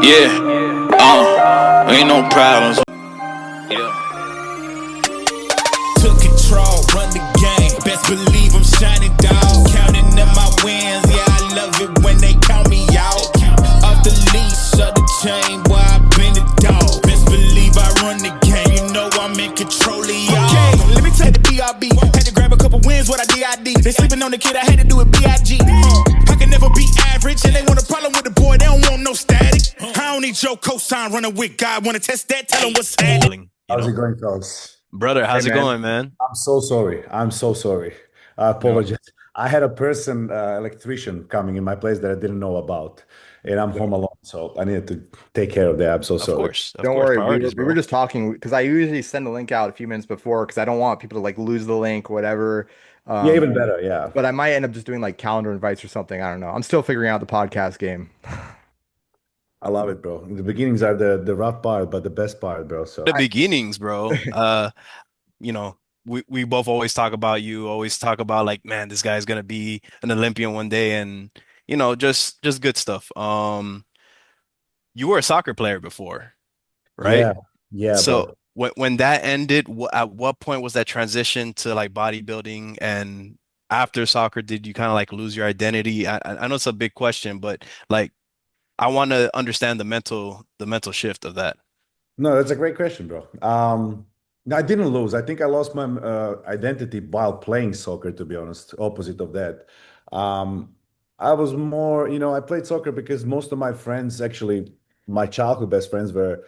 Yeah, ain't no problems. Yeah. Took control, run the game. Best believe I'm shining, dog. Counting up my wins, yeah, I love it when they count me out. Off the leash, of the chain, boy, I been a dog. Best believe I run the game, you know I'm in control of y'all. Okay, let me take the BRB. Had to grab a couple wins, what I did. They sleeping on the kid, I had to do it B.I.G. I can never be average, and they want a problem with the boy, they don't want no static. I don't need your cosign running with God. Wanna test that? Tell him what's happening. How's it going, fellas? Brother, how's Hey, it man. going, man? I'm so sorry. I'm so sorry. I apologize. I had a person, electrician, coming in my place that I didn't know about, and I'm home alone, so I needed to take care of that. I'm so Of sorry. course. Don't worry, we priorities, were bro. just talking because I usually send the link out a few minutes before because I don't want people to like lose the link or whatever. Yeah, even better. Yeah. But I might end up just doing like calendar invites or something. I don't know. I'm still figuring out the podcast game. I love it, bro. The beginnings are the rough part, but the best part, bro. So The beginnings, bro. You know, we both always talk about you, always talk about like, man, this guy's gonna be an Olympian one day, and just good stuff. You were a soccer player before, right? yeah, yeah, So bro. when that ended, at what point was that transition to like bodybuilding? And after soccer, did you kind of like lose your identity? I know it's a big question, but like I want to understand the mental shift of that. No, that's a great question, bro. No, I didn't lose. I think I lost my identity while playing soccer, to be honest. Opposite of that. I was more, I played soccer because most of my friends, actually, my childhood best friends were,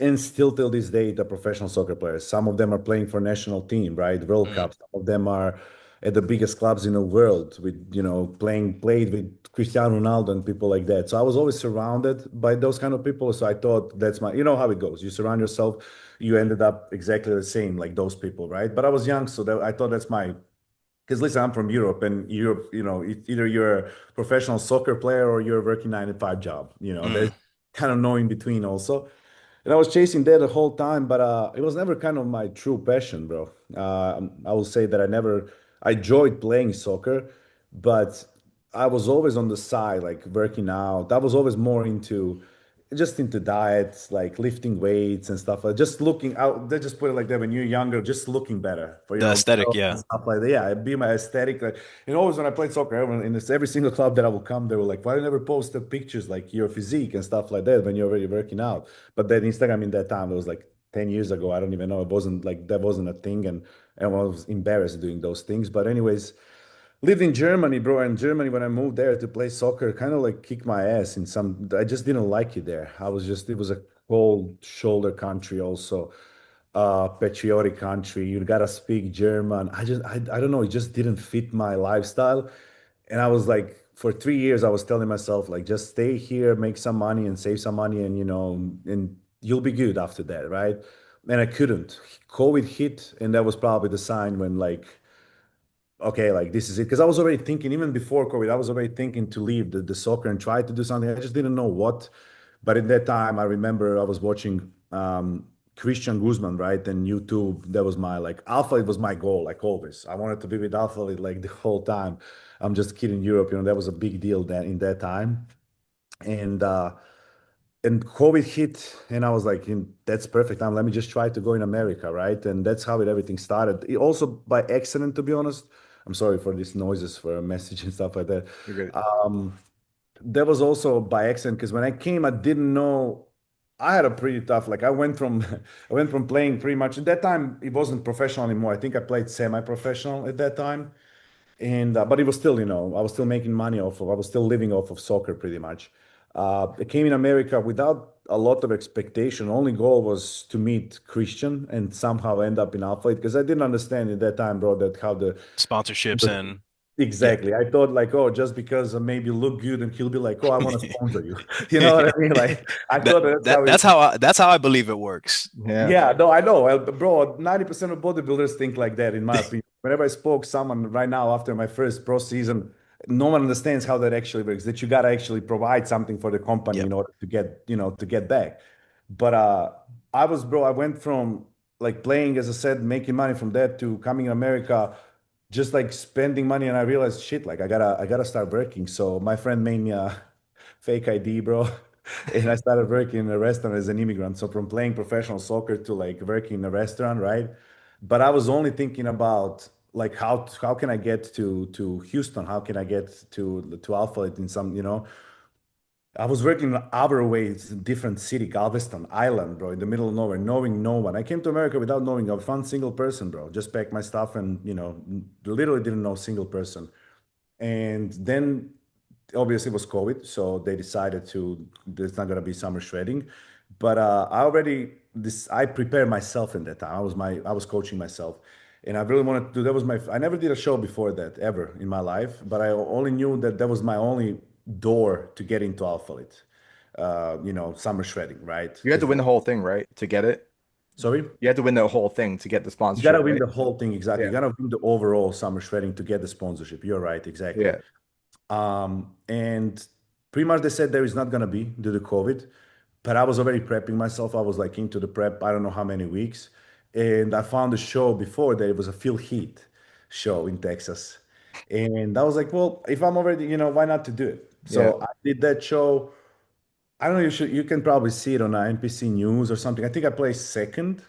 and still till this day, the professional soccer players. Some of them are playing for national team, right? World Mm, Cup. Some of them are at the biggest clubs in the world with, played with Cristiano Ronaldo and people like that. So I was always surrounded by those kind of people. So I thought that's you know how it goes. You surround yourself, you ended up exactly the same like those people, right? But I was young, so I thought that's because listen, I'm from Europe, and Europe, either you're a professional soccer player or you're working 9 to 5 job. There's mm. kind of no in between also. And I was chasing that the whole time, but it was never kind of my true passion, bro. I will say that I enjoyed playing soccer, but I was always on the side, like working out. I was always more just into diets, like lifting weights and stuff. Just looking out. They just put it like that when you're younger, just looking better for The aesthetic, girls and yeah. stuff like that. Yeah, it'd be my aesthetic. Like, and always when I played soccer, every single club that I would come, they were like, "Why you never post the pictures like your physique and stuff like that when you're already working out?" But then Instagram in that time, it was like 10 years ago. I don't even know. It wasn't like that wasn't a thing, and I was embarrassed doing those things. But anyways, lived in Germany, bro. And Germany, when I moved there to play soccer, kind of like kicked my ass in some. I just didn't like it there. It was a cold shoulder country, also patriotic country. You gotta speak German. I don't know. It just didn't fit my lifestyle. And I was like, for 3 years, I was telling myself, like, just stay here, make some money and save some money, and and you'll be good after that, right? And I couldn't. COVID hit, and that was probably the sign when, like, okay, like this is it. Because I was already thinking, even before COVID, I was already thinking to leave the soccer and try to do something. I just didn't know what. But in that time, I remember I was watching Christian Guzman, right? And YouTube, that was my like Alpha, it was my goal, like always. I wanted to be with Alpha like the whole time. I'm just kidding, Europe, that was a big deal then in that time. And COVID hit, and I was like, that's perfect time. Let me just try to go in America, right? And that's how everything started. Also by accident, to be honest. I'm sorry for these noises for a message and stuff like that. You're good. That was also by accident because when I came, I didn't know. I had a pretty tough. Like I went from, I went from playing pretty much at that time. It wasn't professional anymore. I think I played semi-professional at that time, and but it was still, I was still making money off of. I was still living off of soccer pretty much. I came in America without a lot of expectation. Only goal was to meet Christian and somehow end up in Alpha because I didn't understand at that time, bro, that how Sponsorships and yeah. exactly. I thought like, oh, just because I maybe look good and he'll be like, oh, I want to sponsor you. You know what I mean? Like I That thought that's that how it. that's how I believe it works. Yeah. Yeah, no, I know. Bro, 90% of bodybuilders think like that, in my opinion. Whenever I spoke someone right now after my first pro season, no one understands how that actually works, that you gotta actually provide something for the company Yep. in order to get back. But I went from like playing, as I said, making money from that to coming in America, just like spending money, and I realized shit, like I gotta start working. So my friend made me a fake ID, bro. And I started working in a restaurant as an immigrant. So from playing professional soccer to like working in a restaurant, right? But I was only thinking about like how can I get to Houston? How can I get to Alpha in some, I was working in other ways, different city, Galveston Island, bro, in the middle of nowhere, knowing no one. I came to America without knowing of one single person, bro. Just packed my stuff and, literally didn't know a single person. And then obviously it was COVID, so they decided to there's not gonna be summer shredding. But I prepared myself in that time. I was coaching myself, and I really wanted to do that was my I never did a show before that ever in my life, but I only knew that that was my only door to get into Alpha Elite. Summer shredding, right? You had to Because win the whole thing, right? To get it. sorry. You had to win the whole thing to get the You gotta sponsorship, win right? the whole thing exactly. You Yeah. gotta win the overall summer shredding to get the sponsorship. You're right, exactly. Yeah. And pretty much they said there is not gonna be due to COVID, but I was already prepping myself. I was like into the prep, I don't know how many weeks. And I found a show before that it was a Phil Heath show in Texas. And I was like, well, if I'm already, why not to do it? Yeah. So I did that show. I don't know, you can probably see it on NPC News or something. I think I placed second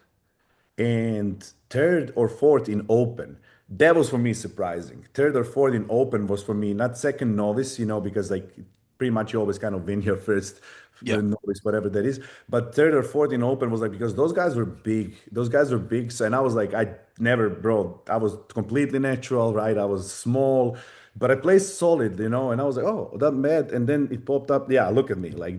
and third or fourth in open. That was for me surprising. Third or fourth in open was for me not second novice, because like pretty much you always kind of win your first Yeah. novice, whatever that is. But third or fourth in open was like because those guys were big. Those guys were big. So and I was like, I never, bro. I was completely natural, right? I was small. But I placed solid, and I was like, oh, that mad. And then it popped up. Yeah, look at me. Like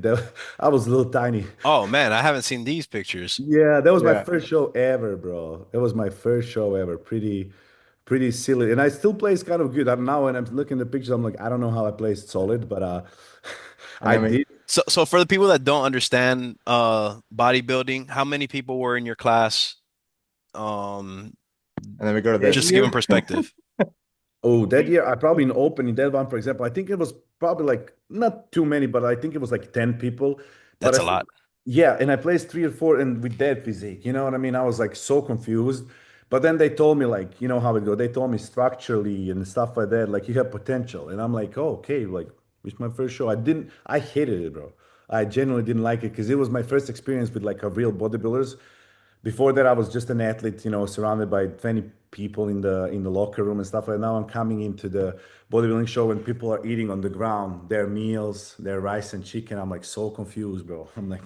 I was a little tiny. Oh man, I haven't seen these pictures. Yeah, that was my Yeah. first show ever, bro. That was my first show ever. Pretty silly. And I still plays kind of good. I now when I'm looking at the pictures, I'm like, I don't know how I placed solid, but And I then we did. So for the people that don't understand bodybuilding, how many people were in your class? Um, and then we go to That this. just give them year, perspective. oh, that year I probably in open in that one, for example, I think it was probably like not too many, but I think it was like 10 people. But That's a lot. yeah, and I placed three or four and with that physique, you know what I mean? I was like so confused. But then they told me like, you know how it go. They told me structurally and stuff like that, like you have potential. And I'm like, oh, okay, like it's my first show. I hated it, bro. I genuinely didn't like it because it was my first experience with like a real bodybuilders. Before that, I was just an athlete, surrounded by 20 people in the locker room and stuff. Like now I'm coming into the bodybuilding show and people are eating on the ground their meals, their rice and chicken. I'm like so confused, bro. I'm like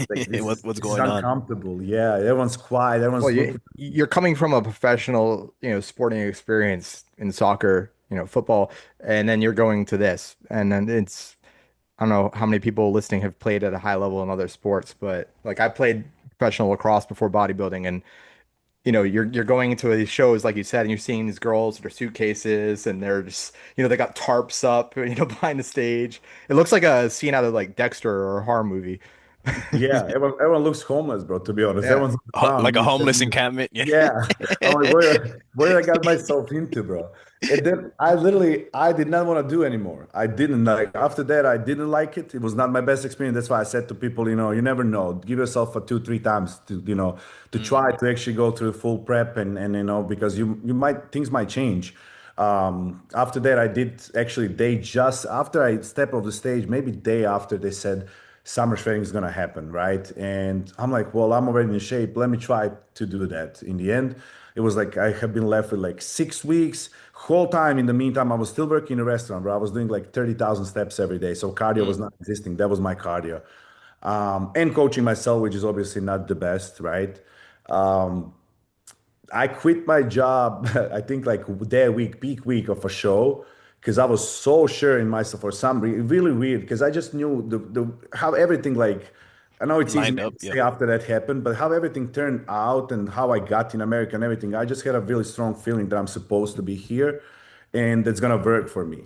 this is What's this is going on? uncomfortable. Yeah, everyone's quiet. Well, Everyone's looking. you're coming from a professional, sporting experience in soccer, football, and then you're going to this, and then I don't know how many people listening have played at a high level in other sports, but like I played professional lacrosse before bodybuilding, and you're going into these shows like you said, and you're seeing these girls with their suitcases, and they're just, they got tarps up, behind the stage. It looks like a scene out of like Dexter or a horror movie. Yeah, everyone looks homeless, bro. To be honest, Yeah. everyone's on the ground. Like a homeless encampment. Yeah. Yeah, I'm like, where did I got myself into, bro? And then I did not want to do anymore. I didn't like after that. I didn't like it. It was not my best experience. That's why I said to people, you never know. Give yourself a two, three times to Mm. try to actually go through full prep and because you might things might change. After that, I did actually. They just after I step off the stage, maybe day after they said summer training is gonna happen, right? And I'm like, well, I'm already in shape. Let me try to do that. In the end, it was like I have been left with like 6 weeks. Whole time in the meantime, I was still working in a restaurant where I was doing like 30,000 steps every day. So cardio was Mm. not existing. That was my cardio. And coaching myself, which is obviously not the best, right? Um, I quit my job, I think like that week, peak week of a show, because I was so sure in myself for some reason, really weird, because I just knew the how everything like, I know it's easy Lined to up. Yeah. say after that happened, but how everything turned out and how I got in America and everything, I just had a really strong feeling that I'm supposed to be here and that's gonna work for me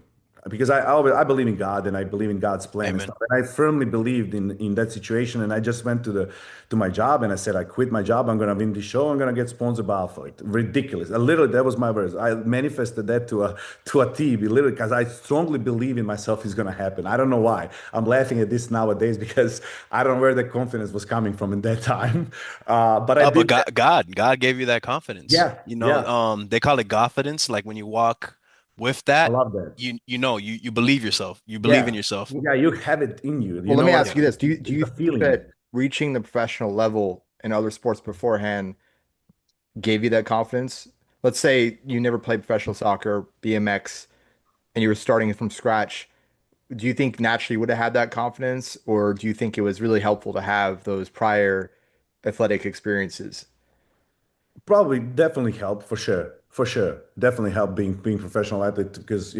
because I believe in God and I believe in God's plan and Amen. stuff. And I firmly believed in that situation. And I just went to my job and I said, I quit my job. I'm gonna win the show. I'm gonna get sponsored by Alpha. Like, ridiculous. Literally, that was my words. I manifested that to a T, literally, because I strongly believe in myself is gonna happen. I don't know why. I'm laughing at this nowadays because I don't know where the confidence was coming from in that time. But I But did that. God gave you that confidence. Yeah, yeah. They call it confidence, like when you walk with I that, love that. you believe yourself. You believe in Yeah. yourself. Yeah, you have it in you. You Well, let know me what? ask you this. Do It's you a think feeling. that reaching the professional level in other sports beforehand gave you that confidence? Let's say you never played professional soccer, BMX, and you were starting from scratch. Do you think naturally you would have had that confidence, or do you think it was really helpful to have those prior athletic experiences? Probably definitely helped for sure. For sure. Definitely helped being professional athlete because,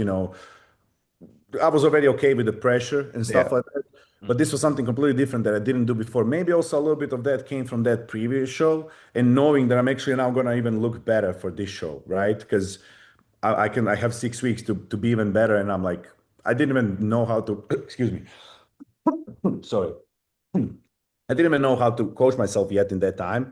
I was already okay with the pressure and Yeah. stuff like that. But Mhm. this was something completely different that I didn't do before. Maybe also a little bit of that came from that previous show and knowing that I'm actually now gonna even look better for this show, right? Because I have 6 weeks to be even better. And I'm like, I didn't even know how to excuse me. Sorry. I didn't even know how to coach myself yet in that time.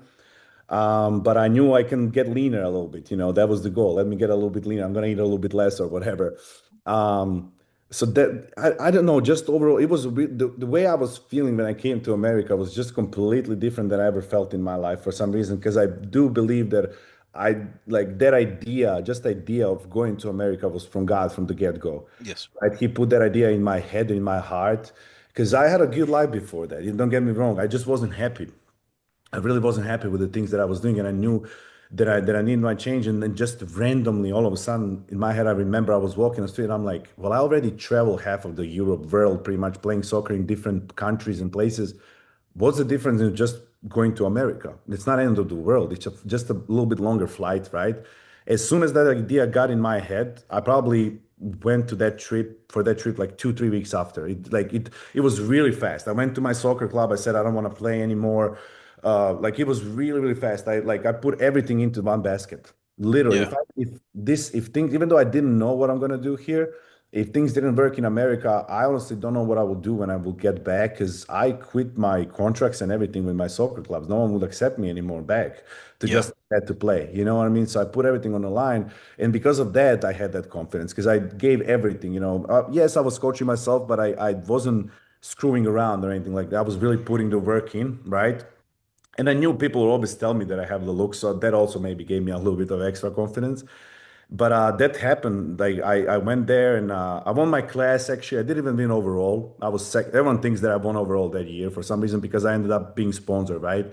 But I knew I can get leaner a little bit. That was the goal. Let me get a little bit leaner. I'm gonna eat a little bit less or whatever. Um, so that I don't know. Just overall, it was the way I was feeling when I came to America was just completely different than I ever felt in my life for some reason. Because I do believe that I like that idea, just idea of going to America was from God from the get-go. Yes. Right? He put that idea in my head, in my heart. Because I had a good life before that. Don't get me wrong. I just wasn't happy. I really wasn't happy with the things that I was doing, and I knew that I needed my change. And then just randomly, all of a sudden, in my head, I remember I was walking the street, and I'm like, "Well, I already traveled half of the Europe world, pretty much playing soccer in different countries and places. What's the difference in just going to America? It's not end of the world. It's just a little bit longer flight, right?" As soon as that idea got in my head, I probably went to that trip like 2 3 weeks after. It was really fast. I went to my soccer club. I said I don't want to play anymore. Like it was really really fast. I put everything into one basket. Literally, Yeah. if things, even though I didn't know what I'm gonna do here, if things didn't work in America, I honestly don't know what I will do when I will get back because I quit my contracts and everything with my soccer clubs. No one would accept me anymore back to Yeah. just had to play. You know what I mean? So I put everything on the line, and because of that, I had that confidence because I gave everything. Yes, I was coaching myself, but I wasn't screwing around or anything like that. I was really putting the work in, right? And I knew people would always tell me that I have the look, so that also maybe gave me a little bit of extra confidence. But that happened. Like I went there and I won my class. Actually, I didn't even win overall. I was second. Everyone thinks that I won overall that year for some reason because I ended up being sponsored, right?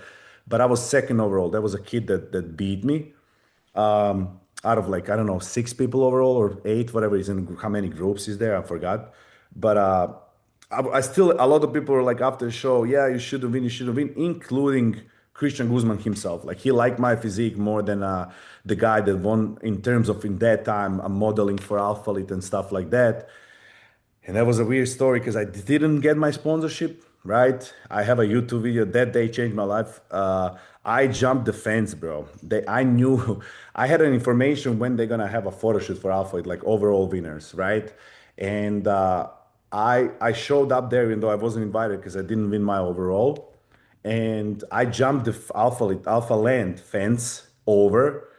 But I was second overall. There was a kid that beat me out of like I don't know 6 people overall or 8, whatever is in how many groups is there? I forgot. But I still a lot of people were like after the show, yeah, you should have win, including Christian Guzman himself. Like he liked my physique more than the guy that won in terms of in that time modeling for Alpha Elite and stuff like that. And that was a weird story because I didn't get my sponsorship, right? I have a YouTube video that day changed my life. I jumped the fence, bro. I knew I had an information when they're gonna have a photo shoot for Alpha, like overall winners, right? And I showed up there even though I wasn't invited because I didn't win my overall. And I jumped the Alpha Land fence over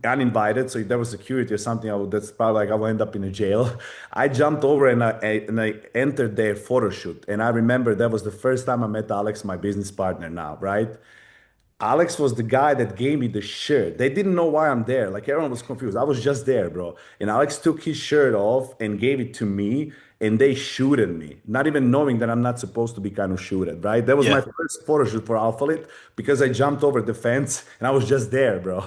uninvited, so if there was security or something, that's probably like I will end up in a jail. I jumped over and I entered their photo shoot, and I remember that was the first time I met Alex, my business partner now, right? Alex was the guy that gave me the shirt. They didn't know why I'm there. Like everyone was confused. I was just there, bro. And Alex took his shirt off and gave it to me, and they shooted me, not even knowing that I'm not supposed to be kind of shooted, right? That was Yeah. my first photo shoot for Alpha Elite because I jumped over the fence and I was just there, bro.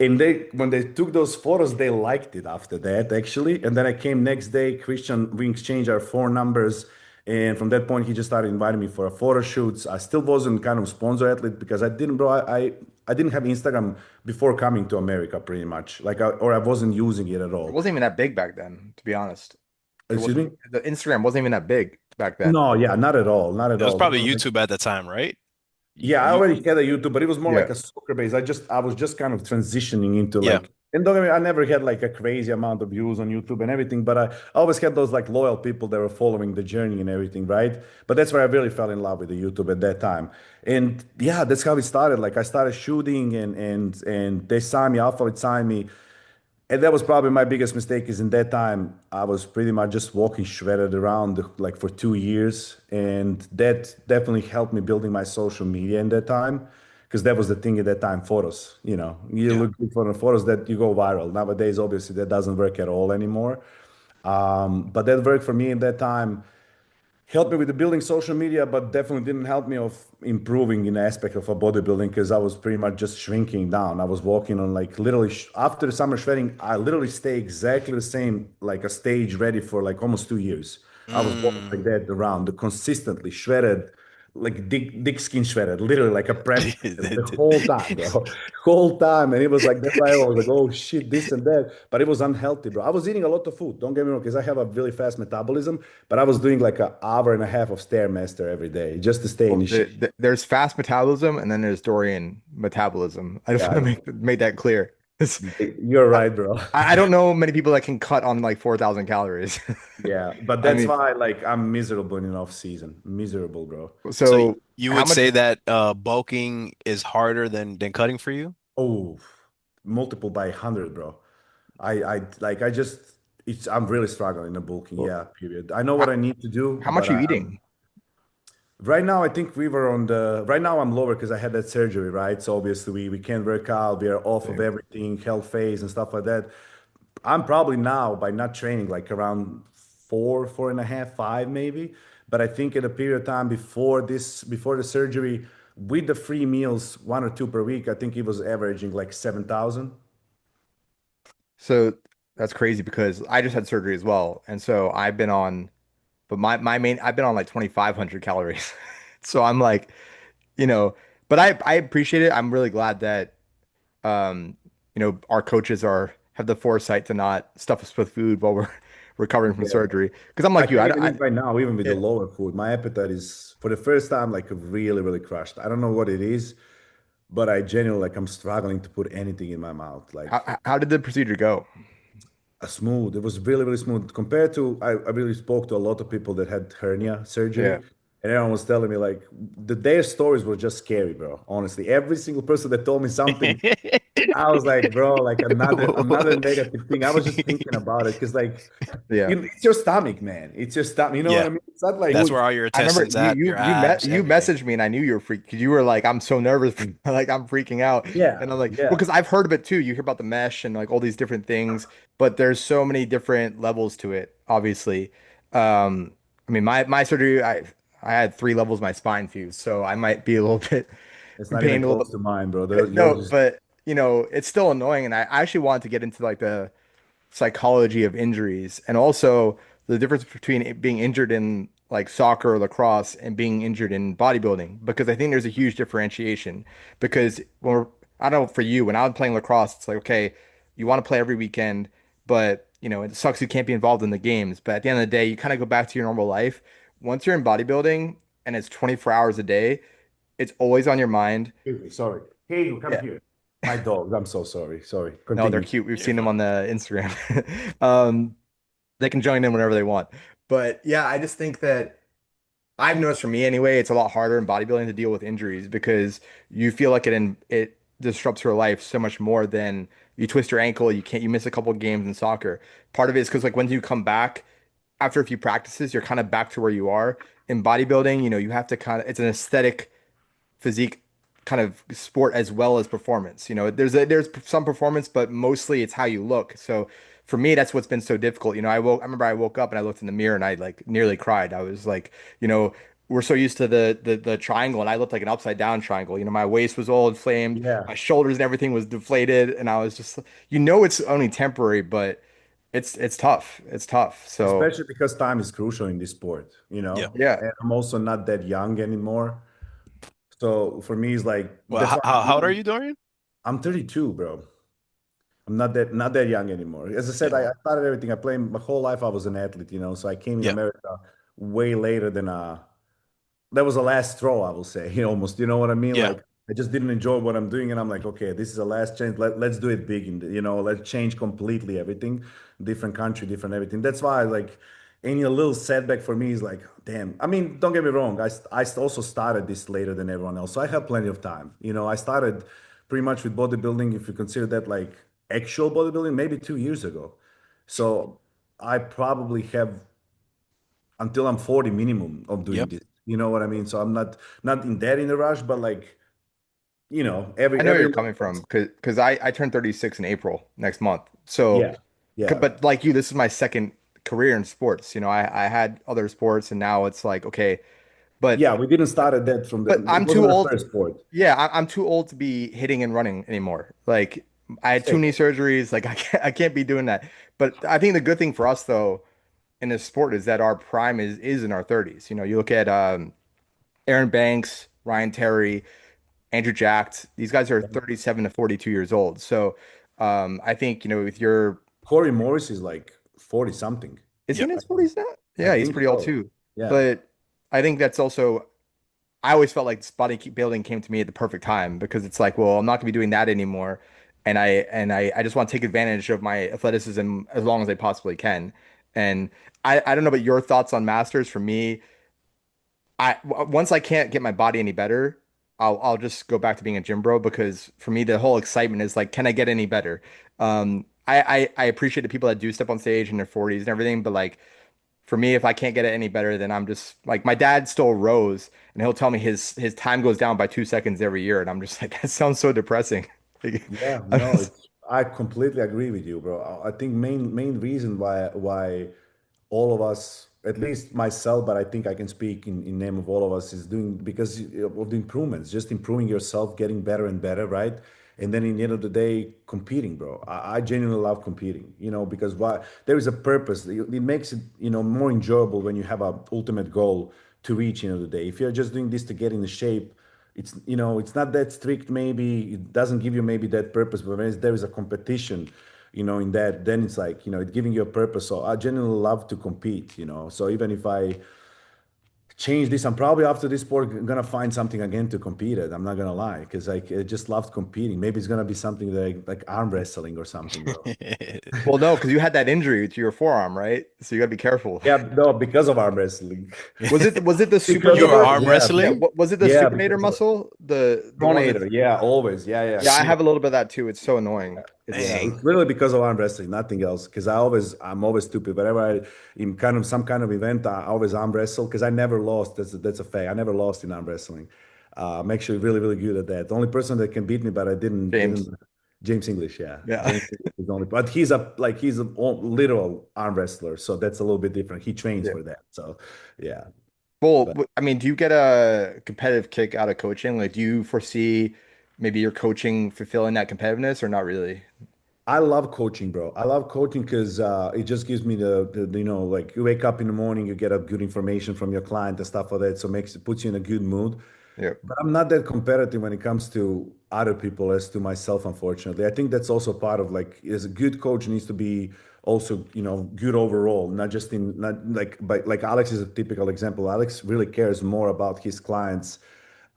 And when they took those photos, they liked it after that, actually. And then I came next day, Christian, we exchanged our phone numbers. And from that point, he just started inviting me for photo shoots. I still wasn't kind of sponsor athlete because I didn't, bro. I didn't have Instagram before coming to America, pretty much. Or I wasn't using it at It all. wasn't even that big back then, to be honest. It Excuse wasn't, me? the Instagram wasn't even that big back then. No, yeah, not at all, not at It was all. That probably was like YouTube at the time, right? Yeah, I You, already had a YouTube, but it was more Yeah. like a soccer base. I was just kind of transitioning into yeah. like, and don't get me, I never had like a crazy amount of views on YouTube and everything, but I always had those like loyal people that were following the journey and everything, right? But that's where I really fell in love with the YouTube at that time. And yeah, that's how it started. Like I started shooting and they signed me, Alpha would sign me. And that was probably my biggest mistake is in that time I was pretty much just walking shredded around like for 2 years. And that definitely helped me building my social media in that time. because that was the thing at that time, photos. You know, you Yeah. look good for the photos that you go viral. Nowadays, obviously, that doesn't work at all anymore. But that worked for me at that time, helped me with the building social media, but definitely didn't help me of improving in the aspect of a bodybuilding because I was pretty much just shrinking down. I was walking on like literally after the summer shredding, I literally stay exactly the same, like a stage ready for like almost 2 years. I was walking like Mm. that around, consistently shredded, like dick skin shredded, literally like a prep the whole time, bro. Whole time. And it was like, that's why I was like, oh shit, this and that. But it was unhealthy, bro. I was eating a lot of food. Don't get me wrong, because I have a really fast metabolism, but I was doing like an hour and a half of Stairmaster every day just to stay in Well, the shape. there's fast metabolism and then there's Dorian metabolism. I just Yeah, want to make that clear. you're right, bro. I don't know many people that can cut on like 4,000 calories. Yeah, but I that's mean, why like I'm miserable in off season. Miserable, bro. So so you how would much? say that bulking is harder than cutting for you? Oh, multiple by 100, bro. I just I'm really struggling in the bulking. Well, Yeah, period. I know how, what I need to do, how much but are you eating? right now I think we were on the right now I'm lower because I had that surgery, right? So obviously we can't work out, we are off of Yeah. everything, health phase and stuff like that. I'm probably now by not training like around 4.5, 5 maybe. But I think in a period of time before the surgery, with the free meals, 1 or 2 per week, I think it was averaging like 7,000. So that's crazy because I just had surgery as well, and so I've been on, but my main I've been on like 2,500 calories. So I'm like, you know, but I appreciate it. I'm really glad that um, our coaches are have the foresight to not stuff us with food while we're recovering from Yeah. surgery. Because I'm I like you, can't even eat right now, even with the yeah. lower food. My appetite is for the first time like really, really crushed. I don't know what it is, but I genuinely like I'm struggling to put anything in my mouth. Like How did the procedure go? smooth. It was really, really smooth compared to I really spoke to a lot of people that had hernia Yeah. surgery, and everyone was telling me like their stories were just scary, bro. Honestly, every single person that told me something, I was like, bro, like another negative thing. I was just thinking about it because like Yeah. it's your stomach, man. It's your stomach. You know what Yeah, I mean? It's not like that's Well, where all your I remember intestines at, your abs, you everything. messaged me and I knew you were freaked because you were like, I'm so nervous, like I'm freaking out. yeah, And I'm like, well, yeah. because I've heard of it too. You hear about the mesh and like all these different things, but there's so many different levels to it, obviously. I mean, my surgery, I had 3 levels of my spine fused, so I might be a little bit It's in not pain even a little close bit. to mine, bro. Yours No, is but it's still annoying, and I actually wanted to get into like the psychology of injuries and also the difference between it being injured in like soccer or lacrosse and being injured in bodybuilding because I think there's a huge differentiation because I don't know for you when I was playing lacrosse it's like okay you want to play every weekend but it sucks you can't be involved in the games but at the end of the day you kind of go back to your normal life once you're in bodybuilding and it's 24 hours a day it's always on your mind. Excuse me, sorry. Hey, come Yeah. here. My dogs. I'm so sorry. Sorry. No, they're Continue. cute. We've You're seen them fine. on the Instagram. um they can join in whenever they want. But yeah, I just think that I've noticed for me anyway, it's a lot harder in bodybuilding to deal with injuries because you feel like it disrupts your life so much more than you twist your ankle, you miss a couple of games in soccer. Part of it is because like when you come back after a few practices, you're kind of back to where you are. In bodybuilding, you have to kind of it's an aesthetic physique kind of sport as well as performance. There's some performance, but mostly it's how you look. So for me, that's what's been so difficult. I remember I woke up and I looked in the mirror and I like nearly cried. I was like, we're so used to the triangle and I looked like an upside down triangle. My waist was all inflamed, Yeah. my shoulders and everything was deflated, and I was just, it's only temporary, but it's tough. It's tough. So Especially because time is crucial in this sport, Yeah. yeah. And I'm also not that young anymore. So for me, it's like Well, that's why how old are you, Dorian? I'm 32, bro. I'm not that young anymore. As I said, Yeah. I started everything. I played my whole life. I was an athlete, So I came in Yeah. America way later than that was the last straw, I will say, almost. You know what I mean? Yeah. Like I just didn't enjoy what I'm doing, and I'm like, okay, this is the last chance. Let's do it big, let's change completely everything, different country, different everything. That's why, like, any little setback for me is like, damn. I mean, don't get me wrong. I also started this later than everyone else, so I have plenty of time. I started pretty much with bodybuilding, if you consider that like actual bodybuilding, maybe 2 years ago. So I probably have until I'm 40 minimum of doing Yep. this. You know what I mean? So I'm not in a rush, but like I know where every you're coming from because I turned 36 in April next month. So, yeah, yeah, but like you, this is my second career in sports. I had other sports and now it's like, okay, but yeah. We didn't start at that from the. but It I'm too wasn't our old. first sport. Yeah, I'm too old to be hitting and running anymore. Like I had two Same. knee surgeries. Like I can't be doing that. But I think the good thing for us though in this sport is that our prime is in our 30s. You look at Aaron Banks, Ryan Terry, Andrew Jacked. These guys are 37 to 42 years old. So I think, with your Corey Morris is like 40 something. is he Yep. in his 40s now? I Yeah, he's think pretty old so. too. Yeah. But I think that's also I always felt like this bodybuilding came to me at the perfect time because it's like, well, I'm not gonna be doing that anymore. And I just want to take advantage of my athleticism as long as I possibly can. And I don't know about your thoughts on masters. For me, once I can't get my body any better, I'll just go back to being a gym bro because for me the whole excitement is like, can I get any better? I appreciate the people that do step on stage in their 40s and everything, but like for me, if I can't get it any better, then I'm just like my dad still rows and he'll tell me his time goes down by 2 seconds every year, and I'm just like that sounds so depressing. Like, Yeah, I'm no, just- I completely agree with you, bro. I think main reason why all of us, at least myself, but I think I can speak in name of all of us, is doing because of the improvements, just improving yourself, getting better and better, right? And then in the end of the day, competing, bro. I genuinely love competing, because why there is a purpose. It makes it, more enjoyable when you have a ultimate goal to reach, the day. If you're just doing this to get in the shape, it's not that strict. Maybe it doesn't give you maybe that purpose, but when there is a competition, in that, then it's like, it's giving you a purpose. So I genuinely love to compete, so even if I change this, I'm probably after this sport gonna find something again to compete at. I'm not gonna lie, because I just loved competing. Maybe it's gonna be something like arm wrestling or something, bro. well, no, because you had that injury to your forearm, right? So you gotta be careful. Yeah, no, because of arm wrestling. Was it the Because of Your supinator? arm yeah, Yeah, wrestling? was it the yeah, supinator because of muscle? The one that's pronator, yeah, always, yeah, yeah. yeah, I have a little bit of that too. It's so annoying. Yeah, It's Dang. it's really because of arm wrestling, nothing else. Because I'm always stupid. Whenever in kind of some kind of event, I always arm wrestle because I never lost. That's a fact. I never lost in arm wrestling. I'm actually really, really good at that. The only person that can beat me, but I didn't. James. James English, yeah, Yeah. James English is the only. But he's a literal arm wrestler, so that's a little bit different. He trains Yeah. for that, so yeah. Well, But I mean, do you get a competitive kick out of coaching? Like, do you foresee maybe your coaching fulfilling that competitiveness or not really? I love coaching, bro. I love coaching because it just gives me like you wake up in the morning, you get a good information from your client and stuff like that. So puts you in a good mood. Yeah. But I'm not that competitive when it comes to other people as to myself, unfortunately. I think that's also part of like as a good coach needs to be also, good overall, not just in not like but like Alex is a typical example. Alex really cares more about his clients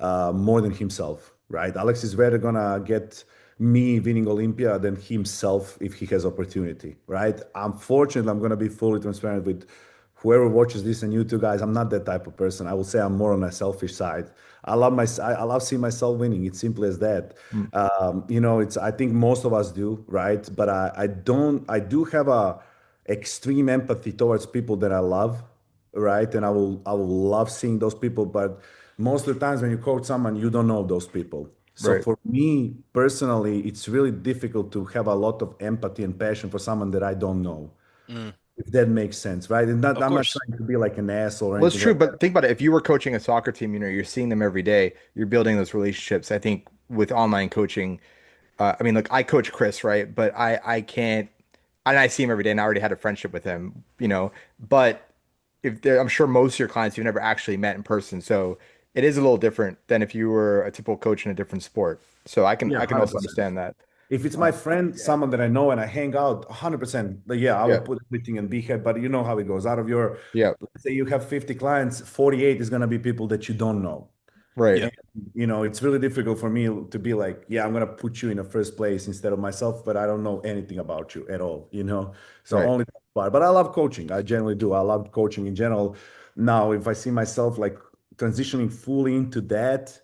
more than himself, right? Alex is rather gonna get me winning Olympia than himself if he has opportunity, right? Unfortunately, I'm gonna be fully transparent with whoever watches this and you two guys. I'm not that type of person. I will say I'm more on a selfish side. I love seeing myself winning. It's simple as that. Mm, It's I think most of us do, right? But I don't. I do have a extreme empathy towards people that I love, right? And I will love seeing those people, but most of the times when you coach someone, you don't know those people. So right. for me personally, it's really difficult to have a lot of empathy and passion for someone that I don't know, Mm, if that makes sense, right? And of I'm not course. trying to be like an asshole or Well, it's anything true, like that. but think about it. If you were coaching a soccer team, you're seeing them every day, you're building those relationships. I think with online coaching, I mean, look, I coach Chris, right? But I can't, and I see him every day, and I already had a friendship with him. But I'm sure most of your clients you've never actually met in person, so it is a little different than if you were a typical coach in a different sport. So I can Yeah, I can also 100%. understand that. If it's my Uh, friend, yeah, someone that I know and I hang out 100%, but yeah, I will yeah, put everything in big head. But you know how it goes. Out of your, yeah, let's say you have 50 clients, 48 is going to be people that you don't know. right, Yeah. And, it's really difficult for me to be like, yeah, I'm going to put you in the first place instead of myself, but I don't know anything about you at all. So right. only that part. But I love coaching. I generally do. I love coaching in general. Now, if I see myself like transitioning fully into that,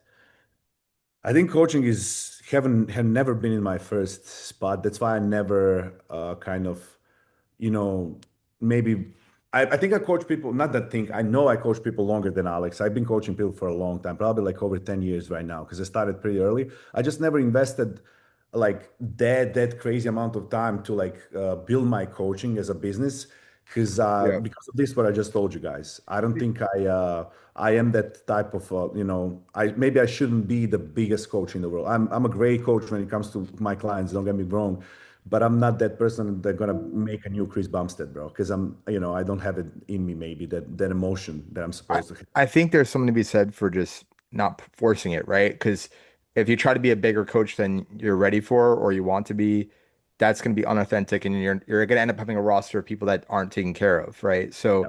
I think coaching is haven't had never been in my first spot. That's why I never kind of, you know, maybe I think I coach people, not that think, I know I coach people longer than Alex. I've been coaching people for a long time, probably like over 10 years right now, because I started pretty early. I just never invested like that crazy amount of time to like build my coaching as a business. Yeah. Because of this, what I just told you guys, I don't think I am that type of I maybe I shouldn't be the biggest coach in the world. I'm a great coach when it comes to my clients. Don't get me wrong, but I'm not that person that's gonna make a new Chris Bumstead, bro. Because I don't have it in me, maybe that emotion that I'm I, supposed to have. I think there's something to be said for just not forcing it, right? Because if you try to be a bigger coach than you're ready for or you want to be, that's going to be unauthentic, and you're going to end up having a roster of people that aren't taken care of, right? So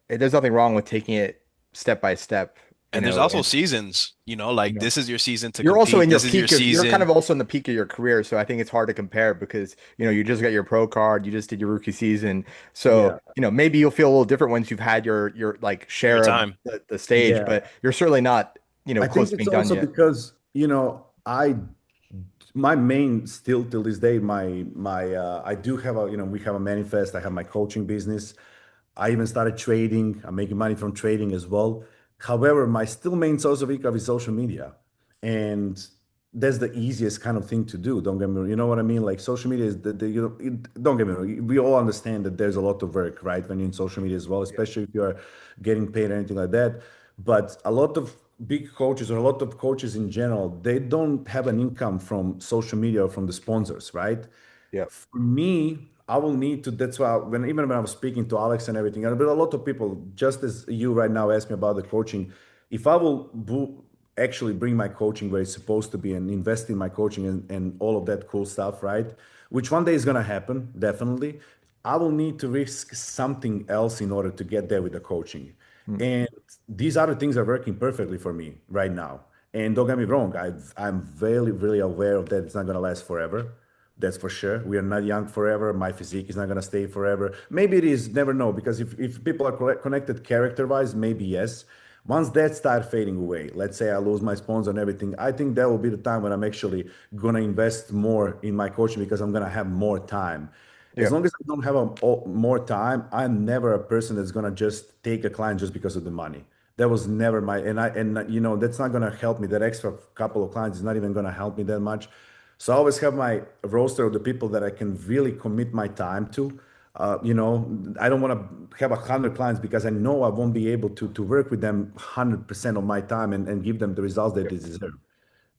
Yeah. there's nothing wrong with taking it step by step, And there's also and seasons, You like know, this is your season to you're also compete. in your This is your peak of, you're kind season. of also in the peak of your career. So I think it's hard to compare because, you just got your pro card, you just did your rookie season. So, yeah, maybe you'll feel a little different once you've had your like Your share of time. the stage, yeah. but you're certainly not, I close think to it's being done also yet. because I my main still till this day my I do have a we have a manifest. I have my coaching business. I even started trading. I'm making money from trading as well. However, my still main source of income is social media, and that's the easiest kind of thing to do. Don't get me wrong. You know what I mean? Like social media is don't get me wrong. We all understand that there's a lot of work, right, when you're in social media as well, especially if you're getting paid or anything like that. But a lot of big coaches or a lot of coaches in general, they don't have an income from social media or from the sponsors, right? Yeah. For me, I will need to. That's why even when I was speaking to Alex and everything, but a lot of people, just as you right now asked me about the coaching, if I will actually bring my coaching where it's supposed to be and invest in my coaching and all of that cool stuff, right? Which one day is gonna happen, definitely. I will need to risk something else in order to get there with the coaching. Mm. And these other things are working perfectly for me right now. And don't get me wrong, I'm very, really aware of that. It's not gonna last forever. That's for sure. We are not young forever. My physique is not going to stay forever. Maybe it is, never know. Because if people are connected character wise, maybe yes. Once that start fading away, let's say I lose my sponsor and everything, I think that will be the time when I'm actually going to invest more in my coaching because I'm going to have more time. As Yeah. long as I don't have more time, I'm never a person that's going to just take a client just because of the money. That was never my, that's not going to help me. That extra couple of clients is not even going to help me that much. So I always have my roster of the people that I can really commit my time to. I don't want to have 100 clients because I know I won't be able to work with them 100% of my time and give them the results that they deserve.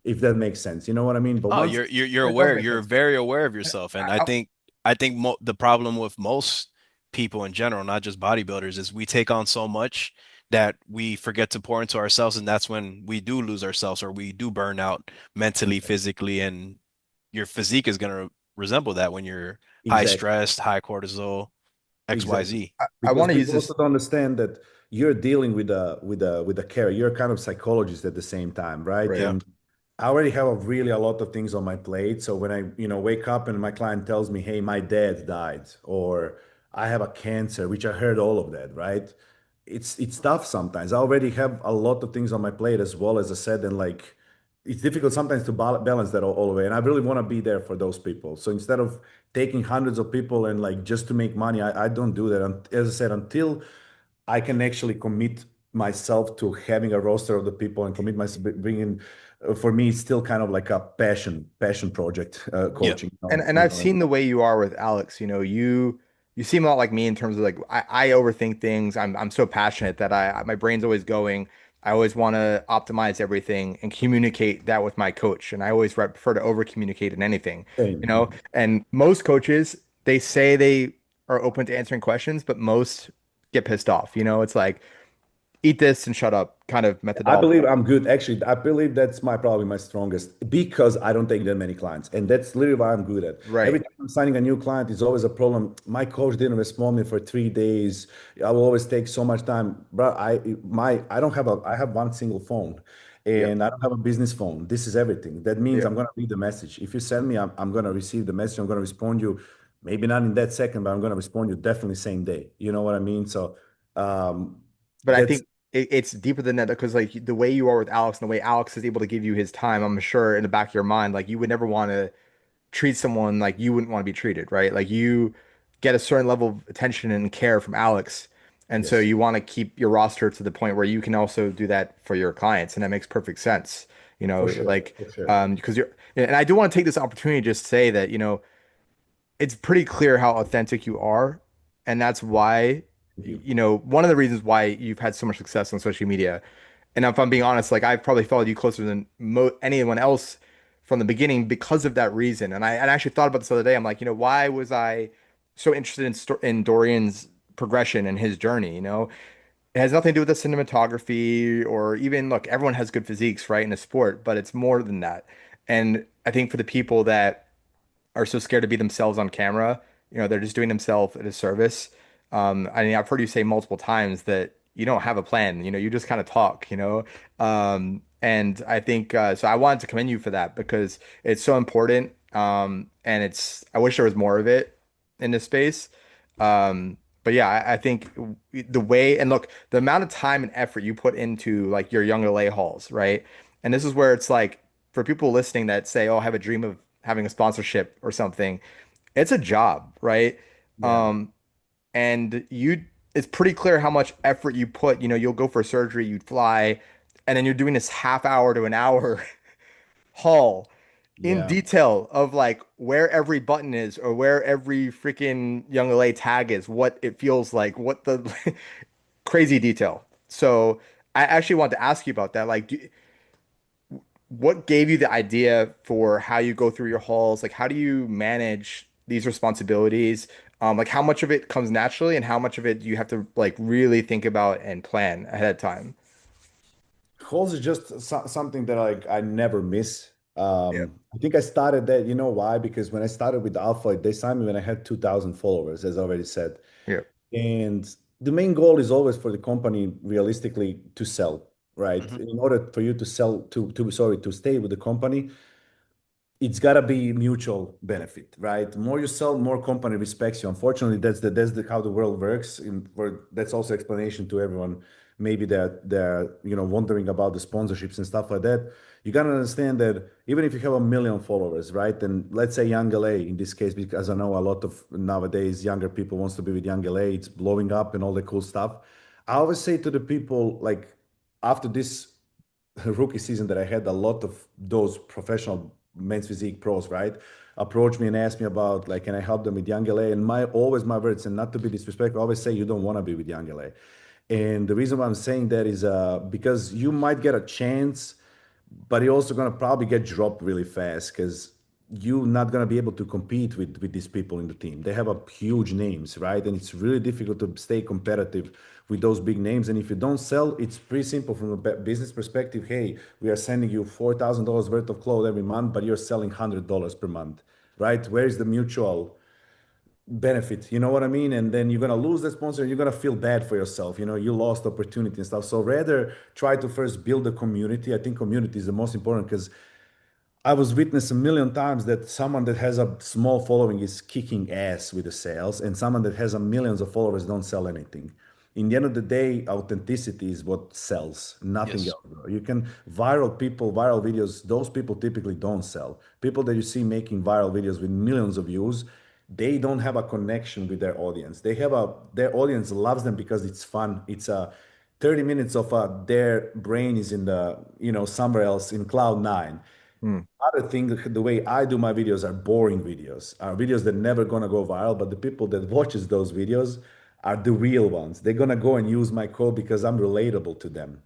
If that makes sense, you know what I mean? But Oh, once you're that does aware. make You're sense. very aware of yourself, and I I, think I think mo the problem with most people in general, not just bodybuilders, is we take on so much that we forget to pour into ourselves, and that's when we do lose ourselves or we do burn out mentally, physically, and your physique is going to resemble that when you're high Exactly. stressed, high cortisol, Exactly. XYZ. I Because want to use people also this. don't understand that you're dealing with a care. You're kind of psychologist at the same time, right? Right. Yeah. And I already have really a lot of things on my plate. So when I, wake up and my client tells me, "Hey, my dad died," or "I have a cancer," which I heard all of that, right? It's tough sometimes. I already have a lot of things on my plate as well as I said, and like it's difficult sometimes to balance that all the way. And I really want to be there for those people. So instead of taking hundreds of people and like just to make money, I don't do that. And as I said, until I can actually commit myself to having a roster of the people and commit myself bringing. For me, it's still kind of like a passion project, Yeah. coaching. And I've seen the way you are with Alex. You seem a lot like me in terms of like I overthink things. I'm so passionate that my brain's always going. I always want to optimize everything and communicate that with my coach. And I always prefer to over communicate in anything, Same. And most coaches, they say they are open to answering questions, but most get pissed off. It's like eat this and shut up kind of I methodology. believe I'm good. Actually, I believe that's probably my strongest because I don't take that many clients, and that's literally what I'm good at. Every Right. time I'm signing a new client, it's always a problem. My coach didn't respond me for 3 days. I will always take so much time, bro. I don't have I have one single phone, Yep. and I don't have a business phone. This is everything. That means Yeah. I'm gonna read the message. If you send me, I'm gonna receive the message. I'm gonna respond you. Maybe not in that second, but I'm gonna respond you definitely same day. You know what I mean? So But I that's think it's deeper than that because like the way you are with Alex and the way Alex is able to give you his time, I'm sure in the back of your mind, like you would never want to treat someone like you wouldn't want to be treated, right? Like you get a certain level of attention and care from Alex And so Yes, you want to keep your roster to the point where you can also do that for your clients, and that makes perfect sense. for sure, Like for sure. because you're, and I do want to take this opportunity to just say that, it's pretty clear how authentic you are, and that's why, Thank you. one of the reasons why you've had so much success on social media. And if I'm being honest, like I've probably followed you closer than anyone else from the beginning because of that reason. And I actually thought about this the other day. I'm like, why was I so interested in Dorian's progression and his journey? It has nothing to do with the cinematography or even, look, everyone has good physiques, right, in a sport, but it's more than that. And I think for the people that are so scared to be themselves on camera. They're just doing themselves a disservice. I mean, I've heard you say multiple times that you don't have a plan. You just kind of talk. And I think so. I wanted to commend you for that because it's so important. And I wish there was more of it in this space. But yeah, I think the way and look, the amount of time and effort you put into like your young LA hauls, right? And this is where it's like for people listening that say, "Oh, I have a dream of having a sponsorship or something," it's a job, right? Yeah. Um, and it's pretty clear how much effort you put. You'll go for surgery, you'd fly, and then you're doing this half hour to an hour haul in Yeah. detail of like where every button is or where every freaking Young LA tag is, what it feels like, what the crazy detail. So I actually want to ask you about that. Like, what gave you the idea for how you go through your hauls? Like, how do you manage these responsibilities? Like, how much of it comes naturally, and how much of it do you have to like really think about and plan ahead of time? Calls is just something that like I never miss. Yeah. I think I started that, you know why? Because when I started with Alpha, they signed me when I had 2,000 followers, as I already said. Yeah. And the main goal is always for the company realistically to sell, right? Hmm. In order for you to sell to sorry, to stay with the company, it's got to be mutual benefit, right? More you sell, more company respects you. Unfortunately, that's how the world works. That's also explanation to everyone. Maybe they're wondering about the sponsorships and stuff like that. You gotta understand that even if you have a million followers, right? And let's say Young LA in this case, because I know a lot of nowadays younger people wants to be with Young LA. It's blowing up and all the cool stuff. I always say to the people like after this rookie season that I had, a lot of those professional men's physique pros, right, approach me and ask me about like, can I help them with Young LA? And my words, and not to be disrespectful, I always say you don't want to be with Young LA. And the reason why I'm saying that is because you might get a chance, but you're also going to probably get dropped really fast because you're not going to be able to compete with these people in the team. They have a huge names, right? And it's really difficult to stay competitive with those big names. And if you don't sell, it's pretty simple from a business perspective. Hey, we are sending you $4,000 worth of clothes every month, but you're selling $100 per month, right? Where is the mutual benefit? You know what I mean? And then you're gonna lose the sponsor and you're gonna feel bad for yourself. You lost opportunity and stuff. So rather try to first build a community. I think community is the most important because I was witness a million times that someone that has a small following is kicking ass with the sales, and someone that has a millions of followers don't sell anything. In the end of the day, authenticity is what sells, nothing Yes. else, bro. You can viral people, viral videos, those people typically don't sell. People that you see making viral videos with millions of views, they don't have a connection with their audience. Their audience loves them because it's fun. It's a 30 minutes of their brain is in somewhere else in cloud nine. Hmm. Other thing, the way I do my videos are boring videos, are videos that never gonna go viral, but the people that watches those videos are the real ones. They're gonna go and use my code because I'm relatable to them.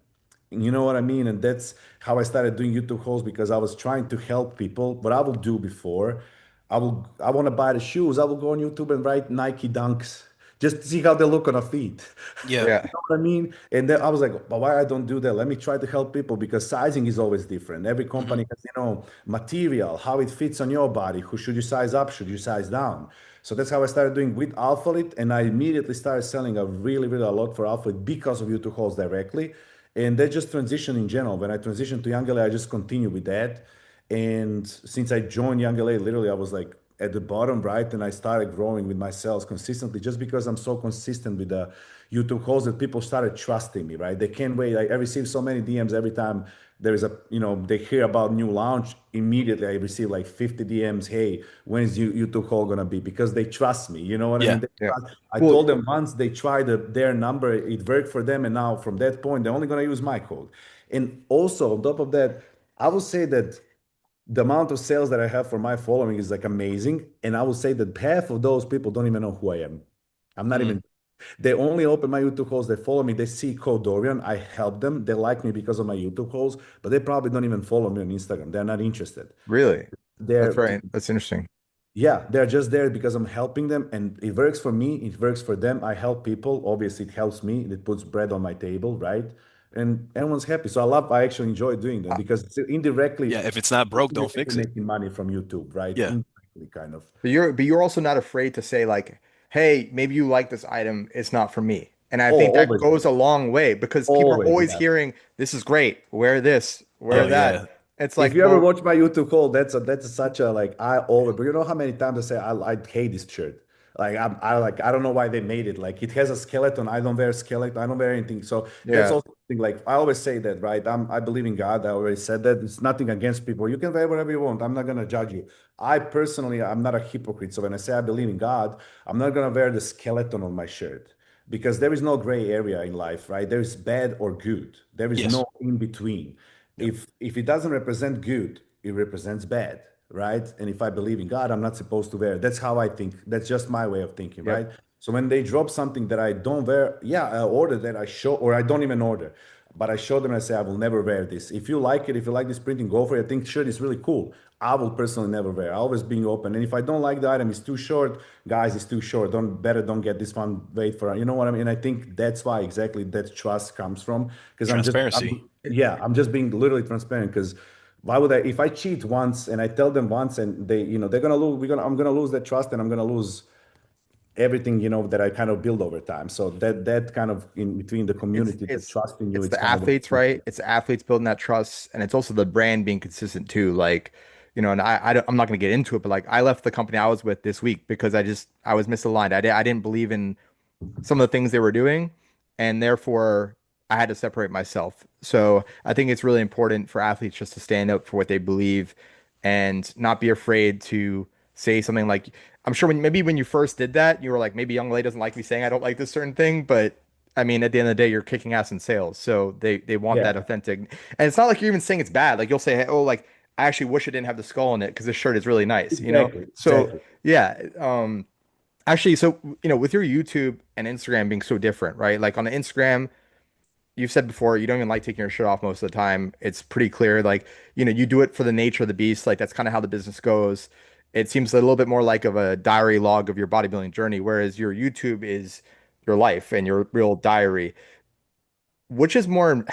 You know what I mean? And that's how I started doing YouTube hauls because I was trying to help people. What I will do before, I want to buy the shoes. I will go on YouTube and write Nike Dunks just to see how they look on a feet. Yeah. Yeah. Know what I mean? And then I was like, but why I don't do that? Let me try to help people because sizing is always different. Every Hmm. company has, material, how it fits on your body. Who should you size up? Should you size down? So that's how I started doing with Alphalit. And I immediately started selling a really, really a lot for Alphalit because of YouTube hauls directly. And that just transition in general. When I transitioned to Young LA, I just continue with that. And since I joined Young LA, literally, I was like at the bottom, right? And I started growing with my sales consistently just because I'm so consistent with the YouTube calls that people started trusting me, right? They can't wait. I receive so many DMs every time there is a, they hear about new launch. Immediately, I receive like 50 DMs. Hey, when is YouTube call gonna be? Because they trust me. You know what I Yeah. mean? Yeah. I Well, told them once they tried their number, it worked for them, and now from that point, they're only gonna use my code. And also on top of that, I will say that the amount of sales that I have for my following is like amazing. And I will say that half of those people don't even know who I am. I'm not Mm, even, they only open my YouTube calls, they follow me, they see code Dorian, I help them, they like me because of my YouTube calls, but they probably don't even follow me on Instagram. They're not interested. really, They're, that's interesting. yeah, they're just there because I'm helping them and it works for me, it works for them. I help people. Obviously, it helps me, it puts bread on my table, right? And everyone's happy. So I actually enjoy doing them because it's yeah, indirectly, if it's not broke, don't indirectly fix it. making money from YouTube, right? Yeah. Indirectly, kind of. But you're also not afraid to say like, hey, maybe you like this item, it's not for me. And I Oh, think that always, goes a long way because people are always, always yeah. hearing, this is great, wear this, wear Oh Yeah. yeah. that. It's If like, you ever well, watch my YouTube call, that's such a like I always. But you know how many times I say I hate this shirt. Like I don't know why they made it. Like it has a skeleton. I don't wear a skeleton. I don't wear anything. So that's yeah, also something like I always say that, right? I believe in God. I already said that. It's nothing against people. You can wear whatever you want. I'm not gonna judge you. I personally, I'm not a hypocrite. So when I say I believe in God, I'm not gonna wear the skeleton on my shirt because there is no gray area in life, right? There is bad or good. There is Yes. no in between. Yep. If it doesn't represent good, it represents bad, right? And if I believe in God, I'm not supposed to wear it. That's how I think. That's just my way of thinking, yep. right? So when they drop something that I don't wear, yeah, I order that, I show, or I don't even order, but I show them and I say I will never wear this. If you like it, if you like this printing, go for it. I think shirt is really cool. I will personally never wear. I always being open. And if I don't like the item, it's too short, guys, it's too short. Don't get this one. Wait for it. You know what I mean? I think that's why exactly that trust comes from. Because Transparency. I'm just being literally transparent. Because why would I? If I cheat once and I tell them once and they, they're gonna lose. I'm gonna lose that trust and I'm gonna lose everything that I kind of build over time. So that kind of in between the It's community, the it's trust in you, it's it's the kind of athletes, the right? It's the athletes building that trust, and it's also the brand being consistent too. Like, and I'm not going to get into it, but like I left the company I was with this week because I was misaligned. I didn't believe in some of the things they were doing, and therefore I had to separate myself. So I think it's really important for athletes just to stand up for what they believe and not be afraid to say something like, I'm sure when you first did that, you were like, maybe young lady doesn't like me saying I don't like this certain thing, but I mean, at the end of the day, you're kicking ass in sales, so they want yeah, that authentic. And it's not like you're even saying it's bad. Like you'll say, hey, oh, like I actually wish it didn't have the skull in it because this shirt is really nice, you know? exactly, So exactly. yeah, actually, so with your YouTube and Instagram being so different, right? Like on the Instagram, you've said before you don't even like taking your shirt off most of the time. It's pretty clear, like you do it for the nature of the beast. Like that's kind of how the business goes. It seems a little bit more like of a diary log of your bodybuilding journey, whereas your YouTube is your life and your real diary. Which is more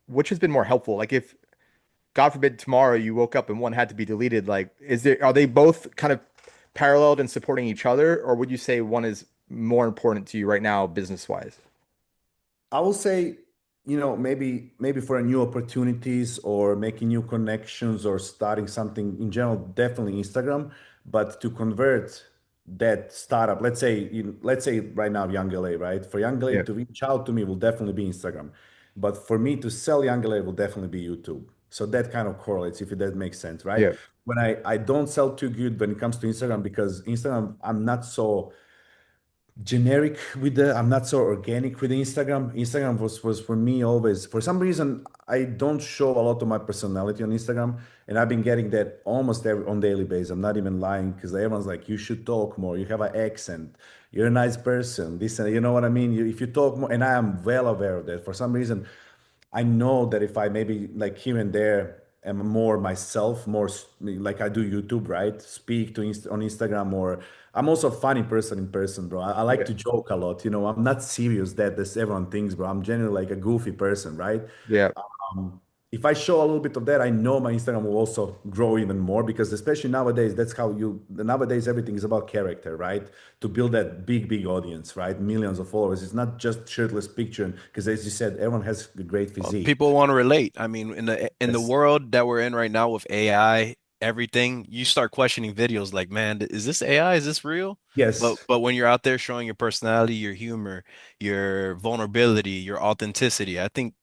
which has been more helpful? Like if God forbid tomorrow you woke up and one had to be deleted, like are they both kind of paralleled and supporting each other, or would you say one is more important to you right now, business wise? I will say, maybe for new opportunities or making new connections or starting something in general, definitely Instagram. But to convert that startup, let's say right now, Young LA, right? For Young LA Yeah. to reach out to me will definitely be Instagram. But for me to sell Young LA will definitely be YouTube. So that kind of correlates, if that makes sense, right? Yeah. When I don't sell too good when it comes to Instagram because Instagram, I'm not so generic with the I'm not so organic with the Instagram was for me always for some reason I don't show a lot of my personality on Instagram and I've been getting that almost on daily basis. I'm not even lying because everyone's like you should talk more, you have an accent, you're a nice person, this and you know what I mean. If you talk more, and I am well aware of that. For some reason I know that if I maybe like here and there am more myself, like I do YouTube, right? Speak on Instagram, or I'm also a funny person in person, bro. I like Yeah. to joke a lot. I'm not serious that as everyone thinks, bro. I'm generally like a goofy person, right? Yeah. Um, if I show a little bit of that, I know my Instagram will also grow even more because especially nowadays, that's how nowadays everything is about character, right? To build that big audience, right? Millions of followers. It's not just shirtless picture because as you said, everyone has a great physique. People want to relate. I mean, in the Yes. world that we're in right now with AI, everything, you start questioning videos like, man, is this AI? Is this real? But Yes, but when you're out there showing your personality, your humor, your vulnerability, your authenticity, I think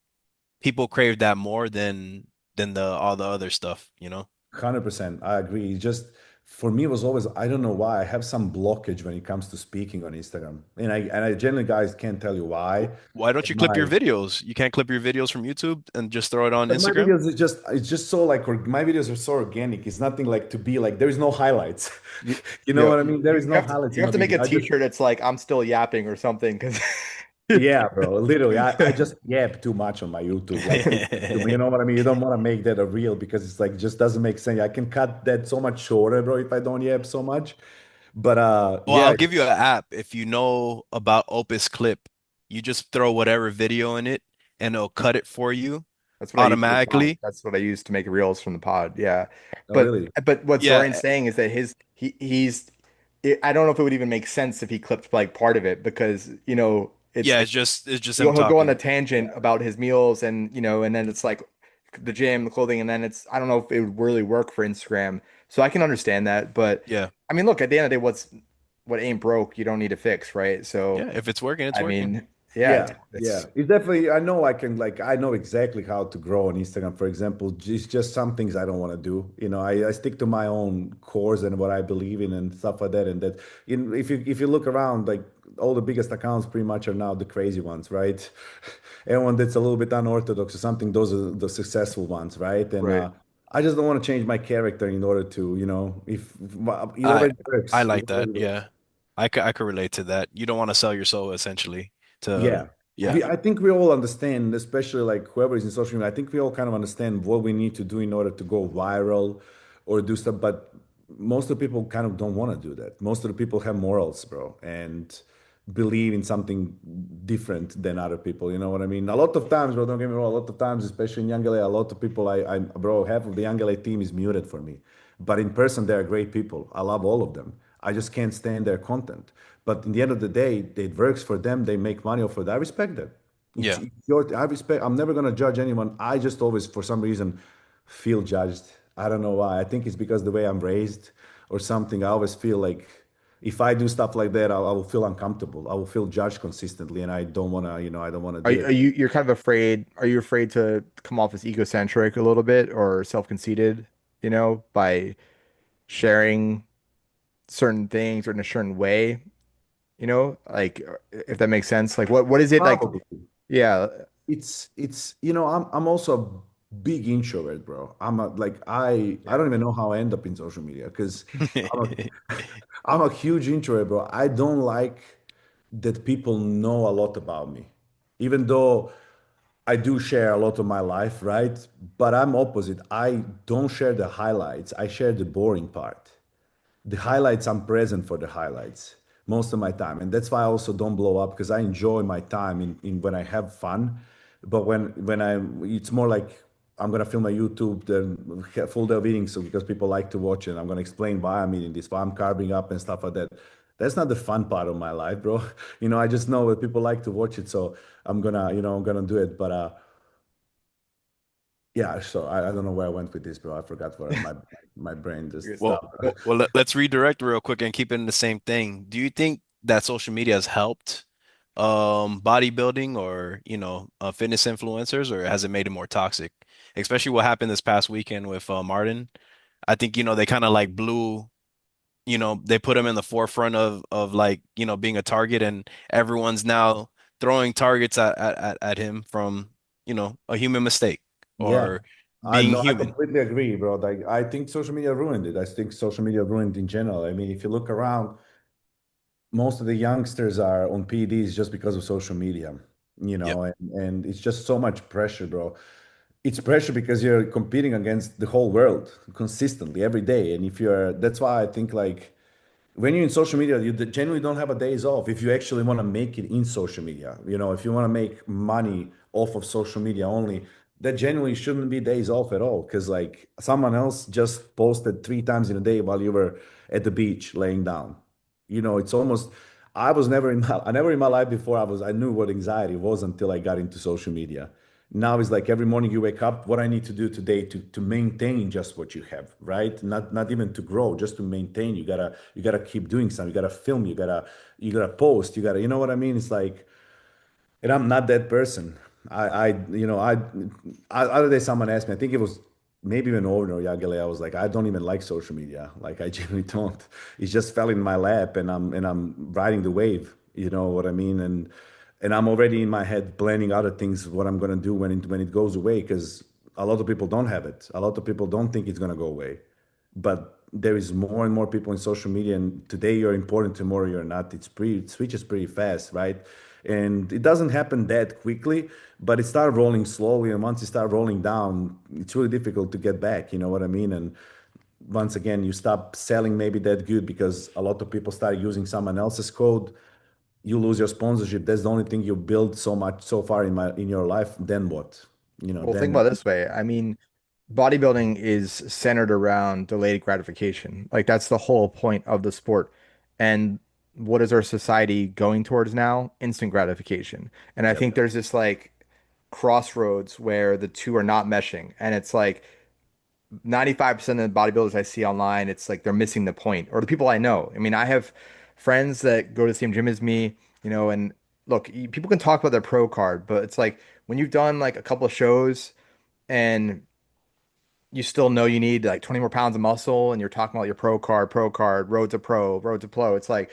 people crave that more than the all the other stuff, you know? 100%. I agree. It's just for me, it was always, I don't know why, I have some blockage when it comes to speaking on Instagram. And I generally, guys, can't tell you why. Why don't you clip your My videos? You can't clip your videos from YouTube and just throw it on But my Instagram? videos is just it's just so like my videos are so organic. It's nothing like to be like there is no highlights. You, You know you, what I mean? There is you no have to highlights you in have my to make video. a I just t-shirt that's like I'm still yapping or something because yeah, bro. Literally, I just yap too much on my YouTube. Like you know what I mean? You don't want to make that a reel because it's like just doesn't make sense. I can cut that so much shorter, bro, if I don't yap so much. But Well, yeah, I'll give you an app. If you know about Opus Clip, you just throw whatever video in it and it'll cut it for you that's what I use for the pod. automatically. That's what I use to make reels from the pod. Yeah. oh, But really? but what Zorian's Yeah, saying is that I don't know if it would even make sense if he clipped like part of it because it's yeah, like it's just him he'll go on a talking. tangent about his meals and and then it's like the gym, the clothing, and then it's I don't know if it would really work for Instagram. So I can understand that, but Yeah. I mean, look, at the end of the day, what ain't broke, you don't need to fix, right? So Yeah, if it's working, it's I working. mean, yeah, Yeah, yeah. It's definitely, I know I can, like, I know exactly how to grow on Instagram, for example. It's just some things I don't want to do. I stick to my own course and what I believe in and stuff like that. And that, if you look around, like, all the biggest accounts pretty much are now the crazy ones, right? Everyone that's a little bit unorthodox or something, those are the successful ones, right? And right. I just don't want to change my character in order to, if it I already I works. It like that. already works. Yeah. I could relate to that. You don't want to sell your soul essentially to Yeah. yeah. I think we all understand, especially like whoever is in social media, I think we all kind of understand what we need to do in order to go viral or do stuff. But most of the people kind of don't want to do that. Most of the people have morals, bro, and believe in something different than other people. You know what I mean? A lot of times, bro, don't get me wrong, a lot of times, especially in Young LA, a lot of people, bro, half of the Young LA team is muted for me. But in person, they're great people. I love all of them. I just can't stand their content. But in the end of the day, it works for them. They make money off of it. I respect that. Yeah. It's your, I respect, I'm never going to judge anyone. I just always, for some reason, feel judged. I don't know why. I think it's because the way I'm raised or something. I always feel like if I do stuff like that, I will feel uncomfortable. I will feel judged consistently, and I don't want to, I don't want to do Are it. you're kind of afraid? Are you afraid to come off as egocentric a little bit or self-conceited, by sharing certain things or in a certain way, like if that makes sense? Like what is it like? Probably. Yeah, It's I'm also a big introvert, bro. I don't even know how I end up in social media because I'm a I'm a huge introvert, bro. I don't like that people know a lot about me, even though I do share a lot of my life, right? But I'm opposite. I don't share the highlights. I share the boring part. The highlights, I'm present for the highlights most of my time, and that's why I also don't blow up because I enjoy my time in when I have fun. But it's more like I'm gonna film a YouTube then full day of eating, so because people like to watch it. I'm gonna explain why I'm eating this, why I'm carving up and stuff like that. That's not the fun part of my life, bro. I just know that people like to watch it, so I'm gonna do it. But yeah, so I don't know where I went with this, bro. I forgot where my brain just good Well, stuff. stopped. let's redirect real quick and keep it in the same thing. Do you think that social media has helped bodybuilding or, fitness influencers, or has it made it more toxic? Especially what happened this past weekend with Martin. I think, they kind of like blew, they put him in the forefront of like, being a target, and everyone's now throwing targets at him from, a human mistake Yeah, or I being know. I human. completely agree, bro. Like, I think social media ruined it. I think social media ruined in general. I mean, if you look around, most of the youngsters are on PEDs just because of social media, Yep. and it's just so much pressure, bro. It's pressure because you're competing against the whole world consistently every day. And that's why I think like when you're in social media, you generally don't have a days off if you actually want to make it in social media. If you want to make money off of social media only, that generally shouldn't be days off at all. Because like someone else just posted 3 times in a day while you were at the beach laying down. It's almost. I never in my life before I knew what anxiety was until I got into social media. Now it's like every morning you wake up, what I need to do today to maintain just what you have, right? Not even to grow, just to maintain. You gotta keep doing something. You gotta film. You gotta post. You know what I mean? It's like, and I'm not that person. I you know I other day someone asked me. I think it was maybe even over or Yagale. I was like, I don't even like social media. Like I genuinely don't. It just fell in my lap, and I'm riding the wave. You know what I mean? And I'm already in my head planning other things, what I'm gonna do when it goes away, because a lot of people don't have it. A lot of people don't think it's gonna go away, but there is more and more people in social media, and today you're important, tomorrow you're not. It switches pretty fast, right? And it doesn't happen that quickly, but it started rolling slowly, and once it start rolling down, it's really difficult to get back, you know what I mean? And once again, you stop selling maybe that good because a lot of people start using someone else's code. You lose your sponsorship. That's the only thing you build so much so far in your life. Then what? Well, think Then about it this way. I mean, bodybuilding is centered around delayed gratification. Like that's the whole point of the sport. And what is our society going towards now? Instant gratification. And I yep. think there's this like crossroads where the two are not meshing. And it's like 95% of the bodybuilders I see online, it's like they're missing the point. Or the people I know. I mean, I have friends that go to the same gym as me, and look, people can talk about their pro card, but it's like when you've done like a couple of shows and you still know you need like 20 more pounds of muscle and you're talking about your pro card, road to pro, road to pro. It's like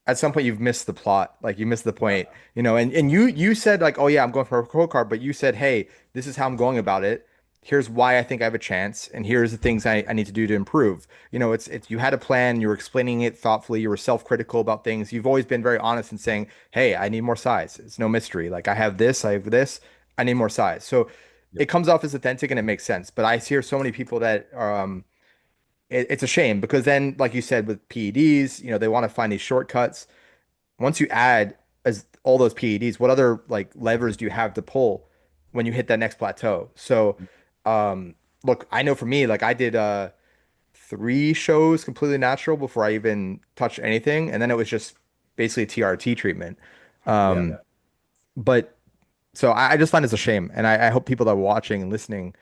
at some point you've missed the plot. Like you missed the point, and you said like, oh yeah, I'm going for a pro card, but you said, hey, this is how I'm going about it. Here's why I think I have a chance, and here's the things I need to do to improve. It's you had a plan, you were explaining it thoughtfully, you were self-critical about things. You've always been very honest in saying, hey, I need more size. It's no mystery. Like I have this, I need more size. So Yep. it comes off as authentic and it makes sense. But I hear so many people that it's a shame because then, like you said, with PEDs, they want to find these shortcuts. Once you add as all those PEDs, what other like levers do you have to pull when you hit that next plateau? So, look, I know for me, like I did 3 shows completely natural before I even touched anything, and then it was just basically TRT treatment. Yeah. Um, but so I just find it's a shame, and I hope people that are watching and listening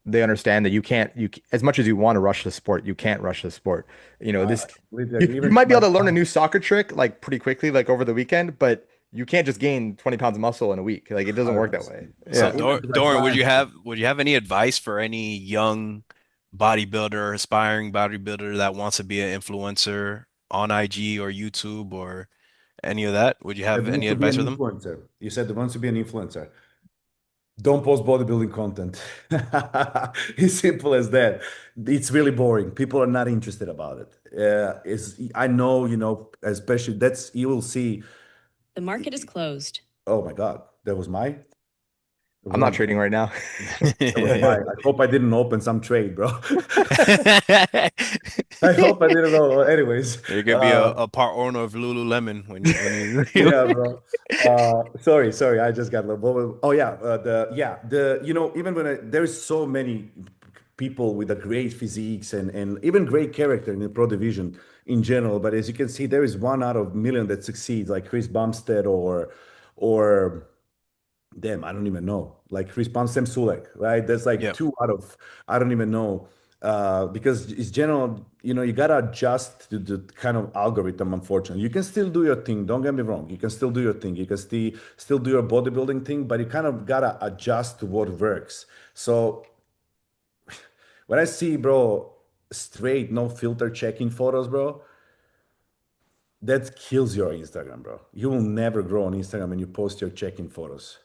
they understand that you can't as much as you want to rush the sport, you can't rush the sport. I This completely you, agree. you Even might be my able to learn a new soccer trick like pretty quickly, like over the weekend, but you can't just gain 20 pounds of muscle in a week. Like it doesn't work that way. 100%. So Yeah. Even to my Dorian, clients. would you have any advice for any young bodybuilder, aspiring bodybuilder that wants to be an influencer on IG or YouTube or any of that? Would you That have any wants to be advice an for them? influencer. You said that wants to be an influencer. Don't post bodybuilding content. It's simple as that. It's really boring. People are not interested about it. I know, especially that's you will see. The market is closed. Oh my God, that was my. That was I'm not not. trading right now. That was my. I hope I didn't open some trade, bro. I hope I didn't know. Anyways, You're gonna be a part owner of Lululemon when you yeah, bro. Sorry. I just got a little. Oh yeah, even when there's so many people with a great physiques and even great character in the pro division in general. But as you can see, there is one out of million that succeeds, like Chris Bumstead or damn, I don't even know. Like Chris Sam Sulek, right? That's like Yeah. two out of I don't even know. Because it's general, you gotta adjust to the kind of algorithm, unfortunately. You can still do your thing, don't get me wrong. You can still do your thing. You can still do your bodybuilding thing, but you kind of gotta adjust to what works. So when I see, bro, straight, no filter checking photos, bro, that kills your Instagram, bro. You will never grow on Instagram when you post your check-in photos.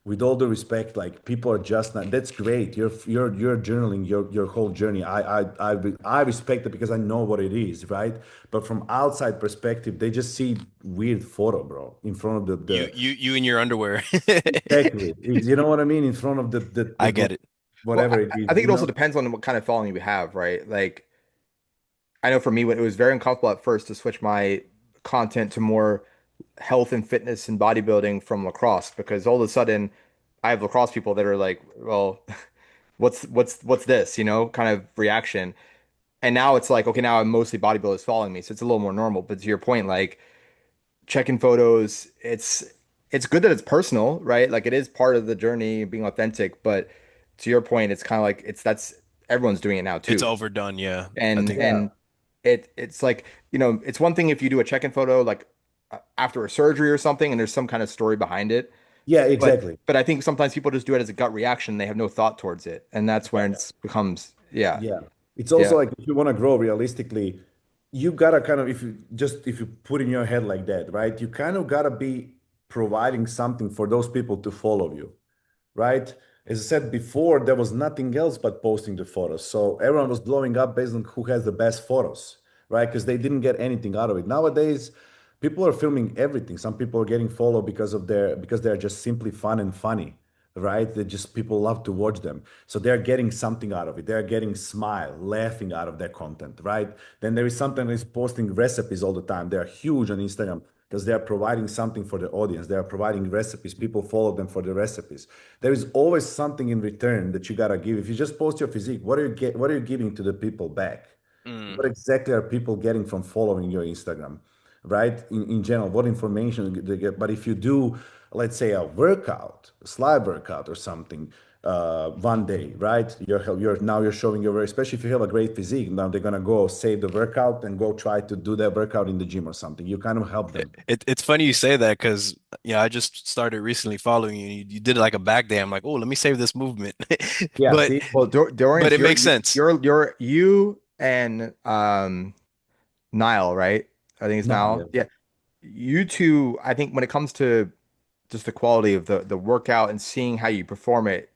With all the respect, like people are just not. That's great. You're journaling your whole journey. I respect it because I know what it is, right? But from outside perspective, they just see weird photo, bro, in front of the You in your underwear. exactly. You know what I mean? In front of I get it. Well, whatever it is, I think it also depends on what kind of following you have, right? Like I know for me, when it was very uncomfortable at first to switch my content to more health and fitness and bodybuilding from lacrosse because all of a sudden I have lacrosse people that are like, well, what's this, kind of reaction. And now it's like, okay, now I'm mostly bodybuilders following me, so it's a little more normal. But to your point, like checking photos, it's it's good that it's personal, right? Like it is part of the journey being authentic, but to your point, it's kind of like that's everyone's doing it now It's too. overdone, yeah. I And think Yeah, and it's like, it's one thing if you do a check-in photo like after a surgery or something and there's some kind of story behind it. yeah, But exactly. but I think sometimes people just do it as a gut reaction. They have no thought towards it. And that's when it becomes, yeah, Yeah. It's yeah, also like if you want to grow realistically, you gotta kind of if you put in your head like that, right? You kind of gotta be providing something for those people to follow you, right? As I said before, there was nothing else but posting the photos. So everyone was blowing up based on who has the best photos, right? Because they didn't get anything out of it. Nowadays, people are filming everything. Some people are getting followed because they're just simply fun and funny, right? They just people love to watch them. So they're getting something out of it. They're getting smile, laughing out of their content, right? Then there is something that is posting recipes all the time. They're huge on Instagram because they are providing something for the audience. They are providing recipes. People follow them for the recipes. There is always something in return that you gotta give. If you just post your physique, what are you giving to the people back? mm, What exactly are people getting from following your Instagram, right? In general, what information they get. But if you do, let's say, a workout, a slide workout or something, one day, right? You're showing your, especially if you have a great physique, now they're gonna go save the workout and go try to do that workout in the gym or something. You kind of help them. it's funny you say that because yeah, I just started recently following you. You did like a back day. I'm like, oh, let me save this movement. Yeah, But see? well, but Dorian's, it makes sense. you and Nile, right? I think it's No, Nile. yeah. Yeah. You two, I think when it comes to just the quality of the workout and seeing how you perform it,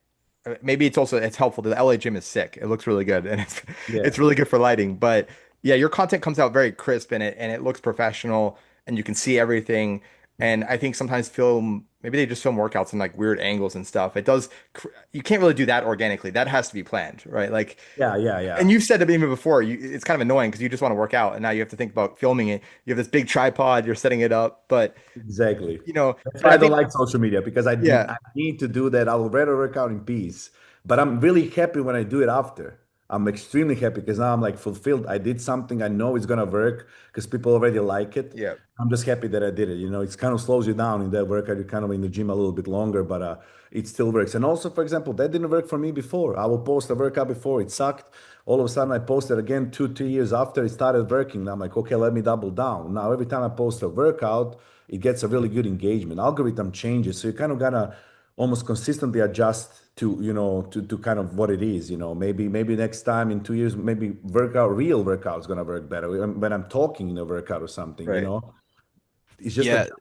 maybe it's helpful. The LA gym is sick. It looks really good and it's Yeah. really good for lighting. But yeah, your content comes out very crisp and it looks professional and you can see everything. And I think sometimes maybe they just film workouts in like weird angles and stuff. You can't really do that organically. That has to be planned, right? Like, Yeah, yeah, yeah. and you've said it even before, it's kind of annoying because you just want to work out and now you have to think about filming it. You have this big tripod, you're setting it up, but Exactly. you know, That's but why I I don't think, like social media because yeah, I need to do that. I would rather work out in peace. But I'm really happy when I do it after. I'm extremely happy because now I'm like fulfilled. I did something I know it's gonna work because people already like it. yeah, I'm just happy that I did it. It's kind of slows you down in that workout. You're kind of in the gym a little bit longer, but it still works. And also, for example, that didn't work for me before. I will post a workout before it sucked. All of a sudden, I posted again 2, 3 years after it started working. And I'm like, okay, let me double down. Now, every time I post a workout, it gets a really good engagement. Algorithm changes, so you kind of gotta almost consistently adjust to kind of what it is. Maybe next time in 2 years, maybe real workout's gonna work better when I'm talking in a workout or something. Right. It's just Yeah. adjusting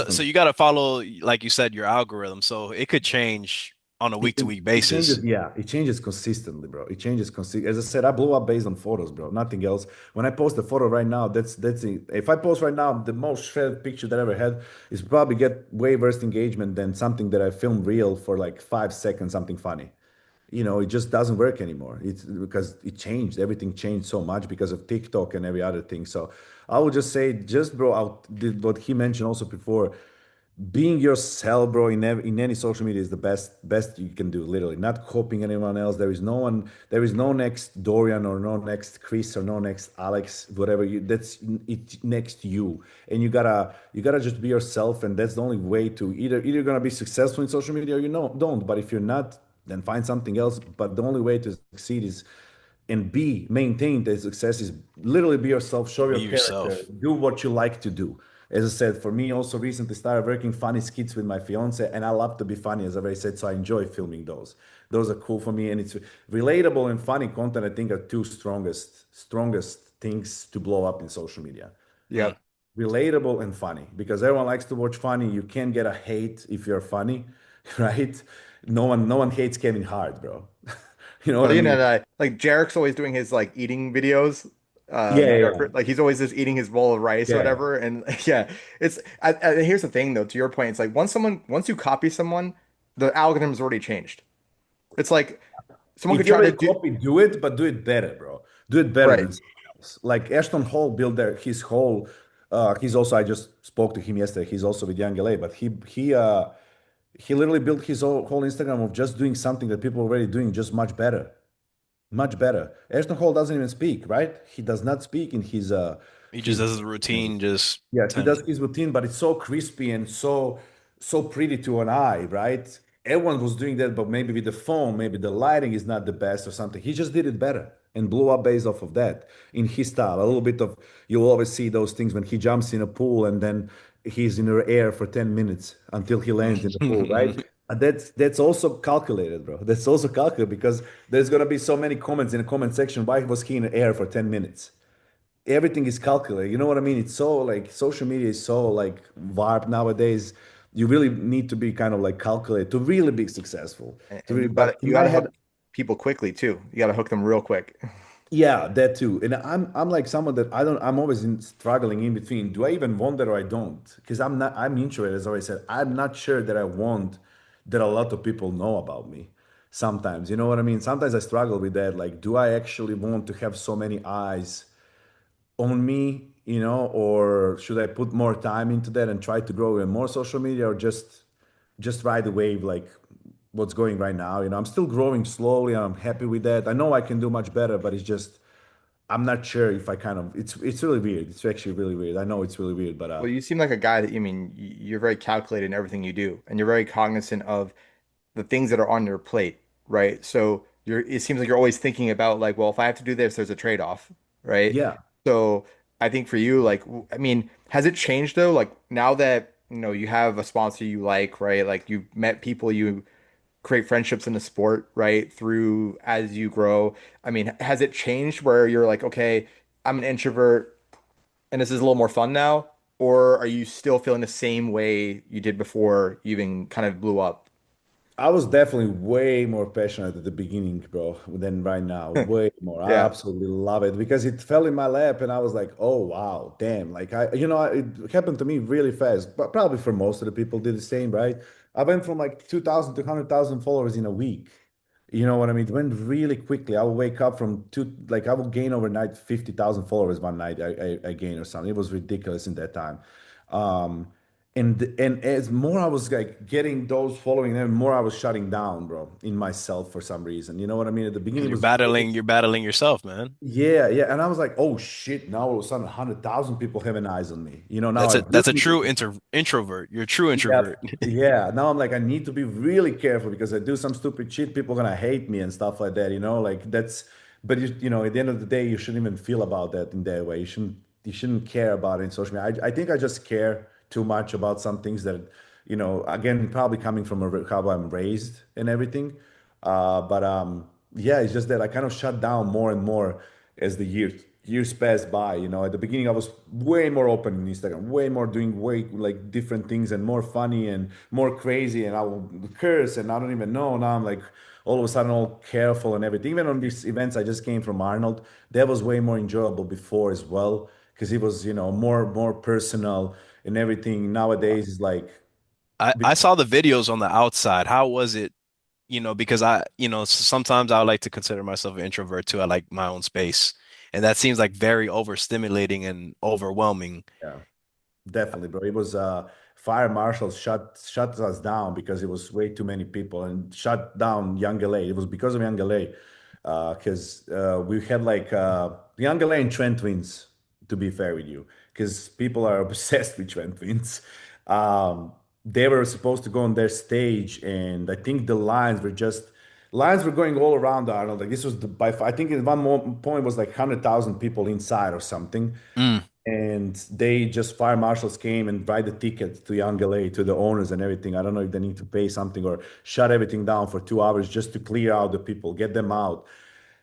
So consistently. you got to follow, like you said, your algorithm. So it could change on a It, week to it, week it changes, basis. yeah. It changes consistently, bro. It changes consistently. As I said, I blew up based on photos, bro. Nothing else. When I post a photo right now, that's it. If I post right now, the most shared picture that I ever had is probably get way worse engagement than something that I filmed real for like 5 seconds, something funny. It just doesn't work anymore. It's because it changed. Everything changed so much because of TikTok and every other thing. So I would just say, just bro, did what he mentioned also before, being yourself, bro, in any social media is the best you can do. Literally, not copying anyone else. There is no one. There is no next Dorian or no next Chris or no next Alex. Whatever you. That's it next you, and you gotta just be yourself, and that's the only way to either gonna be successful in social media or don't. But if you're not, then find something else. But the only way to succeed is and maintain the success is literally be yourself, show Be your character, yourself. do what you like to do. As I said, for me, also recently started working funny skits with my fiance, and I love to be funny, as I already said, so I enjoy filming those. Those are cool for me, and it's relatable and funny content. I think are two strongest things to blow up in social media. yeah. Mm. Relatable and funny, because everyone likes to watch funny. You can't get a hate if you're funny, right? No one hates Kevin Hart, bro. You know what I Brilliant. mean? And like Jarek's always doing his like eating videos. Yeah, yeah, Like he's always just eating his bowl of rice or yeah. whatever. And yeah, here's the thing though, to your point, it's like once you copy someone, the algorithm's already changed. It's like someone If could you try to already do copy, do it, but do it better, bro. Do it better right. than someone else. Like Ashton Hall built his whole. He's also. I just spoke to him yesterday. He's also with Young LA, but he literally built his whole Instagram of just doing something that people are already doing, just much better, much better. Ashton Hall doesn't even speak, right? He does not speak in He just his does his routine, just yeah, he 10. does his routine, but it's so crispy and so so pretty to an eye, right? Everyone was doing that, but maybe with the phone, maybe the lighting is not the best or something. He just did it better and blew up based off of that in his style. A little bit of, you'll always see those things when he jumps in a pool and then he's in the air for 10 minutes until he lands in the pool, right? And that's also calculated, bro. That's also calculated because there's gonna be so many comments in the comment section. Why was he in the air for 10 minutes? Everything is calculated. You know what I mean? It's so like social media is so like warped nowadays. You really need to be kind of like calculated to really be successful. To And really, but in you my gotta head, hook people quickly too. You gotta hook them real quick. yeah, that too. And I'm like someone that I don't. I'm always struggling in between. Do I even want that or I don't? Because I'm not. I'm interested, as I always said. I'm not sure that I want that a lot of people know about me. Sometimes, you know what I mean. Sometimes I struggle with that. Like, do I actually want to have so many eyes on me, or should I put more time into that and try to grow in more social media, or just ride the wave like what's going right now? I'm still growing slowly. I'm happy with that. I know I can do much better, but it's just I'm not sure if I kind of it's really weird. It's actually really weird. I know it's really weird, but Well, you seem like a guy that, you're very calculated in everything you do, and you're very cognizant of the things that are on your plate, right? So it seems like you're always thinking about like, well, if I have to do this, there's a trade-off, right? yeah. So I think for you, like, has it changed though? Like now that, you have a sponsor you like, right? Like you've met people, you create friendships in the sport, right? Through as you grow. I mean, has it changed where you're like, okay, I'm an introvert and this is a little more fun now? Or are you still feeling the same way you did before you even kind of blew up? I was definitely way more passionate at the beginning, bro, than right now. Way more. I Yeah. absolutely love it because it fell in my lap and I was like, oh, wow, damn. Like, it happened to me really fast, but probably for most of the people did the same, right? I went from like 2,000 to 100,000 followers in a week. You know what I mean? It went really quickly. I would wake up from like, I would gain overnight 50,000 followers one night. I gained or something. It was ridiculous in that time. Um, and as more I was like getting those following them, more I was shutting down, bro, in myself for some reason. You know what I mean? At the beginning, Because it you're was battling, you're battling yourself, man. yeah, yeah, and I was like, oh shit! Now all of a sudden, 100,000 people have an eyes on me. Now That's I a really that's a need to true introvert. You're a true yeah, introvert. yeah. Now I'm like, I need to be really careful because I do some stupid shit, people gonna hate me and stuff like that. Like that's. But at the end of the day, you shouldn't even feel about that in that way. You shouldn't care about it in social media. I think I just care too much about some things that, again, probably coming from how I'm raised and everything. But yeah, it's just that I kind of shut down more and more as the years passed by. At the beginning I was way more open in Instagram, way more doing way like different things and more funny and more crazy, and I will curse and I don't even know. Now I'm like all of a sudden all careful and everything. Even on these events I just came from Arnold, that was way more enjoyable before as well because it was more personal and everything. Nowadays is like I saw the videos on the outside. How was it? Because sometimes I like to consider myself an introvert too. I like my own space. And that seems like very overstimulating and overwhelming. yeah. Definitely, bro. It was fire marshals shut us down because it was way too many people and shut down Young LA. It was because of Young LA, because we had like Young LA and Trent Twins, to be fair with you, because people are obsessed with Trent Twins. They were supposed to go on their stage, and I think the lines were going all around Arnold. Like this was I think at one point was like 100,000 people inside or something, Mm. and they just fire marshals came and buy the ticket to Young LA to the owners and everything. I don't know if they need to pay something or shut everything down for 2 hours just to clear out the people, get them out.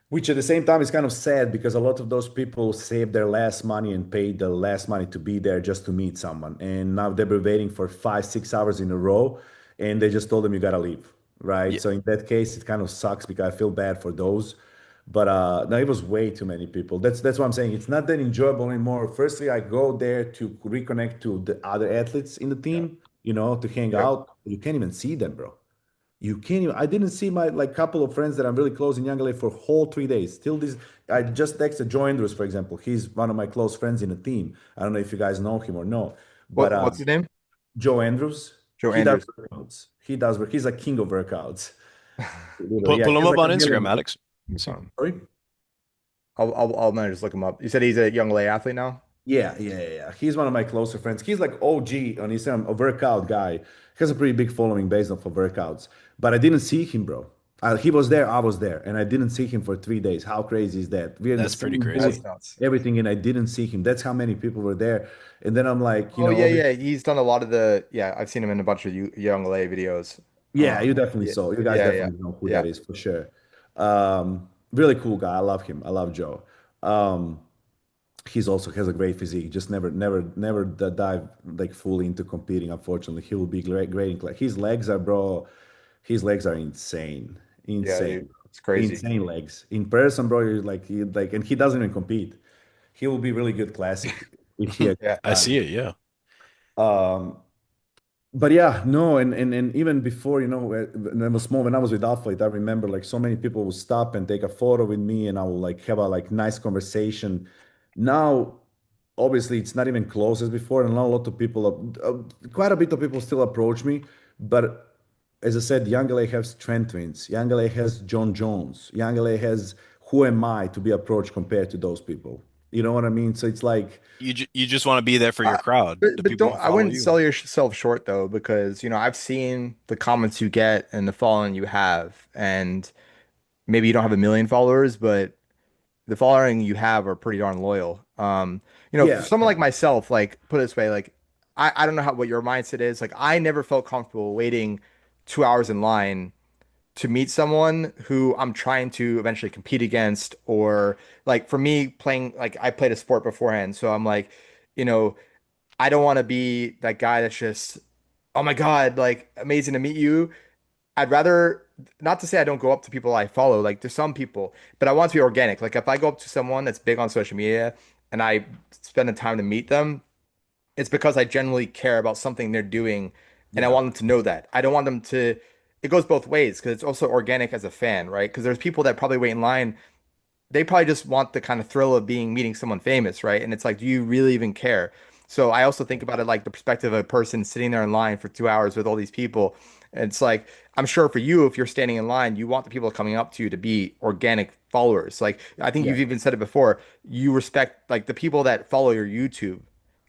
Which at the same time is kind of sad because a lot of those people saved their last money and paid the last money to be there just to meet someone. And now they were waiting for 5, 6 hours in a row and they just told them you gotta leave. Right. Yeah. So in that case, it kind of sucks because I feel bad for those. But no, it was way too many people. That's what I'm saying. It's not that enjoyable anymore. Firstly, I go there to reconnect to the other athletes in the Yeah. team, to hang Yep. out. You can't even see them, bro. You can't even, I didn't see my like couple of friends that I'm really close in Young LA for whole 3 days. Till this, I just texted Joe Andrews, for example. He's one of my close friends in the team. I don't know if you guys know him or no, but What's his name? Joe Andrews, Joe he does Andrews. workouts. He does work. He's a king of workouts. Literally, Pull, yeah, pull he him has up like on a Instagram, million. Alex. Let me see. Um, Sorry? I'll just look him up. You said he's a young lay athlete now? Yeah. He's one of my closer friends. He's like OG on Instagram, a workout guy. He has a pretty big following based off of workouts. But I didn't see him, bro. He was there, I was there, and I didn't see him for 3 days. How crazy is that? We're in the That's pretty same booth, crazy. That's nuts. everything, and I didn't see him. That's how many people were there. And then I'm like, Oh yeah, yeah. He's done a lot of yeah. I've seen him in a bunch of Young Lay videos. yeah, you definitely Yeah, saw. You guys yeah. definitely know who Yeah. that is for sure. Really cool guy. I love him. I love Joe. Um, he's also has a great physique. Just never dive like fully into competing. Unfortunately, he will be great in class. His legs are, bro. His legs are insane, Yeah, dude. insane, It's crazy. insane legs. In person, bro, you're like and he doesn't even compete. He will be really good classic if he had Yeah. I time. see it, yeah. Um, but yeah, no, and even before, when I was small, when I was with Athlete, I remember like so many people would stop and take a photo with me, and I would like have a like nice conversation. Now, obviously, it's not even close as before, and not a lot of people, quite a bit of people still approach me. But as I said, Yangele has Trent Twins, Yangele has John Jones, Yangele has who am I to be approached compared to those people? You know what I mean? So it's like, You just want to be there for your crowd, the But people don't who I follow wouldn't you. sell yourself short though, because I've seen the comments you get and the following you have, and maybe you don't have a million followers, but the following you have are pretty darn loyal. For yeah, someone like myself, like put it this way, like I don't know what your mindset is. Like I never felt comfortable waiting 2 hours in line to meet someone who I'm trying to eventually compete against, or like for me playing, like I played a sport beforehand, so I'm like, you know, I don't want to be that guy that's just, oh my God, like amazing to meet you. I'd rather, not to say I don't go up to people I follow, like there's some people, but I want to be organic. Like if I go up to someone that's big on social media and I spend the time to meet them, it's because I genuinely care about something they're doing and I yeah, want them to know that. I don't want them to, it goes both ways because it's also organic as a fan, right? Because there's people that probably wait in line, they probably just want the kind of thrill of meeting someone famous, right? And it's like, do you really even care? So I also think about it like the perspective of a person sitting there in line for 2 hours with all these people. And it's like, I'm sure for you, if you're standing in line, you want the people coming up to you to be organic followers. Like I think yeah, you've even said it before, you respect like the people that follow your YouTube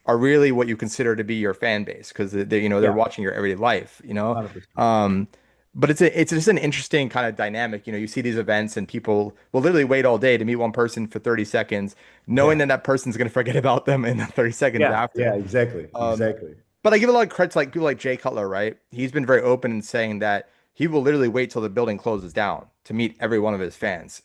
are really what you consider to be your fan base because they're yeah, watching your everyday life, 100%. Um, but it's just an interesting kind of dynamic. You see these events and people will literally wait all day to meet one person for 30 seconds, knowing Yeah. that that person's going to forget about them in the 30 seconds Yeah, after. exactly. Um, Exactly. but I give a lot of credit to like people like Jay Cutler, right? He's been very open in saying that he will literally wait till the building closes down to meet every one of his fans.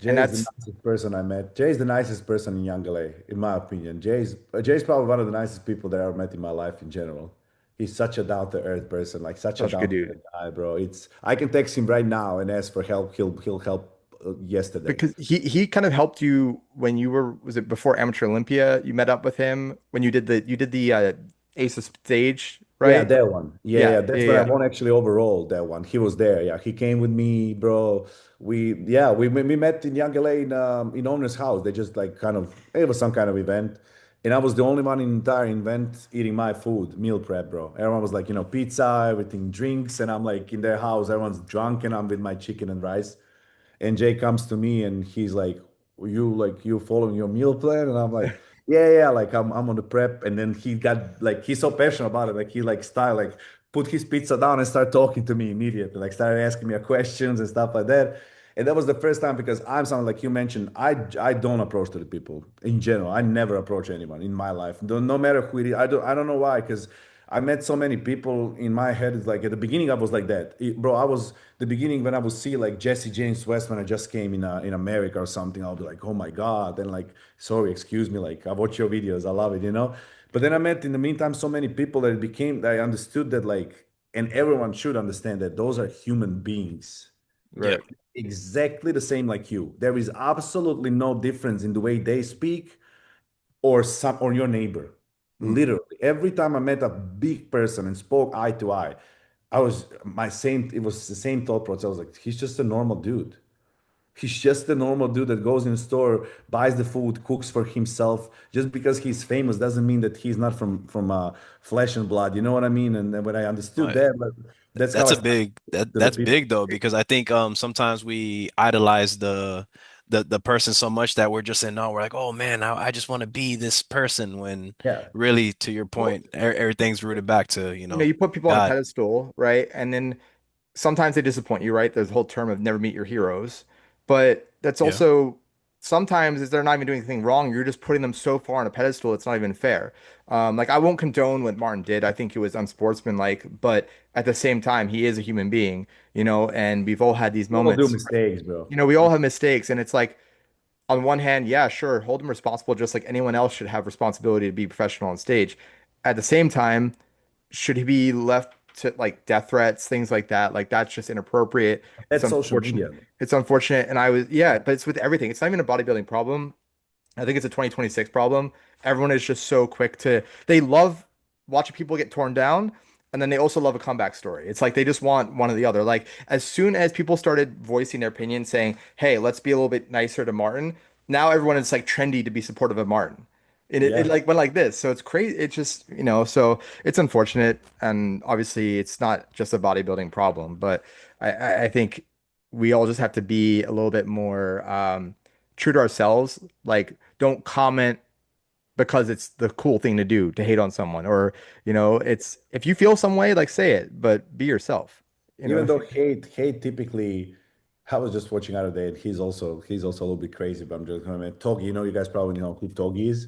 And Jay's the that's nicest person I met. Jay's the nicest person in Yangale, in my opinion. Jay's probably one of the nicest people that I ever met in my life in general. He's such a down to earth person, like such a such a good down to dude. earth guy, bro. It's I can text him right now and ask for help. He'll help yesterday. Because he kind of helped you when you were, was it before Amateur Olympia? You met up with him when you did the Ace of Stage, Yeah, right? that one. Yeah, Yeah. yeah, That's what I yeah. won actually overall. That one. He was there. Yeah, he came with me, bro. We met in Yangele in owner's house. They just like kind of it was some kind of event, and I was the only one in the entire event eating my food, meal prep, bro. Everyone was like, pizza, everything, drinks, and I'm like in their house. Everyone's drunk, and I'm with my chicken and rice. And Jay comes to me and he's like, you following your meal plan? And I'm like, yeah, like I'm on the prep. And then he got like he's so passionate about it. Like he like style like put his pizza down and start talking to me immediately. Like started asking me questions and stuff like that. And that was the first time because I'm someone like you mentioned, I don't approach to the people in general. I never approach anyone in my life. No matter who it is. I don't know why, because I met so many people in my head. It's like at the beginning, I was like that, bro. I was the beginning when I would see like Jesse James West when I just came in America or something. I'll be like, oh my god, and like, sorry, excuse me, like I watch your videos, I love it. But then I met in the meantime so many people that it became that I understood that like, and everyone should understand that those are human beings, Yeah. Right. exactly the same like you. There is absolutely no difference in the way they speak or your neighbor. Mm. Literally, every time I met a big person and spoke eye to eye, it was the same thought process. I was like, he's just a normal dude. He's just a normal dude that goes in the store, buys the food, cooks for himself. Just because he's famous doesn't mean that he's not from flesh and blood. You know what I mean? And then when I understood Uh, that, like, that's how That's I a started big that to the that's people. big though because I think sometimes we idolize the person so much that we're just saying, no, we're like, oh man, I just want to be this person when Yeah. really, to your Well, point, everything's rooted back to, You put people on a God. pedestal, right? And then sometimes they disappoint you, right? There's the whole term of never meet your heroes. But that's Yeah. also sometimes is they're not even doing anything wrong. You're just putting them so far on a pedestal, it's not even fair. Like I won't condone what Martin did. I think it was unsportsmanlike, but at the same time, he is a human being, and we've all had these we all do moments. mistakes, bro. We all have mistakes, and it's like on one hand, yeah, sure, hold him responsible just like anyone else should have responsibility to be professional on stage. At the same time, should he be left to like death threats, things like that? Like that's just inappropriate. It's That's social unfortunate. media. It's unfortunate. And yeah, but it's with everything. It's not even a bodybuilding problem. I think it's a 2026 problem. Everyone is just so quick they love watching people get torn down, and then they also love a comeback story. It's like they just want one or the other. Like as soon as people started voicing their opinion, saying, "Hey, let's be a little bit nicer to Martin," now everyone is like trendy to be supportive of Martin. And it Yeah. like went like this. So it's crazy. It's just, so it's unfortunate. And obviously it's not just a bodybuilding problem, but I think we all just have to be a little bit more true to ourselves. Like, don't comment because it's the cool thing to do to hate on someone, or it's if you feel some way, like say it, but be yourself. Even though hate typically, I was just watching other day, and he's also a little bit crazy, but I'm just gonna Togi, you guys probably know who Togi is.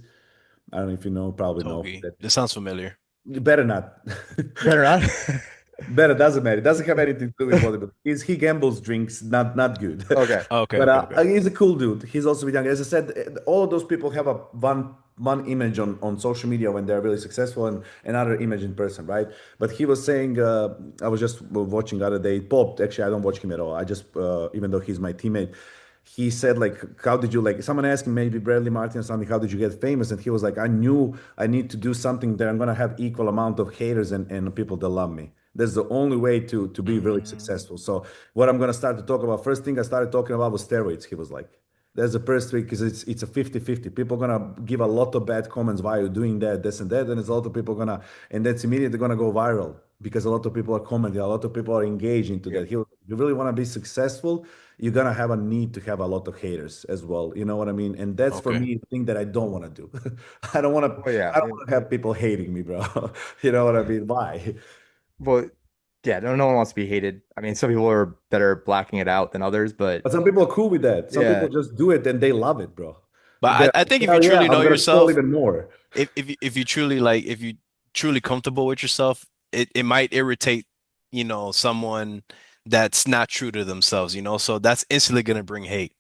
I don't know if you know, probably know Togi. that. This sounds familiar. You better not. Better not. Better doesn't matter. It doesn't have anything to do with bodybuilding. He gambles, drinks, not good. Okay. Okay, But okay, okay. he's a cool dude. He's also young. As I said, all of those people have a one image on social media when they're really successful, and another image in person, right? But he was saying, I was just watching the other day. Bob, actually, I don't watch him at all. I just, even though he's my teammate, he said like, how did you like? Someone asked him, maybe Bradley Martin or something, how did you get famous? And he was like, I knew I need to do something that I'm gonna have equal amount of haters and people that love me. That's the only way to be really Mm, successful. So what I'm gonna start to talk about, first thing I started talking about was steroids. He was like, that's the first week because it's a 50-50. People gonna give a lot of bad comments why you're doing that, this and that, and it's a lot of people gonna, and that's immediately gonna go viral because a lot of people are commenting, a lot of people are engaged into Yeah. that. You really want to be successful, you're gonna have a need to have a lot of haters as well. You know what I mean? And that's for okay, me the thing that I don't want to do. I don't want to. Oh yeah. I don't want to have people hating me, bro. You know what I mean? Why? Well, yeah, no one wants to be hated. I mean, some people are better blacking it out than others, but But some people are cool with that. Some people yeah, just do it and they love it, bro. but They're I like, think if you hell yeah, truly I'm know gonna scroll yourself, even more. if you truly like, if you truly comfortable with yourself, it might irritate, someone that's not true to themselves, so that's instantly gonna bring hate.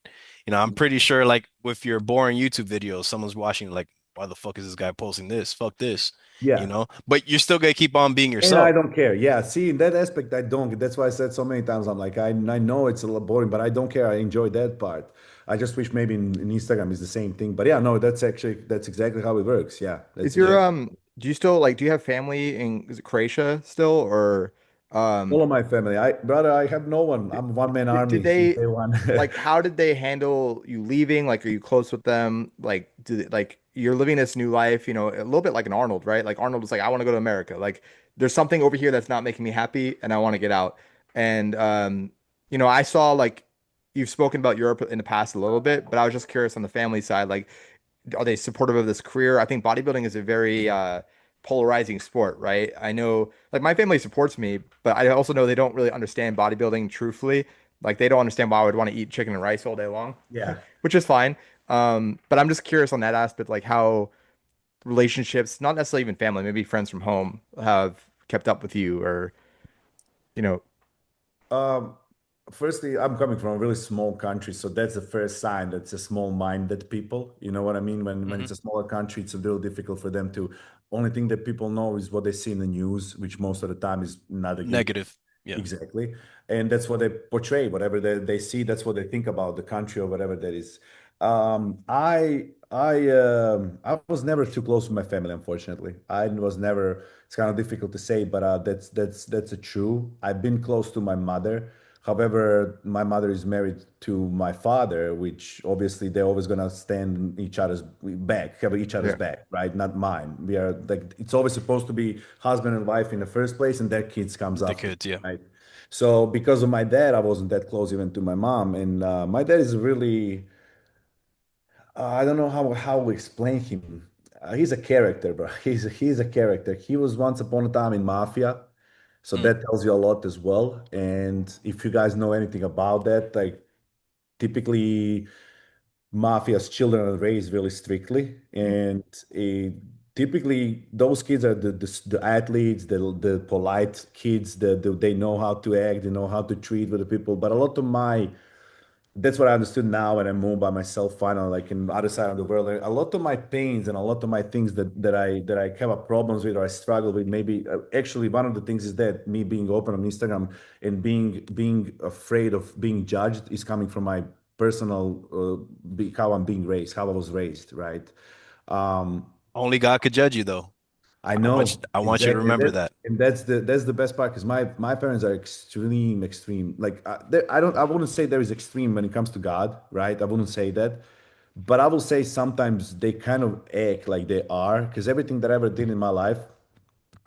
I'm pretty sure like with your boring YouTube videos, someone's watching like, why the fuck is this guy posting this? Fuck this, Yeah. but you're still gonna keep on being And I yourself. don't care. Yeah. See, in that aspect, I don't. That's why I said so many times, I'm like, I know it's a little boring, but I don't care. I enjoy that part. I just wish maybe in Instagram is the same thing. But yeah, no, that's exactly how it works. Yeah. is That's your exactly do you still like do you have family in is it Croatia still or all um of my family. Brother, I have no one. I'm one man did army since they day one. like how did they handle you leaving? Like are you close with them? Like like you're living this new life, a little bit like an Arnold, right? Like Arnold was like, I want to go to America. Like there's something over here that's not making me happy and I want to get out. And I saw like you've spoken about Europe in the past a little bit, but I was just curious on the family side, like are they supportive of this career? I think bodybuilding is a very polarizing sport, right? I know, like my family supports me, but I also know they don't really understand bodybuilding truthfully. Like they don't understand why I would want to eat chicken and rice all day long, Yeah. which is fine. But I'm just curious on that aspect, like how relationships, not necessarily even family, maybe friends from home, have kept up with you, or you know, Um, Firstly, I'm coming from a really small country, so that's the first sign that's a small-minded people. You know what I mean? When Hmm. it's a smaller country, it's a little difficult for them to. Only thing that people know is what they see in the news, which most of the time is not a good. Negative. Yeah. Exactly. And that's what they portray. Whatever they see, that's what they think about the country or whatever that is. I was never too close to my family, unfortunately. I was never, it's kind of difficult to say, but that's a true. I've been close to my mother. However, my mother is married to my father, which obviously they're always gonna stand each other's back, have each other's yeah. back, right? Not mine. We are like it's always supposed to be husband and wife in the first place, and their kids comes The after, kids, yeah. right? So because of my dad, I wasn't that close even to my mom, and my dad is really I don't know how we explain him. He's a character, bro. He's a character. He was once upon a time in mafia, so Mm, that tells you a lot as well. And if you guys know anything about that, like typically mafia's children are raised really strictly, and typically those kids are the athletes, the polite kids, they know how to act, they know how to treat with the people. But a lot of my that's what I understood now when I moved by myself finally, like in the other side of the world. Like, a lot of my pains and a lot of my things that I have problems with or I struggle with, maybe actually one of the things is that me being open on Instagram and being afraid of being judged is coming from my personal how I'm being raised, how I was raised, right? Um, only God could judge you, though. I know I want you to exactly, remember that. and that's the best part because my parents are extreme. Like I wouldn't say there is extreme when it comes to God, right? I wouldn't say that, but I will say sometimes they kind of act like they are because everything that I ever did in my life,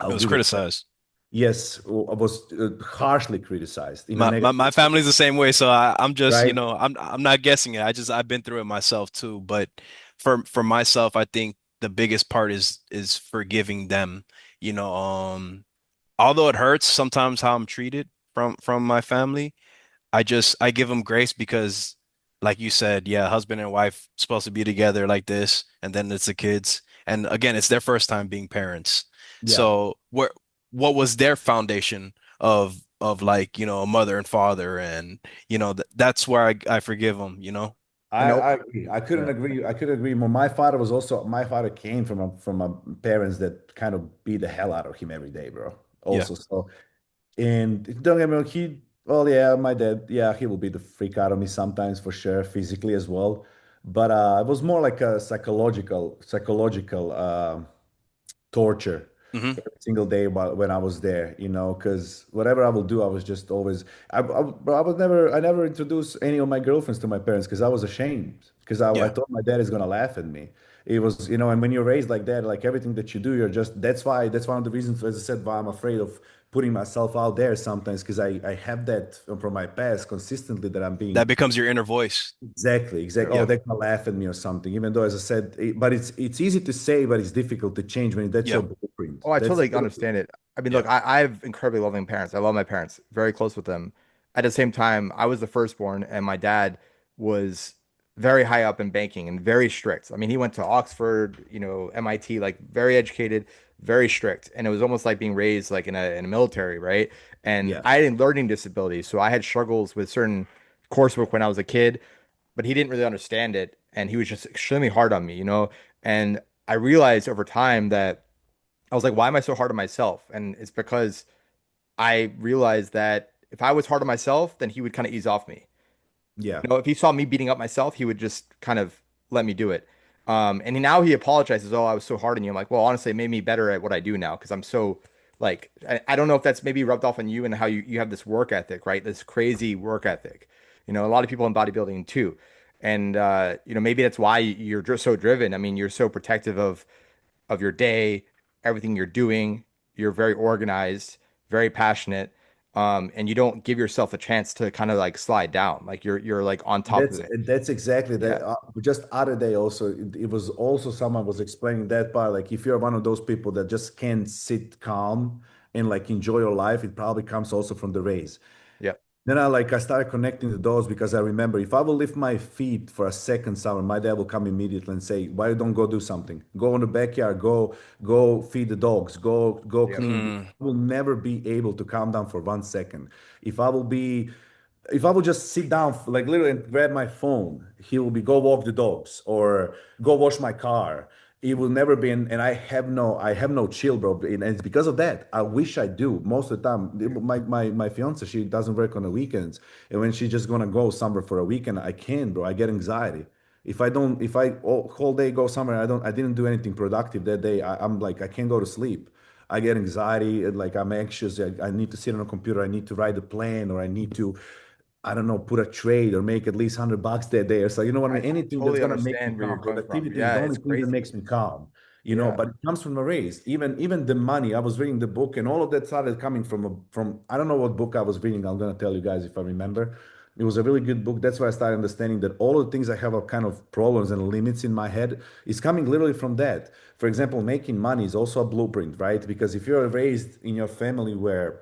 It I'll was give it. criticized. Yes, I was harshly criticized in a My negative, family's the same way, so I'm just, right? I'm not guessing it. I've been through it myself too. But for myself, I think the biggest part is forgiving them. You know, although it hurts sometimes how I'm treated from my family, I give them grace because, like you said, yeah, husband and wife supposed to be together like this, and then it's the kids, and again, it's their first time being parents. Yeah, So what was their foundation of like, a mother and father, and that's where I forgive them, I know. I agree. I couldn't Yeah. agree. I couldn't agree more. My father came from a parents that kind of beat the hell out of him every day, bro. Yeah. Also, so. And don't get me wrong, well, yeah, my dad, yeah, he will be the freak out of me sometimes for sure, physically as well. But it was more like a psychological torture Hmm. every single day when I was there, because whatever I will do, I was just always, I never introduced any of my girlfriends to my parents because I was ashamed because I Yeah. thought my dad is going to laugh at me. It was, and when you're raised like that, like everything that you do, that's one of the reasons, as I said, why I'm afraid of putting myself out there sometimes because I have that from my past consistently that I'm That being. becomes your inner voice. Exactly, exactly. Oh, Yeah. they're gonna laugh at me or something. Even though, as I said, but it's easy to say, but it's difficult to change when that's your Yeah. blueprint. Oh, I That's totally understand it. I mean, Yeah. look, I have incredibly loving parents. I love my parents, very close with them. At the same time, I was the firstborn, and my dad was very high up in banking and very strict. I mean, he went to Oxford, MIT, like very educated, very strict. And it was almost like being raised like in a military, right? And yeah. I had a learning disability, so I had struggles with certain coursework when I was a kid, but he didn't really understand it, and he was just extremely hard on me. And I realized over time that I was like, why am I so hard on myself? And it's because I realized that if I was hard on myself, then he would kind of ease off me. Yeah. If he saw me beating up myself, he would just kind of let me do it. And now he apologizes. Oh, I was so hard on you. I'm like, well, honestly, it made me better at what I do now because I'm so like, I don't know if that's maybe rubbed off on you and how you have this work ethic, right? This crazy work ethic. A lot of people in bodybuilding too. And, maybe that's why you're just so driven. I mean, you're so protective of your day, everything you're doing. You're very organized, very passionate, and you don't give yourself a chance to kind of like slide down. Like you're like on top of That's it. that's exactly Yeah, that. Just other day also, it was also someone was explaining that part. Like if you're one of those people that just can't sit calm and like enjoy your life, it probably comes also from the race. yeah, Then I started connecting the dots because I remember if I will lift my feet for a second somewhere, my dad will come immediately and say, "Why you don't go do something? Go in the backyard, go feed the dogs, go yeah. clean." Mm, I will never be able to calm down for 1 second. If I will be if I would just sit down, like literally, and grab my phone, he will be go walk the dogs or go wash my car. It will never be, and I have no chill, bro. And it's because of that. I wish I do most of the time. My fiance, she doesn't work on the weekends, and when she's just gonna go somewhere for a weekend, I can't, bro. I get anxiety. If I whole day go somewhere, I didn't do anything productive that day. I'm like, I can't go to sleep. I get anxiety and like I'm anxious. I need to sit on a computer. I need to write a plan or I need to, I don't know, put a trade or make at least $100 that day. Or so, you know what I I mean? Anything that's totally gonna make me understand where you're calm. coming from. Productivity is Yeah, the it's only thing that crazy. makes me calm, Yeah, but it comes from a raise. Even the money. I was reading the book and all of that started coming from I don't know what book I was reading. I'm gonna tell you guys if I remember. It was a really good book. That's why I started understanding that all of the things I have are kind of problems and limits in my head is coming literally from that. For example, making money is also a blueprint, right? Because if you're raised in your family where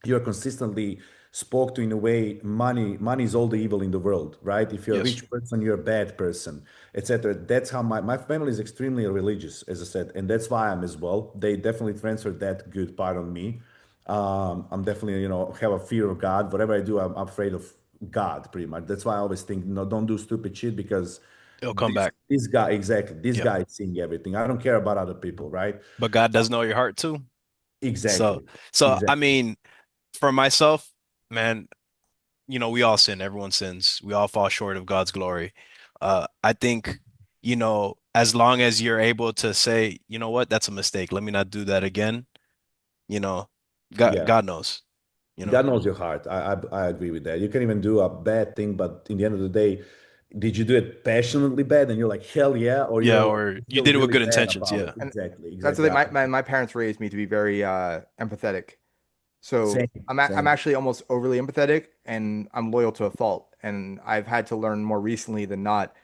you're consistently spoke to in a way money is all the evil in the world, right? If you're a Yes. rich person, you're a bad person, etc. That's how my family is extremely religious, as I said, and that's why I'm as well. They definitely transferred that good part on me. I'm definitely, have a fear of God. Whatever I do, I'm afraid of God pretty much. That's why I always think, no, don't do stupid shit because It'll come this back. this guy, exactly, this Yep. guy is seeing everything. I don't care about other people, right? But God does know your heart too. So, Exactly. I Exactly. mean, for myself, man, we all sin. Everyone sins. We all fall short of God's glory. I think, as long as you're able to say, you know what, that's a mistake. Let me not do that again. You know, God, Yeah. God knows, you know. God knows your heart. I agree with that. You can even do a bad thing, but in the end of the day, did you do it passionately bad? And you're like, hell yeah, or Yeah, you're or you you feel did it with really good bad intentions. about it. Yeah. And Exactly, that's the exactly. thing. My parents raised me to be very empathetic. So Same, I'm same. actually almost overly empathetic, and I'm loyal to a fault. And I've had to learn more recently than not,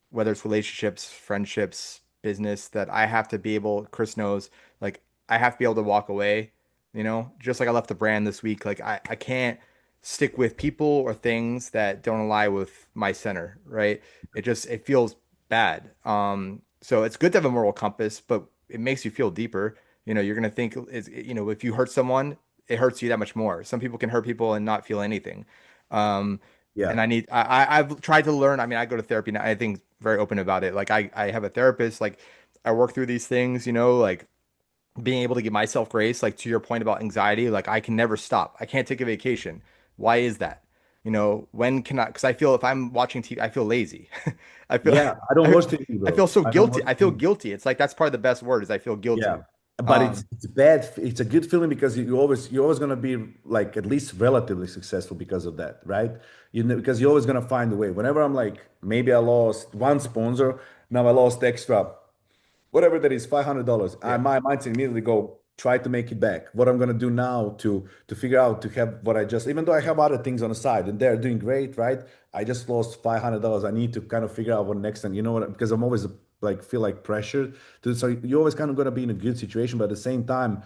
whether it's relationships, friendships, business, that I have to be able, Chris knows, like I have to be able to walk away, just like I left the brand this week. Like I can't stick with people or things that don't align with my center, right? It feels bad. So it's good to have a moral compass, but it makes you feel deeper. You're gonna think if you hurt someone, it hurts you that much more. Some people can hurt people and not feel anything. Um, Yeah, and I've tried to learn. I mean, I go to therapy now. I think very open about it. Like I have a therapist. Like I work through these things. Like being able to give myself grace. Like to your point about anxiety. Like I can never stop. I can't take a vacation. Why is that? When can I? Because I feel if I'm watching TV, I feel lazy. I feel yeah. I don't I, watch TV, I feel bro. so I don't guilty. watch I feel TV. guilty. It's like that's probably the best word is I feel Yeah, guilty. but it's Um, it's bad. It's a good feeling because you're always gonna be like at least relatively successful because of that, right? Because you're always gonna find a way. Whenever I'm like, maybe I lost one sponsor, now I lost extra whatever that is, $500. yeah. My mindset immediately go try to make it back. What I'm gonna do now to figure out to have what I just, even though I have other things on the side and they're doing great, right? I just lost $500. I need to kind of figure out what next time. You know what? Because I'm always like feel like pressured to. So you're always kind of gonna be in a good situation, but at the same time,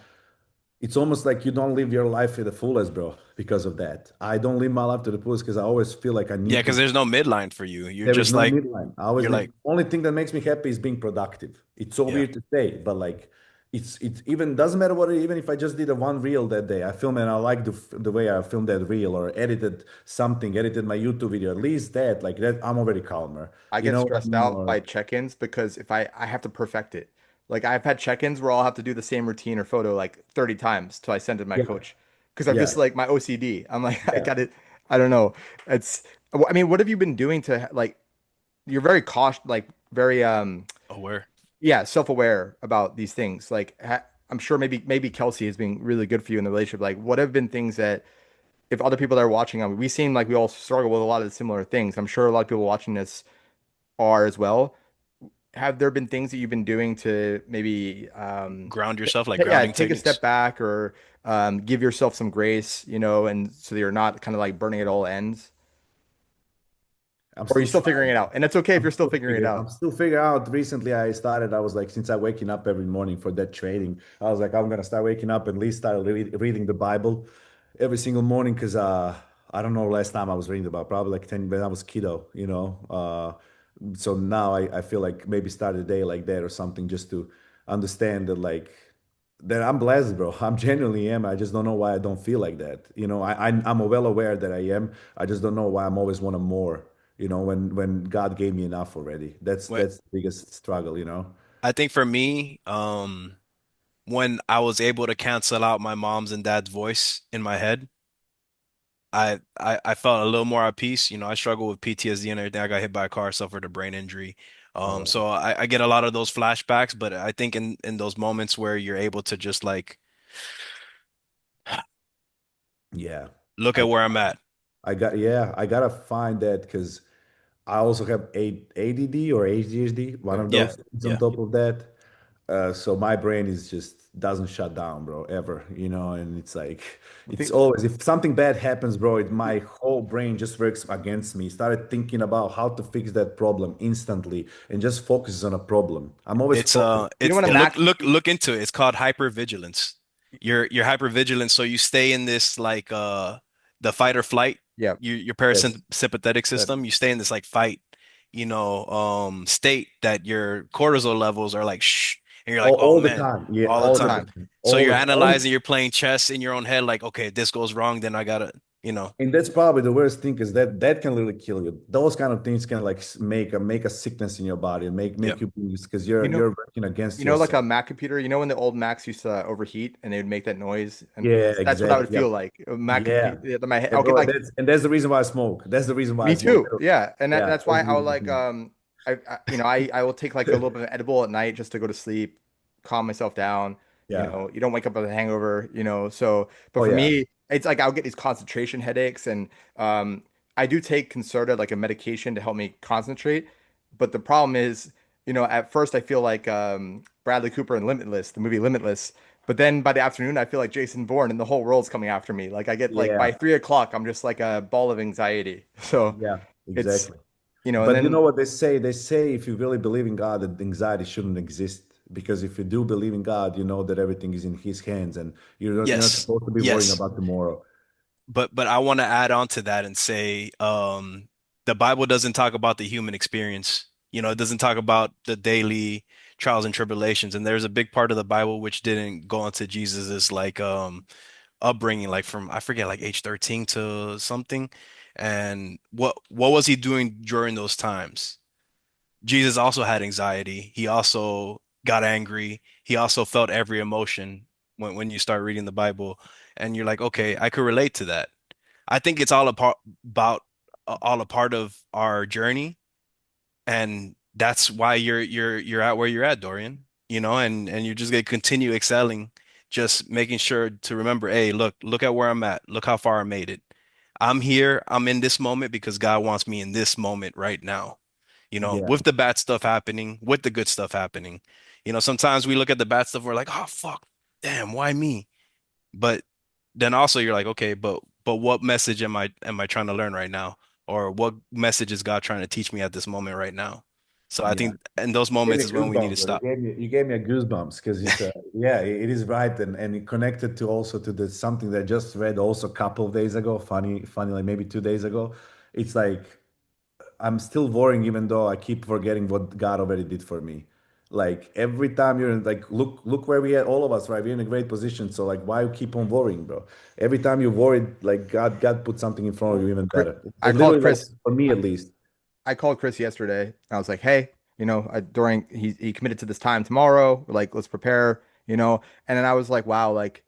it's almost like you don't live your life to the fullest, bro. Because of that, I don't live my life to the fullest because I always feel like I Yeah, need because to. there's no midline for you. You're There is just no like midline. I always you're need. like, Only thing that makes me happy is being productive. It's so yeah. weird to say, but like, it's even doesn't matter what. Even if I just did a one reel that day, I filmed and I like the way I filmed that reel or edited something, edited my YouTube video. At least that, like that, I'm already calmer. I You get know what I stressed mean? out Or by check-ins because if I have to perfect it. Like I've had check-ins where I'll have to do the same routine or photo like 30 times till I send it to my yeah, coach. Because I'm yeah, just like my OCD. I'm like I yeah. got it. I don't know. It's I mean, what have you been doing to like you're very cautious like very Aware. yeah, self-aware about these things. Like I'm sure maybe Kelsey has been really good for you in the relationship. Like what have been things that if other people that are watching we seem like we all struggle with a lot of similar things. I'm sure a lot of people watching this are as well. Have there been things that you've been doing to maybe Ground yourself, like grounding take a step techniques. back or give yourself some grace, and so that you're not kind of like burning at all ends? I'm Or are you still still figuring trying. it out? And it's okay if I'm you're still still figuring it figuring. I'm out. still figuring out. Recently, I started. I was like, since I waking up every morning for that training, I was like, I'm gonna start waking up and at least start reading the Bible every single morning because I don't know last time I was reading the Bible, probably like 10 when I was kiddo, so now I feel like maybe start the day like that or something just to understand that like that I'm blessed, bro. I'm genuinely am. I just don't know why I don't feel like that. I'm well aware that I am. I just don't know why I'm always wanting more. When God gave me enough already. That's What that's the biggest struggle. I think for me, when I was able to cancel out my mom's and dad's voice in my head, I felt a little more at peace. I struggle with PTSD and everything. I got hit by a car, suffered a brain injury. Oh, So I get a lot of those flashbacks, but I think in those moments where you're able to just like yeah. look I at where I'm at. yeah, I gotta find that because I also have ADD or ADHD, one of Yeah, those things on yeah. top of that. So my brain is just doesn't shut down, bro, ever, and it's like I it's think always if something bad happens, bro, my whole brain just works against me. Started thinking about how to fix that problem instantly and just focuses on a problem. I'm always It's focused. you know it's when a it, Mac look into it. It's called hypervigilance. You're hypervigilant, so you stay in this like the fight or flight. yeah, Your Yes. parasympathetic that system. You stay in this like fight, state that your cortisol levels are like shh, and you're like, oh All the man, time. Yeah, all the all all the the time. time. time. So All you're the time. analyzing, you're playing chess in your own head, like, okay, if this goes wrong, then I gotta, And that's probably the worst thing is that can literally kill you. Those kind of things can like make a sickness in your body and make yep, you because You know, you're working against like yourself. a Mac computer, when the old Macs used to overheat and they would make that noise, and Yeah, that's what I exactly. would feel Yep. like. A Mac Yeah. computer, my head. Yeah, Okay, bro, like that's the reason why I smoke. That's the reason why I me smoke. too. Yeah, and Yeah, that's that's why the I will reason why I like smoke. I will take like a little bit of edible at night just to go to sleep, calm myself down. Yeah. You don't wake up with a hangover. So but Oh for yeah. me, it's like I'll get these concentration headaches, and I do take Concerta, like a medication to help me concentrate. But the problem is, at first I feel like Bradley Cooper in Limitless, the movie Limitless. But then by the afternoon, I feel like Jason Bourne and the whole world's coming after me. Like I get like by Yeah. 3 o'clock, I'm just like a ball of anxiety. So Yeah. it's, Exactly. and But you then know what they say? They say if you really believe in God, that anxiety shouldn't exist. Because if you do believe in God, you know that everything is in His hands, and you're not yes, supposed to be worrying yes. about tomorrow. But I want to add on to that and say, the Bible doesn't talk about the human experience. It doesn't talk about the daily trials and tribulations. And there's a big part of the Bible which didn't go into Jesus's like upbringing, like from I forget, like age 13 to something. And what was he doing during those times? Jesus also had anxiety. He also got angry. He also felt every emotion when you start reading the Bible, and you're like, okay, I could relate to that. I think it's all all a part of our journey, and that's why you're at where you're at, Dorian. And you're just gonna continue excelling, just making sure to remember, hey, look at where I'm at. Look how far I made it. I'm here. I'm in this moment because God wants me in this moment right now. Yeah. With the bad stuff happening, with the good stuff happening. Sometimes we look at the bad stuff, we're like, oh fuck, damn, why me? But then also you're like, okay, but what message am I trying to learn right now? Or what message is God trying to teach me at this moment right now? So I Yeah. think in those Gave moments me is when we need to goosebumps, bro. stop. You gave me a goosebumps because it's yeah, it is right, and it connected to also to the something that I just read also a couple of days ago. Funny, like maybe 2 days ago. It's like I'm still worrying even though I keep forgetting what God already did for me. Like every time you're in, like look where we are, all of us, right? We're in a great position. So like why you keep on worrying, bro? Every time you're worried, like God put something in front of you even better. I It called literally like Chris. for me at least. I called Chris yesterday. And I was like, hey, during he committed to this time tomorrow. Like, let's prepare. And then I was like, wow, like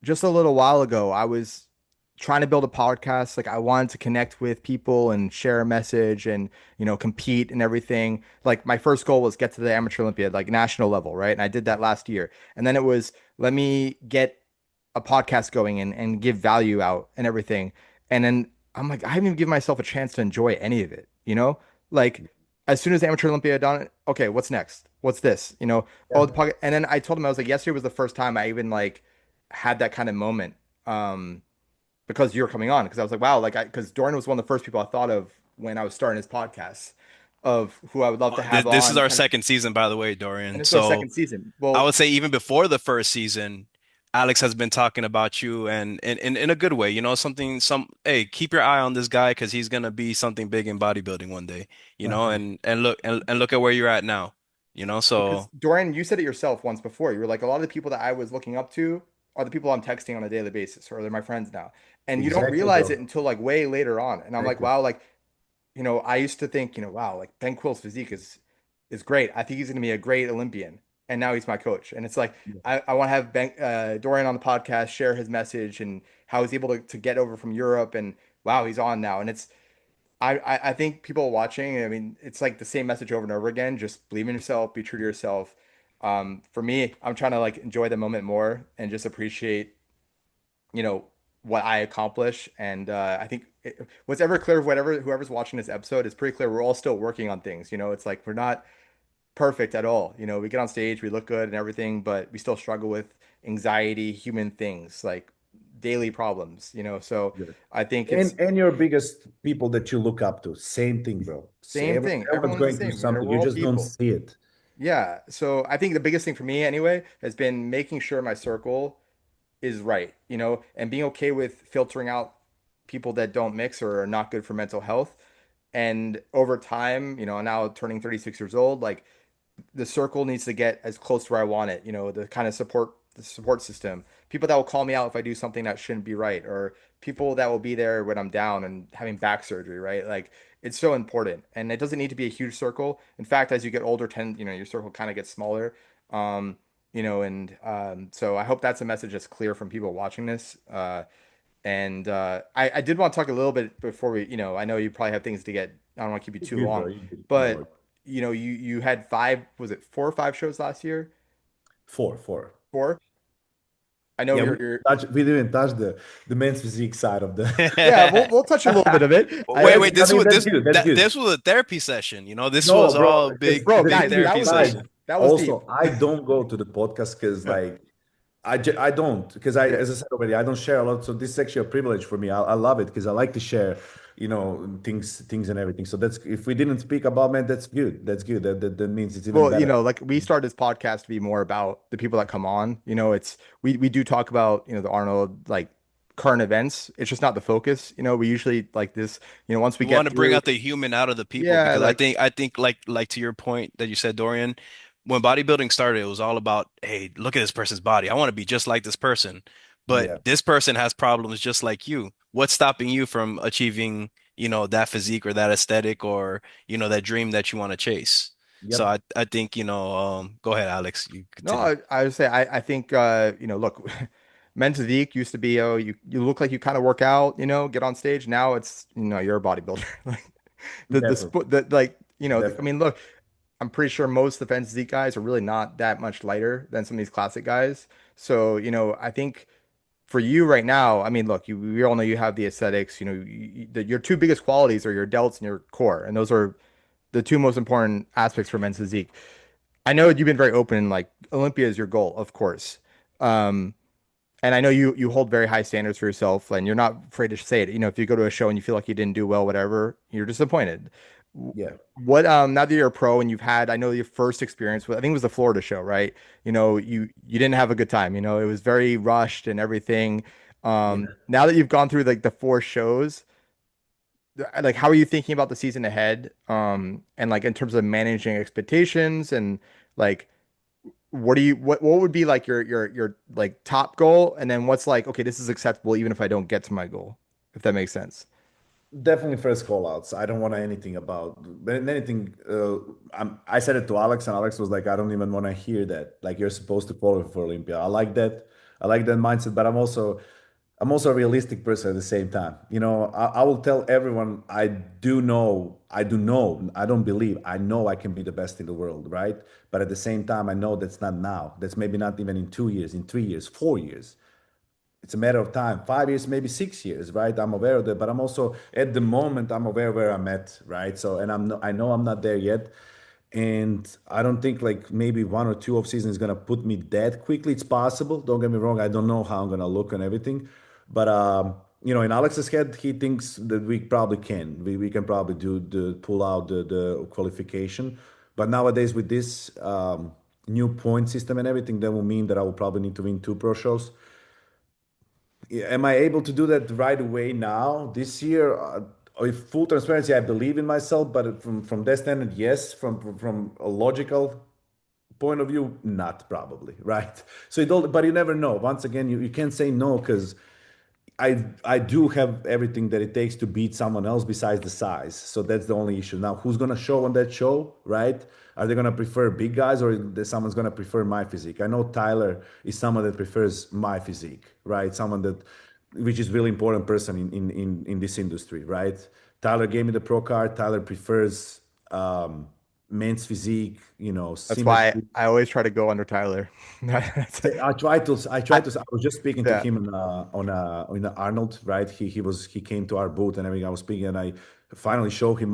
just a little while ago, I was trying to build a podcast. Like I wanted to connect with people and share a message and, compete and everything. Like my first goal was get to the amateur Olympia, like national level, right? And I did that last year. And then it was let me get a podcast going and give value out and everything. And then I'm like, I haven't even given myself a chance to enjoy any of it, Like as soon as the amateur Olympia done, okay, what's next? What's this? Oh, the Yeah, podcast. And then I told him, I was like, yesterday was the first time I even like had that kind of moment. Um, because you're coming on, because I was like, wow, because Dorian was one of the first people I thought of when I was starting his podcast of who I would love to have This is on. our Kind of, second season, by the way, and Dorian. it's our So second season. I Well, would say even before the first season, Alex has been talking about you and in a good way, hey, keep your eye on this guy because he's gonna be something big in bodybuilding one day, and look at where you're at now, because so Dorian, you said it yourself once before. You were like, a lot of the people that I was looking up to are the people I'm texting on a daily basis, or they're my friends now. And you don't exactly, realize it bro. until like way later on. And I'm like, Exactly. wow, like, I used to think, wow, like Ben Quill's physique is great. I think he's gonna be a great Olympian. And now he's my coach. And it's like I want to have Dorian on the podcast, share his message and how he's able to get over from Europe. And wow, he's on now. And I think people watching, I mean, it's like the same message over and over again. Just believe in yourself, be true to yourself. For me, I'm trying to like enjoy the moment more and just appreciate, you know, what I accomplish. And I think what's ever clear, whoever's watching this episode, is pretty clear. We're all still working on things. It's like we're not perfect at all. You know, we get on stage, we look good and everything, but we still struggle with anxiety, human things like daily problems, you know. So Yeah. I think it's And your biggest people that you look up to, same thing, bro. same thing. Everyone's Everyone's the going through same. We're something. You all just don't people. see it. Yeah. So I think the biggest thing for me anyway has been making sure my circle is right, you know, and being okay with filtering out people that don't mix or are not good for mental health. And over time, you know, now turning 36 years old, like the circle needs to get as close to where I want it, you know, the support system. People that will call me out if I do something that shouldn't be right, or people that will be there when I'm down and having back surgery, right? Like it's so important. And it doesn't need to be a huge circle. In fact, as you get older, you know, your circle kind of gets smaller. Um, you know, and so I hope that's a message that's clear from people watching this. And I did want to talk a little bit before we, you know, I know you probably have things to get. I don't want to keep you You're too good, bro. long, You're good. No worries. but you know, you had five, was it 4 or 5 shows last year? Four. 4? I know Yeah, you're we didn't touch the men's physique side of the. yeah, we'll touch a little bit of it. Wait, I mean, that's good. That's good. this was a therapy session. You know, this No, was bro, all because Bro, big guys, that therapy was deep. guys, session. That was deep. also I don't go to the podcast because like I don't because Yeah. as I said already I don't share a lot. So this is actually a privilege for me. I love it because I like to share, you know, things and everything. So that's if we didn't speak about man, that's good. That's good. That means it's even Well, you better. know, like we started this podcast to be more about the people that come on. You know, it's we do talk about, you know, the Arnold like current events. It's just not the focus. You know, we usually like this, you know, once we We want get to bring through, out the human out of the people yeah, because like I think like to your point that you said, Dorian, when bodybuilding started, it was all about, hey, look at this person's body. I want to be just like this person. But Yeah. this person has problems just like you. What's stopping you from achieving, you know, that physique or that aesthetic or, you know, that dream that you want to chase? So Yep. I think, you know, go ahead, Alex, you no, continue. I would say I think you know, look, men's physique used to be, oh, you look like you kind of work out, you know, get on stage. Now it's, you know, you're a bodybuilder. Like the Definitely. sport that like, you know, I Definitely. mean, look, I'm pretty sure most of the men's physique guys are really not that much lighter than some of these classic guys. So, you know, I think for you right now, I mean, look, we all know you have the aesthetics, you know, your two biggest qualities are your delts and your core, and those are the two most important aspects for men's physique. I know you've been very open, like Olympia is your goal, of course. Um, and I know you hold very high standards for yourself, and you're not afraid to say it. You know, if you go to a show and you feel like you didn't do well, whatever, you're disappointed. Yeah. What now that you're a pro and you've had, I know your first experience with, I think it was the Florida show, right? You know, you didn't have a good time. You know, it was very rushed and everything. Yeah. Now that you've gone through like the 4 shows, like how are you thinking about the season ahead? And like in terms of managing expectations and like what do you what would be like your like top goal, and then what's like, okay, this is acceptable even if I don't get to my goal, if that makes sense. Definitely first call outs. I don't want anything about anything. I said it to Alex, and Alex was like, I don't even want to hear that. Like you're supposed to qualify for Olympia. I like that. I like that mindset, but I'm also a realistic person at the same time. You know, I will tell everyone I do know, I don't believe, I know I can be the best in the world, right? But at the same time, I know that's not now. That's maybe not even in 2 years, in 3 years, 4 years. It's a matter of time, 5 years, maybe 6 years, right? I'm aware of that, but I'm also at the moment I'm aware where I'm at, right? So, and I know I'm not there yet, and I don't think like maybe 1 or 2 off season is gonna put me that quickly. It's possible. Don't get me wrong. I don't know how I'm gonna look and everything, but you know, in Alex's head, he thinks that we probably can. We can probably do the pull out the qualification, but nowadays with this new point system and everything, that will mean that I will probably need to win 2 pro shows. Yeah, am I able to do that right away now this year? With full transparency, I believe in myself, but from that standard, yes. From a logical point of view, not probably, right? So it all, but you never know. Once again, you can't say no because I do have everything that it takes to beat someone else besides the size. So that's the only issue. Now, who's gonna show on that show, right? Are they gonna prefer big guys or is someone's gonna prefer my physique? I know Tyler is someone that prefers my physique, right? Someone that, which is really important person in this industry, right? Tyler gave me the pro card. Tyler prefers men's physique, you know, That's why symmetry. I always try to go under Tyler. I was just speaking to Yeah. him on Arnold, right? He came to our booth and everything. I was speaking and I finally showed him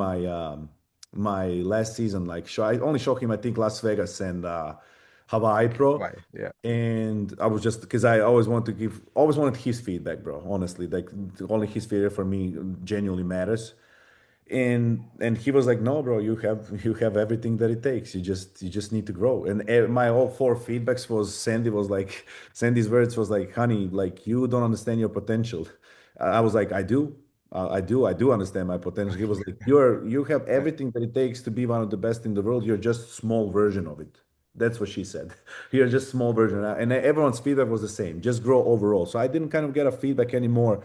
my last season, like show, I only showed him, I think, Las Vegas and Hawaii Pro. Right. Yeah. And I was just because I always wanted his feedback, bro. Honestly, like only his feedback for me genuinely matters. And he was like, no, bro, you have everything that it takes. You just need to grow. And my all four feedbacks was Sandy's words was like, honey, like you don't understand your potential. I was like, I do understand my potential. He was like, you have everything that it takes to be one of the best in the world. You're just small version of it. That's what she said. You're just small version, and everyone's feedback was the same. Just grow overall. So I didn't kind of get a feedback anymore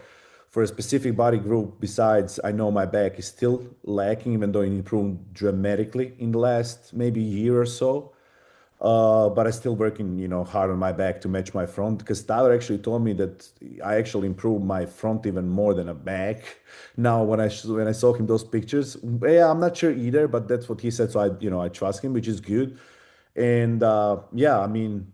for a specific body group. Besides, I know my back is still lacking, even though it improved dramatically in the last maybe year or so. But I'm still working, hard on my back to match my front. Because Tyler actually told me that I actually improved my front even more than a back. Now, when I saw him those pictures, yeah, I'm not sure either, but that's what he said. So I trust him, which is good. And yeah, I mean,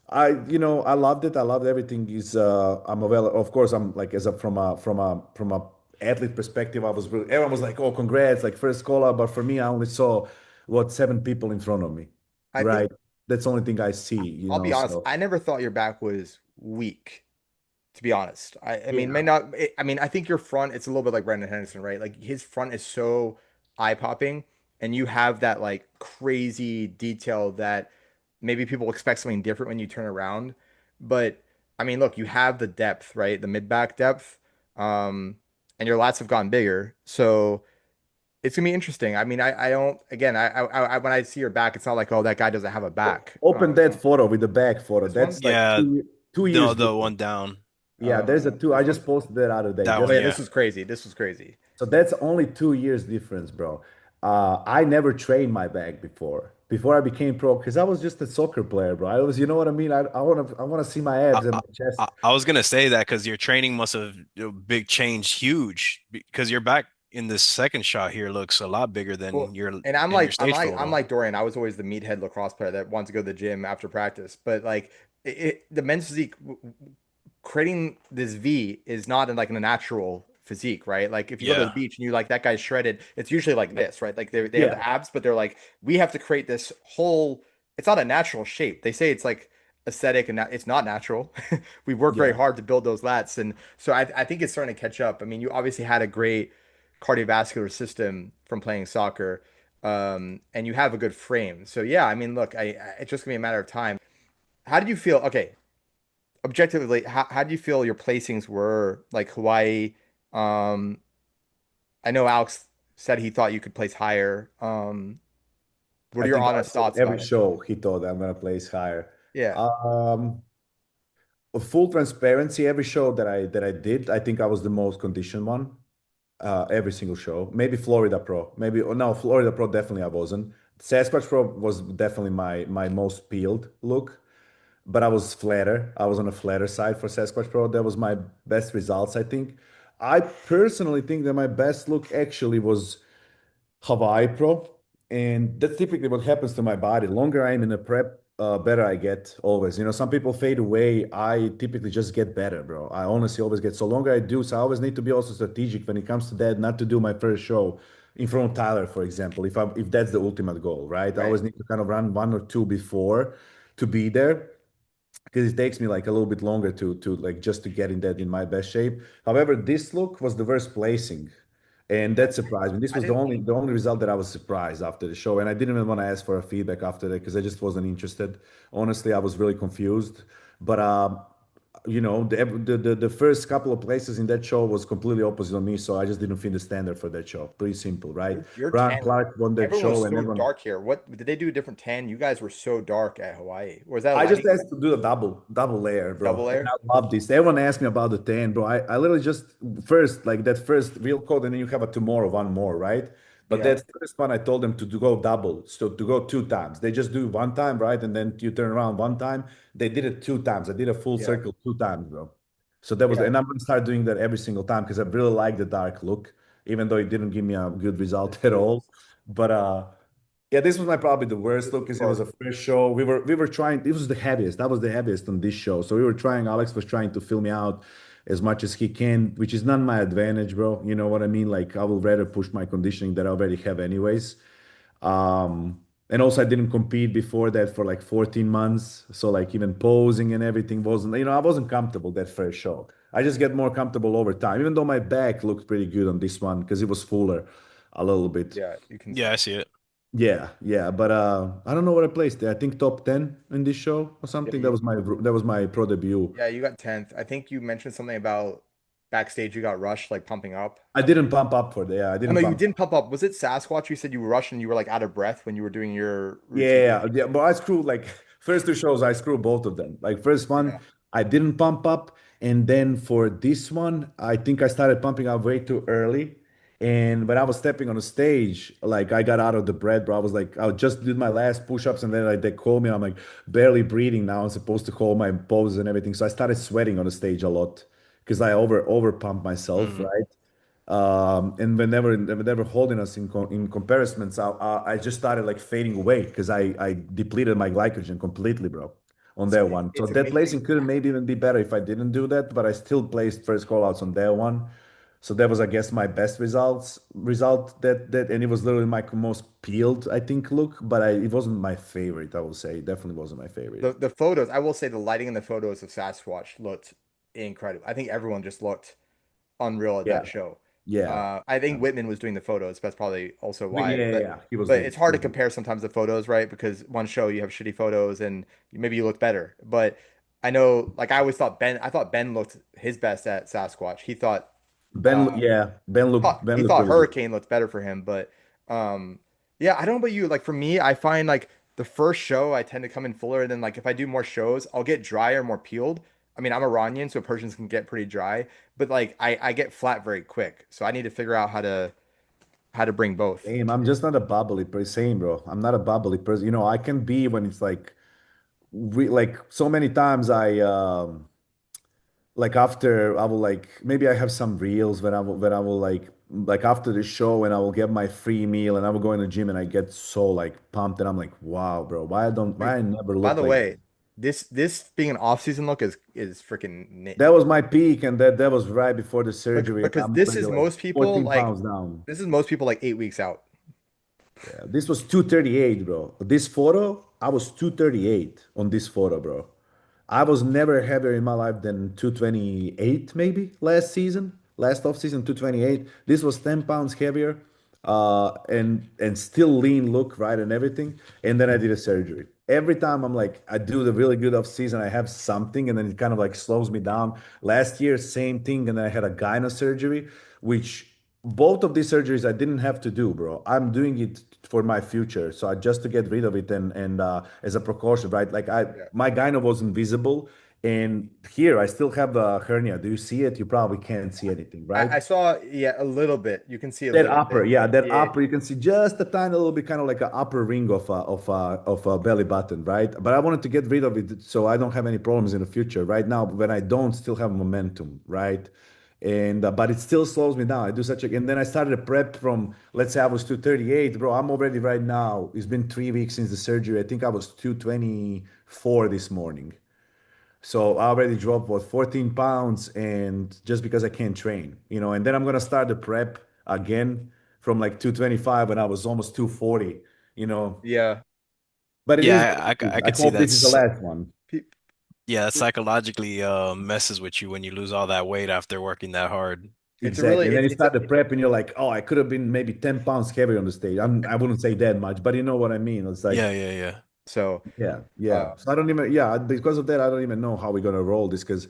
I loved it. I loved everything. I'm well, of course, I'm like as a from a athlete perspective, everyone was like, oh, congrats, like first call out. But for me, I only saw what 7 people in front of me, I think right? That's the only thing I see, I'll be honest. so I never thought your back was weak, to be honest. I mean, yeah. may not. I mean, I think your front. It's a little bit like Brendan Henderson, right? Like his front is so eye-popping, and you have that like crazy detail that maybe people expect something different when you turn around. But I mean, look, you have the depth, right? The mid-back depth, and your lats have gotten bigger, so it's gonna be interesting. I mean, I don't. Again, when I see your back, it's not like, oh, that guy doesn't have a back. Open that photo with the back photo. This one. That's like Yeah, 2 years no, the difference. one down. Yeah, there's a two. I This one. just posted that other day. That Oh one, Just yeah, yeah. this was crazy. This was crazy. So that's only 2 years difference, bro. I never trained my back before I became pro because I was just a soccer player, bro. I was, you know what I mean? I want to see my I, abs and I, my chest. I was gonna say that because your training must have big change huge because your back in this second shot here looks a lot bigger than Well, your and I'm in your like I'm stage like I'm photo. like Dorian. I was always the meathead lacrosse player that wanted to go to the gym after practice. But like the men's physique, creating this V is not in like in a natural physique, right? Like if you go to the Yeah. beach and you like that guy's shredded, it's usually like this, right? Like they have Yeah, the abs, but they're like we have to create this whole. It's not a natural shape. They say it's like aesthetic and it's not natural. We work very yeah. hard to build those lats, and so I think it's starting to catch up. I mean, you obviously had a great cardiovascular system from playing soccer, and you have a good frame. So yeah, I mean, look, it's just gonna be a matter of time. How did you feel? Okay, objectively, how do you feel your placings were like Hawaii? Um, I know Alex said he thought you could place higher. What I are your think honest thoughts every about it? show he thought I'm gonna place higher. Yeah, Um, Full transparency, every show that I did, I think I was the most conditioned one. Every single show. Maybe Florida Pro. Maybe oh, no, Florida Pro definitely I wasn't. Sasquatch Pro was definitely my most peeled look, but I was flatter. I was on a flatter side for Sasquatch Pro. That was my best results, I think. I personally think that my best look actually was Hawaii Pro, and that's typically what happens to my body. Longer I'm in a prep, better I get always. Some people fade away. I typically just get better, bro. I honestly always get. So longer I do, so I always need to be also strategic when it comes to that. Not to do my first show in front of Tyler, for example, if that's the ultimate goal, right? I right. always need to kind of run one or two before to be there because it takes me like a little bit longer to like just to get in that in my best shape. However, this look was the worst placing, and that surprised me. This I was the didn't. only the only result that I was surprised after the show, and I didn't even want to ask for a feedback after that because I just wasn't interested. Honestly, I was really confused. But the first couple of places in that show was completely opposite on me, so I just didn't fit the standard for that show. Pretty simple, right? Your Brian tan. Clark won that Everyone show, was and so everyone. dark here. What did they do a different tan? You guys were so dark at Hawaii. Was that a I just lighting asked to do a double layer, double bro. And layer? I love this. Everyone asked me about the tan, bro. I literally just first like that first real code, and then you have a tomorrow one more, right? But Yeah. that first one, I told them to go double, so to go 2 times. They just do one time, right? And then you turn around one time. They did it 2 times. I did a full Yeah. circle 2 times, bro. So that was, Yeah. and I'm gonna start doing that every single time because I really like the dark look, even though it didn't give me a good result at all. But yeah, this was my probably the worst look because it was Sure. a first show. We were trying. It was the heaviest. That was the heaviest on this show. So we were trying. Alex was trying to fill me out as much as he can, which is not my advantage, bro. You know what I mean? Like I will rather push my conditioning that I already have anyways. And also I didn't compete before that for like 14 months. So like even posing and everything wasn't, I wasn't comfortable that first show. I just get more comfortable over time, even though my back looked pretty good on this one because it was fuller a little bit. Yeah, you can Yeah, see. I see it. Yeah, yeah, but I don't know what I placed there. I think top 10 in this show or Yeah, something. That was my pro debut. yeah, you got 10th. I think you mentioned something about backstage you got rushed, like pumping up. I didn't pump up for that. Yeah, I Oh didn't no, you pump. didn't pump up. Was it Sasquatch? You said you were rushed and you were like out of breath when you were doing your routine. Yeah, yeah, but I screwed like first two shows, I screwed both of them. Like first one, Yeah. I didn't pump up, and then for this one, I think I started pumping up way too early. And when I was stepping on the stage, like I got out of the breath, bro. I was like, I just did my last push-ups, and then like they called me. I'm like barely breathing now. I'm supposed to hold my poses and everything. So I started sweating on the stage a lot because I over pumped myself, Mm. right? And whenever holding us in comparisons, I just started like fading away because I depleted my glycogen completely, bro, on that one. So It's that amazing. placing could maybe even be better if I didn't do that, but I still placed first call outs on that one. So that was, I guess, my best result that and it was literally my most peeled, I think, look, but it wasn't my favorite, I will say. It definitely wasn't my favorite. The photos, I will say the lighting in the photos of Sasquatch looked incredible. I think everyone just looked unreal at that Yeah, show. yeah. I think Whitman was doing the photos. That's probably also But why. yeah, yeah, But yeah. He was but good. it's He hard to was good. compare sometimes the photos, right? Because one show you have shitty photos and maybe you look better. But I know, like I thought Ben looked his best at Sasquatch. Ben, yeah, Ben He looked thought really good. Hurricane looked better for him, but um yeah, I don't know about you. Like for me, I find like the first show I tend to come in fuller, and then like if I do more shows, I'll get drier, more peeled. I mean, I'm Iranian, so Persians can get pretty dry, but like I get flat very quick. So I need to figure out how to bring both. Same. I'm just not a bubbly person. Same, bro. I'm not a bubbly person. I can be when it's like so many times like after I will like maybe I have some reels when I will like after the show and I will get my free meal and I will go in the gym and I get so like pumped and I'm like, wow, bro, why Wait, I never by look the like way, this being an off-season look is freaking that was my peak and that was right before the surgery and because I'm this already is like most people 14 like pounds down. this is most people like 8 weeks out. Yeah, this was 238, bro. This photo, I was 238 on this photo, bro. I was never heavier in my life than 228, maybe last season, last off season, 228. This was 10 pounds heavier, and still lean look, right, and everything. And then I did a surgery. Every time I'm like, I do the really good off season, I have something, and then it kind of like slows me down. Last year, same thing, and then I had a gyno surgery, which both of these surgeries I didn't have to do, bro. I'm doing it for my future, so I just to get rid of it and as a precaution, right? Like Yeah. my gyno wasn't visible, and here I still have the hernia. Do you see it? You probably can't see anything, right? I saw, yeah, a little bit. You can see a That little upper, bit. yeah, that Yeah. upper, you can see just a tiny little bit, kind of like an upper ring of a belly button, right? But I wanted to get rid of it so I don't have any problems in the future. Right now, when I don't still have momentum, right? And but it still slows me down. I do such a, and then I started a prep from, let's say I was 238, bro. I'm already right now. It's been 3 weeks since the surgery. I think I was 224 this morning. So I already dropped what 14 pounds and just because I can't train, and then I'm gonna start the prep again from like 225 when I was almost 240, you know. Yeah. But it is Yeah, what I, it is. I I could see hope this is the that's last one. Pe- yeah, that psychologically messes with you when you lose all that weight after working that hard. It's a Exactly. really And then you it's a start the prep and you're like, oh, I could have been maybe 10 pounds heavier on the stage. I wouldn't say that much, but you know what I mean. It's like, Yeah, yeah, yeah. so yeah, uh yeah. So I don't even, yeah, because of that, I don't even know how we're gonna roll this because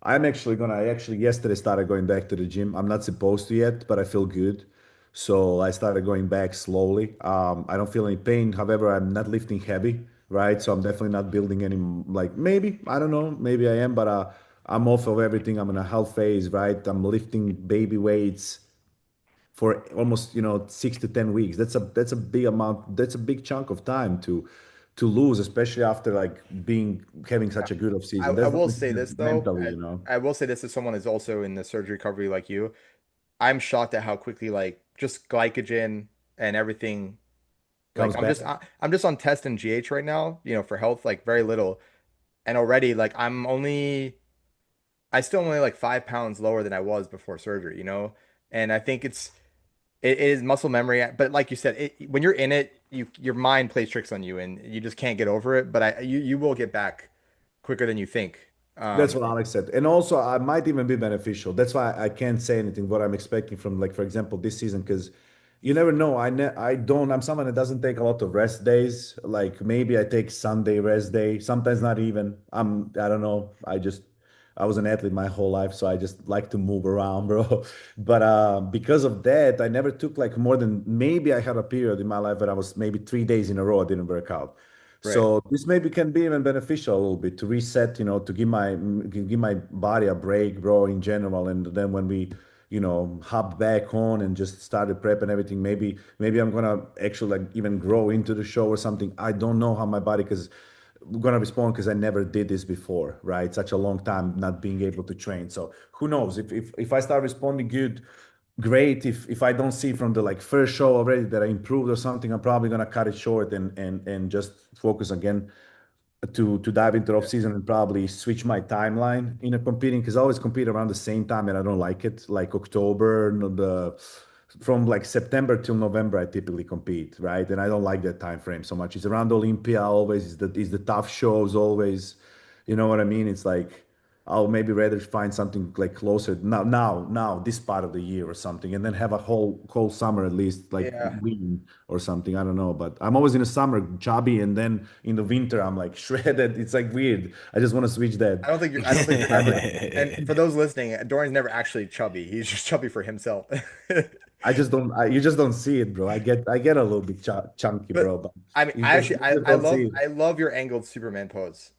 I actually yesterday started going back to the gym. I'm not supposed to yet, but I feel good. So I started going back slowly. I don't feel any pain. However, I'm not lifting heavy, right? So I'm definitely not building any, like maybe, I don't know, maybe I am, but I'm off of everything. I'm in a health phase, right? I'm lifting baby weights for almost 6 to 10 weeks. That's a big amount. That's a big chunk of time to lose, especially after like being having such a good off season. I That's the will only thing say that this though. mentally. I will say this as someone who's also in the surgery recovery like you. I'm shocked at how quickly like just glycogen and everything like Comes back. I'm just on test and GH right now, for health, like very little. And already like I still am only like 5 pounds lower than I was before surgery, you know? And I think it is muscle memory, but like you said, when you're in it, your mind plays tricks on you and you just can't get over it. But you will get back quicker than you think. That's what Alex said. And also, I might even be beneficial. That's why I can't say anything what I'm expecting from, like, for example, this season, because you never know. I don't, I'm someone that doesn't take a lot of rest days. Like, maybe I take Sunday rest day, sometimes not even. I don't know. I was an athlete my whole life, so I just like to move around, bro. But because of that, I never took like more than, maybe I had a period in my life where I was maybe 3 days in a row, I didn't work out. Right. So this maybe can be even beneficial a little bit to reset, to give my body a break, bro, in general. And then when we, hop back on and just started prep and everything, maybe I'm gonna actually like even grow into the show or something. I don't know how my body because gonna respond because I never did this before, right? Such a long time not being able to train. So who knows if I start responding good, great. If I don't see from the like first show already that I improved or something, I'm probably gonna cut it short and just focus again to dive into off season and probably switch my timeline in a competing because I always compete around the same time and I don't like it. Like October, no, the from like September till November, I typically compete, right? And I don't like that time frame so much. It's around Olympia always. Is the tough shows always. You know what I mean? It's like I'll maybe rather find something like closer now this part of the year or something, and then have a whole summer at least like Yeah. lean or something. I don't know, but I'm always in the summer chubby, and then in the winter I'm like shredded. It's like weird. I just want to switch that I don't think you're ever. timeline. And for those listening, Dorian's never actually chubby. He's just chubby for himself. I just don't. You just don't see it, bro. I get a little bit chunky, But bro, but I mean, you just don't see it. I love your angled Superman pose.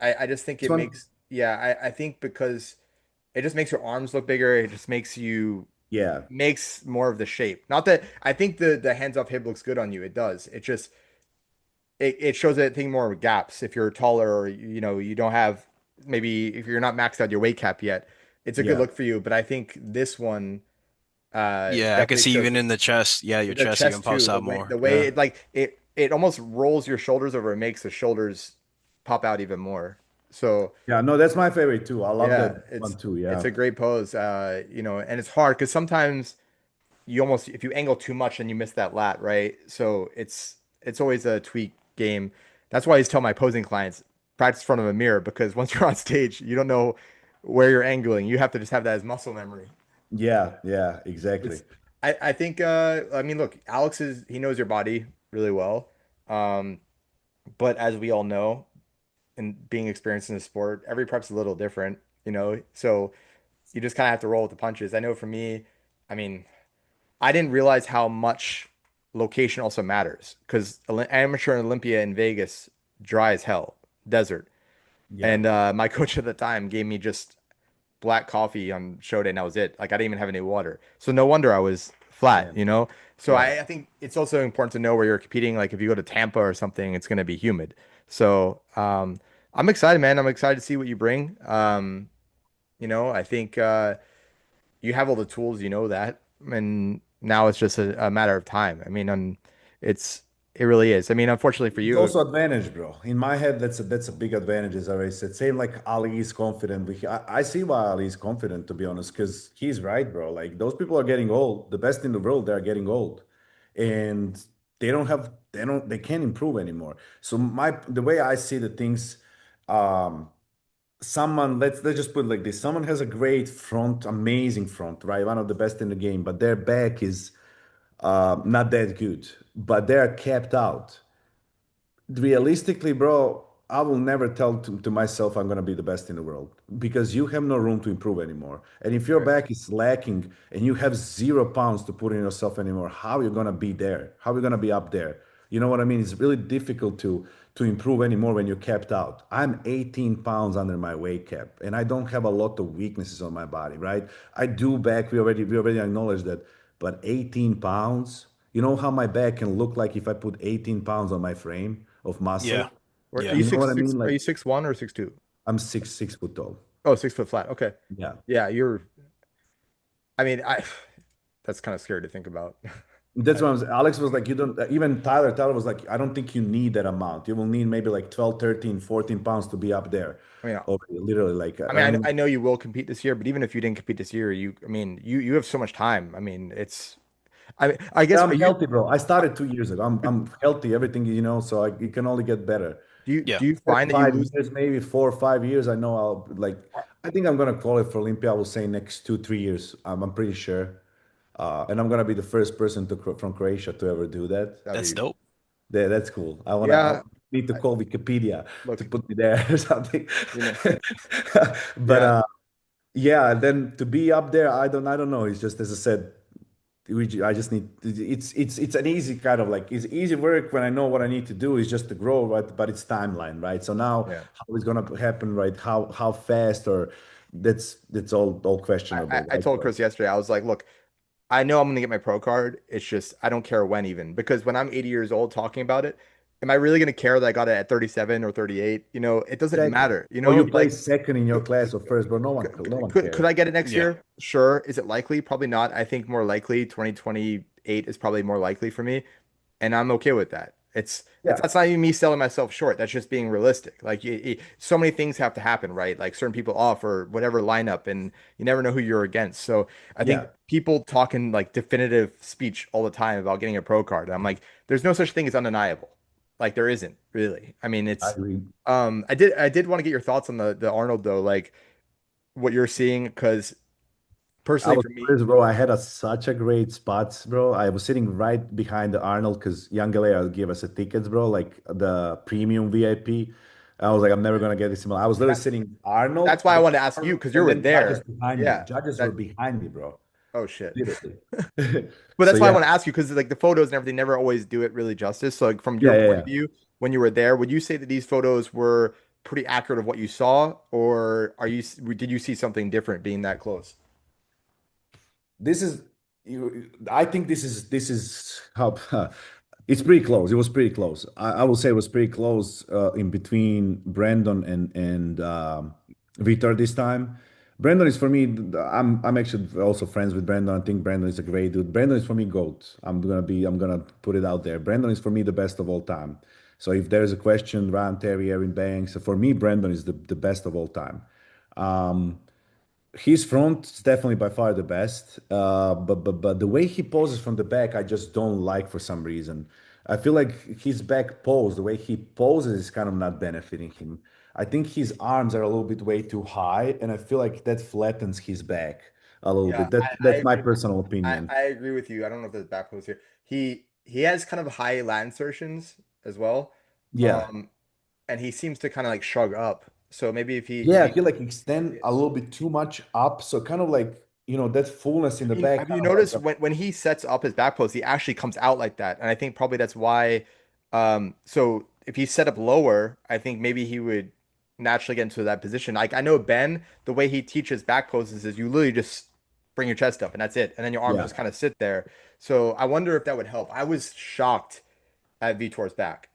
I just think This it one, makes, yeah, I think because it just makes your arms look bigger. It just yeah, makes more of the shape. Not that I think the hands off hip looks good on you. It does. It just it shows that thing more gaps if you're taller or you don't have, maybe if you're not maxed out your weight cap yet. It's a good yeah. look for you, but I think this one Yeah, I could definitely see shows even in the chest. Yeah, your the chest even chest pops too. out more. The way Yeah. it like it almost rolls your shoulders over. It makes the shoulders pop out even more. So Yeah, no, that's my favorite too. I love yeah, that one too. it's Yeah. a great pose. And it's hard because sometimes you almost, if you angle too much, then you miss that lat, right? So it's always a tweak game. That's why I always tell my posing clients, practice in front of a mirror because once you're on stage, you don't know where you're angling. You have to just have that as muscle memory. Yeah, yeah, exactly. It's I think I mean, look, he knows your body really well. Um but as we all know, and being experienced in the sport, every prep's a little different, so you just kind of have to roll with the punches. I know for me, I mean, I didn't realize how much location also matters because amateur Olympia in Vegas, dry as hell, desert. Yeah, And my coach at the time gave me just black coffee on show day, and that was it. Like I didn't even have any water. So no wonder I was flat, man. you know? So Yeah. I think it's also important to know where you're competing. Like if you go to Tampa or something, it's going to be humid. So I'm excited, man. I'm excited to see what you bring. I think you have all the tools, you know that, and now it's just a matter of time. I mean, it really is. I mean, unfortunately for It's you, also advantage, bro. In my head, that's a big advantage, as I already said. Same like Ali is confident. I see why Ali is confident, to be honest, because he's right, bro. Like those people are getting old. The best in the world, they're getting old, and they can't improve anymore. So the way I see the things, um, someone let's just put it like this: someone has a great front, amazing front, right? One of the best in the game, but their back is not that good, but they're capped out realistically, bro, I will never tell to myself I'm going to be the best in the world because you have no room to improve anymore. And if your right. back is lacking and you have 0 pounds to put in yourself anymore, how are you going to be there? How are you going to be up there? You know what I mean? It's really difficult to improve anymore when you're capped out. I'm 18 pounds under my weight cap, and I don't have a lot of weaknesses on my body, right? I do back. We already acknowledged that, but 18 pounds. You know how my back can look like if I put 18 pounds on my frame of Yeah. muscle? Are Yeah. you You know what six I six? mean? Are Like you 6'1" or 6'2"? I'm 6 foot tall. Oh, 6 foot flat. Okay. Yeah. Yeah, you're. I mean, I. That's kind of scary to think about. That's what I was, Alex was like, you don't, even Tyler was like, I don't think you need that amount. You will need maybe like 12, 13, 14 pounds to be up there. I mean, Okay, literally, like, I mean, I know you will compete this year, but even if you didn't compete this year, I mean, you have so much time. I mean, I guess, I'm are you, healthy, bro. I started 2 years ago. I'm healthy, everything, so it can only get better. Yeah. do you Next find that you five lose? years, maybe 4 or 5 years, I know I think I'm gonna call it for Olympia. I will say next 2, 3 years. I'm pretty sure. And I'm gonna be the first person from Croatia to ever do that. That'd That's be, dope. That's cool. I yeah, need to I, call Wikipedia to look, put me there or something. you know, But yeah, yeah, then to be up there, I don't know. It's just as I said, I just need it's an easy kind of like it's easy work when I know what I need to do is just to grow, right? But it's timeline, right? So now yeah. how it's gonna happen, right? How fast or that's all questionable, I right? told Chris yesterday, I was like, look, I know I'm gonna get my pro card. It's just I don't care when even because when I'm 80 years old talking about it, am I really gonna care that I got it at 37 or 38? It doesn't Exactly. matter. Or you play Like second in your class or first, but no one could cares. I get it next Yeah. year? Sure. Is it likely? Probably not. I think more likely 2028 is probably more likely for me, and I'm okay with that. Yeah. That's not even me selling myself short. That's just being realistic. Like so many things have to happen, right? Like certain people off or whatever lineup, and you never know who you're against. So I think Yeah. people talking like definitive speech all the time about getting a pro card. I'm like, there's no such thing as undeniable. Like there isn't really. I mean, I it's agree. I did want to get your thoughts on the Arnold though, like what you're seeing, because I personally was for me, curious, bro. I had such a great spot, bro. I was sitting right behind the Arnold because Young Galera gave us a tickets, bro, like the premium VIP. I was like, I'm never gonna get this. I was literally that, sitting Arnold, that's why I wanted to ask you because you and were then judges there. behind me. Yeah. Judges were That behind me, bro. Oh shit. Literally. But So that's why I yeah, want to ask you because like the photos and everything never always do it really justice. So like from yeah, your yeah, point of yeah. view, when you were there, would you say that these photos were pretty accurate of what you saw, or did you see something different being that close? This is, I think this is how it's pretty close. It was pretty close. I will say it was pretty close in between Brandon and Vitor this time. Brandon is for me. I'm actually also friends with Brandon. I think Brandon is a great dude. Brandon is for me goat. I'm gonna put it out there. Brandon is for me the best of all time. So if there's a question, Ryan Terry, Erin Banks, for me, Brandon is the best of all time. Um, his front is definitely by far the best, but the way he poses from the back, I just don't like for some reason. I feel like his back pose, the way he poses, is kind of not benefiting him. I think his arms are a little bit way too high, and I feel like that flattens his back a little Yeah, bit. That's I my agree. personal opinion. I agree with you. I don't know if there's back pose here. He has kind of high lat insertions as well. Yeah, Um, and he seems to kind of like shrug up. So maybe if yeah, I he feel like extend a little bit too much up, so kind of like that fullness in the back, have you kind of like noticed when he sets up his back post, he actually comes out like that, and I think probably that's why. So if he set up lower, I think maybe he would naturally get into that position. Like I know Ben, the way he teaches back poses is you literally just bring your chest up and that's it, and then your arms yeah. just kind of sit there. So I wonder if that would help. I was shocked at Vitor's back.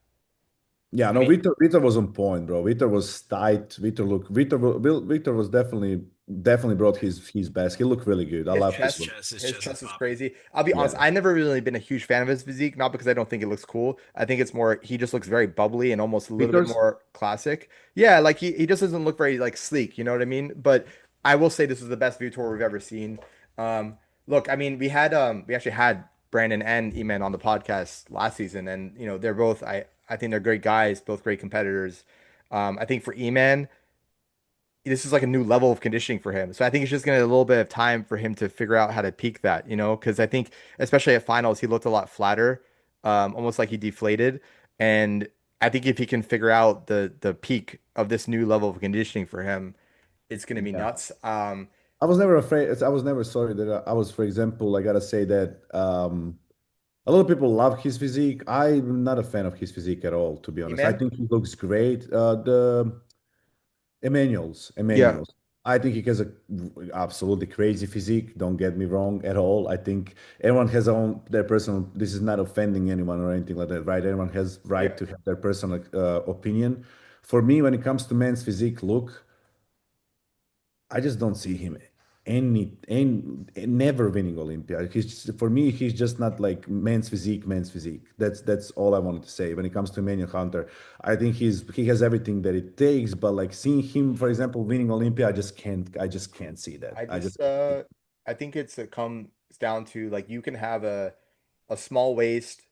Yeah, I no, mean, Vitor was on point, bro. Vitor was tight. Vitor was definitely brought his best. He looked really good. I His love this chest, one. His his chest is chest is popping. crazy. I'll be honest, Yeah, I never really been a huge fan of his physique, not because I don't think it looks cool. I think it's more he just looks very bubbly and almost a little bit Vitor's. more classic. Yeah, like he just doesn't look very like sleek, you know what I mean? But I will say this is the best Vitor we've ever seen. Look, I mean, we actually had Brandon and Eman on the podcast last season, and they're both I think they're great guys, both great competitors. I think for Eman this is like a new level of conditioning for him. So I think it's just gonna a little bit of time for him to figure out how to peak that, because I think especially at finals he looked a lot flatter, almost like he deflated. And I think if he can figure out the peak of this new level of conditioning for him, it's gonna be Yeah, nuts. I was never afraid. I was never sorry that I was, for example, I gotta say that a lot of people love his physique. I'm not a fan of his physique at all, to be honest. I Eman? think he looks great. The Emmanuel's, Yeah. Emmanuel's. I think he has a absolutely crazy physique. Don't get me wrong at all. I think everyone has their personal. This is not offending anyone or anything like that, right? Everyone has Yeah. right to have their personal opinion. For me, when it comes to men's physique look, I just don't see him. any never winning Olympia. For me, he's just not like men's physique, men's physique. That's all I wanted to say. When it comes to Emmanuel Hunter, I think he has everything that it takes. But like seeing him, for example, winning Olympia, I just can't see that. I I just just I think it comes down to like you can have a small waist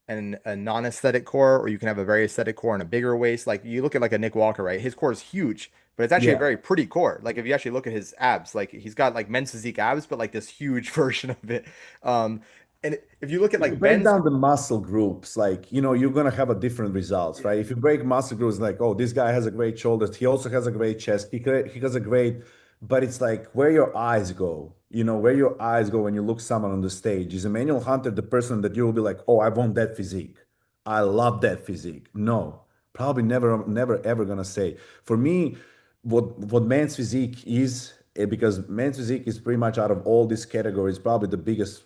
and a non-aesthetic core, or you can have a very aesthetic core and a bigger waist. Like you look at like a Nick Walker, right? His core is huge, but it's actually a yeah. very pretty core. Like if you actually look at his abs, like he's got like men's physique abs, but like this huge version of it. Um, and if you look at If you like break Ben's, down the muscle groups, like, you're going to have a different results, right? If you break muscle groups, like, oh, this guy has a great shoulders. He also has a great chest. He has a great, but it's like where your eyes go, where your eyes go when you look someone on the stage. Is Emmanuel Hunter the person that you will be like, oh, I want that physique. I love that physique. No, probably never, ever going to say. For me, what men's physique is, because men's physique is pretty much out of all these categories, probably the biggest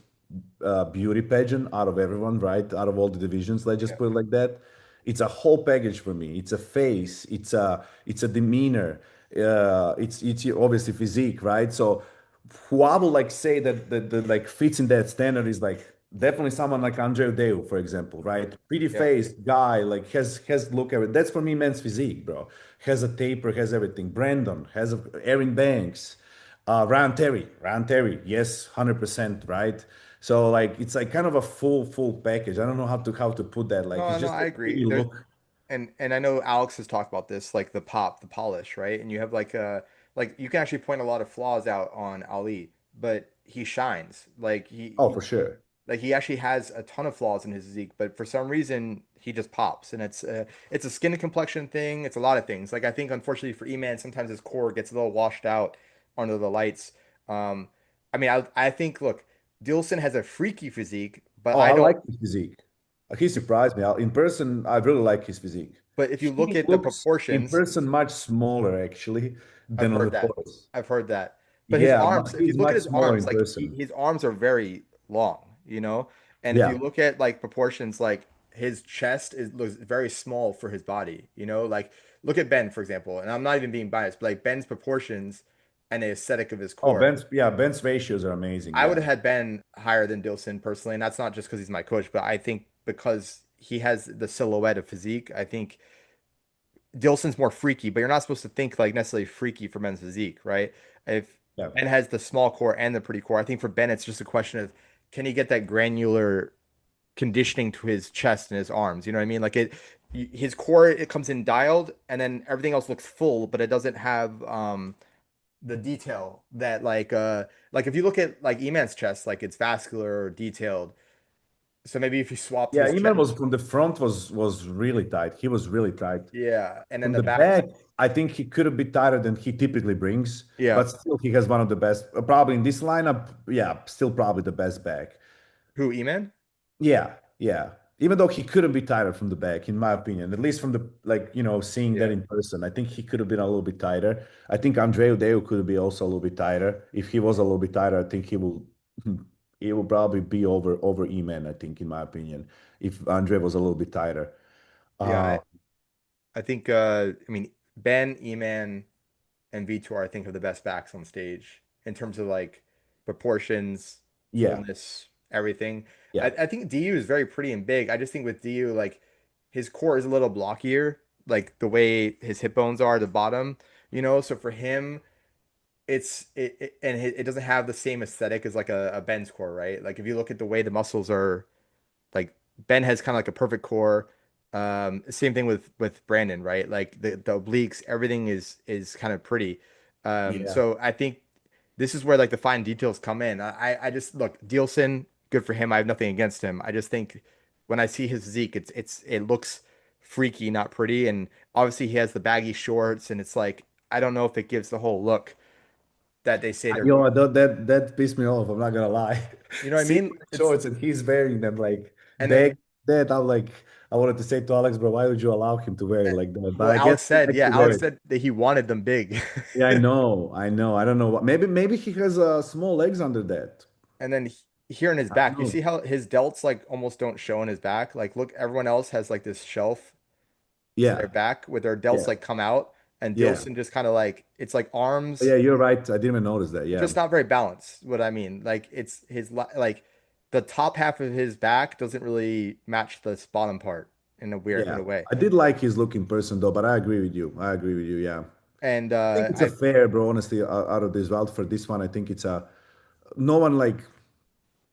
beauty pageant out of everyone, right? Out of all the divisions, let's just put it like that. It's a whole package for me. It's a face. It's a demeanor. It's obviously physique, right? So who I would like say that like fits in that standard is like definitely someone like Andre Deu, for example, right? Pretty yeah, face guy, like has look at it. That's for me men's physique, bro. Has a taper, has everything. Brandon has Aaron Banks. Ryan Terry, yes, 100%, right? So like it's like kind of a full package. I don't know how to put that. Like no, it's no, just I the way agree. you There, look. and I know Alex has talked about this, like the pop, the polish, right? And you have like you can actually point a lot of flaws out on Ali, but he shines. Like Oh, for sure. like he actually has a ton of flaws in his physique, but for some reason he just pops, and it's a skin complexion thing. It's a lot of things. Like I think unfortunately for E-Man, sometimes his core gets a little washed out under the lights. Um, I mean, I think look, Dilson has a freaky physique, but Oh, I I don't. like his physique. He surprised me. In person, I really like his physique. But if you look He at the looks in proportions, person much smaller actually I've than on the heard that. photos. I've heard that. But his Yeah, arms, if you he's look at much his smaller arms, in like person. his arms are very long, you know? And if you Yeah. look at like proportions, like his chest is looks very small for his body, you know? Like look at Ben, for example. And I'm not even being biased, but like Ben's proportions and the aesthetic of his Oh, core. Ben's ratios are amazing. I would Yeah. have had Ben higher than Dilson personally, and that's not just because he's my coach, but I think because he has the silhouette of physique, I think Dilson's more freaky, but you're not supposed to think like necessarily freaky for men's physique, right? If Yeah. Ben has the small core and the pretty core, I think for Ben it's just a question of can he get that granular conditioning to his chest and his arms? You know what I mean? Like his core it comes in dialed, and then everything else looks full, but it doesn't have the detail that like if you look at like E-Man's chest, like it's vascular or detailed. So maybe if you swapped Yeah, his chest, Iman was from the front was really tight. He was really tight. yeah, and then From the the back, back, I think he could have been tighter than he typically brings, yeah. but still he has one of the best, probably in this lineup. Yeah, still probably the best back. Who, E-Man? Yeah, yeah. Even though he couldn't be tighter from the back, in my opinion, at least from the like, seeing that Yeah. in person, I think he could have been a little bit tighter. I think Andreu Deu could be also a little bit tighter. If he was a little bit tighter, I think he will probably be over E-Man, I think, in my opinion, if Andre was a little bit tighter. Yeah, Uh, I think I mean Ben, Eman, and Vitor I think are the best backs on stage in terms of like proportions, yeah, fullness, everything. yeah. I think DU is very pretty and big. I just think with DU like his core is a little blockier, like the way his hip bones are at the bottom, you know. So for him, it doesn't have the same aesthetic as like a Ben's core, right? Like if you look at the way the muscles are like Ben has kind of like a perfect core. Same thing with Brandon, right? Like the obliques, everything is kind of pretty. Yeah. So I think this is where like the fine details come in. I just look Dielson, good for him. I have nothing against him. I just think when I see his physique, it looks freaky, not pretty. And obviously he has the baggy shorts, and it's like I don't know if it gives the whole look that they say they're You going. know, that pissed me off. I'm not gonna lie. You know what I Seeing mean? the It's shorts and he's wearing them like and then back that, I'm like, I wanted to say to Alex, bro, why would you allow him to wear it like that? But well, I guess Alex he said, likes yeah, to wear Alex it. said that he wanted them big. Yeah, I know, I know. I don't know what. Maybe he has small legs under that. And then here in his I don't back, you see know. how his delts like almost don't show in his back? Like, look, everyone else has like this shelf in their Yeah, back with their delts yeah. like come out. and Yeah. Dilson just kind of like it's like arms Yeah, you're right. I didn't even notice that. Yeah. just not very balanced. What I mean, like it's like the top half of his back doesn't really match this bottom part in Yeah. a way. I did like his look in person though, but I agree with you. I agree with you. Yeah. And I think it's a fair, bro, honestly, out of this route for this one. I think it's a no one like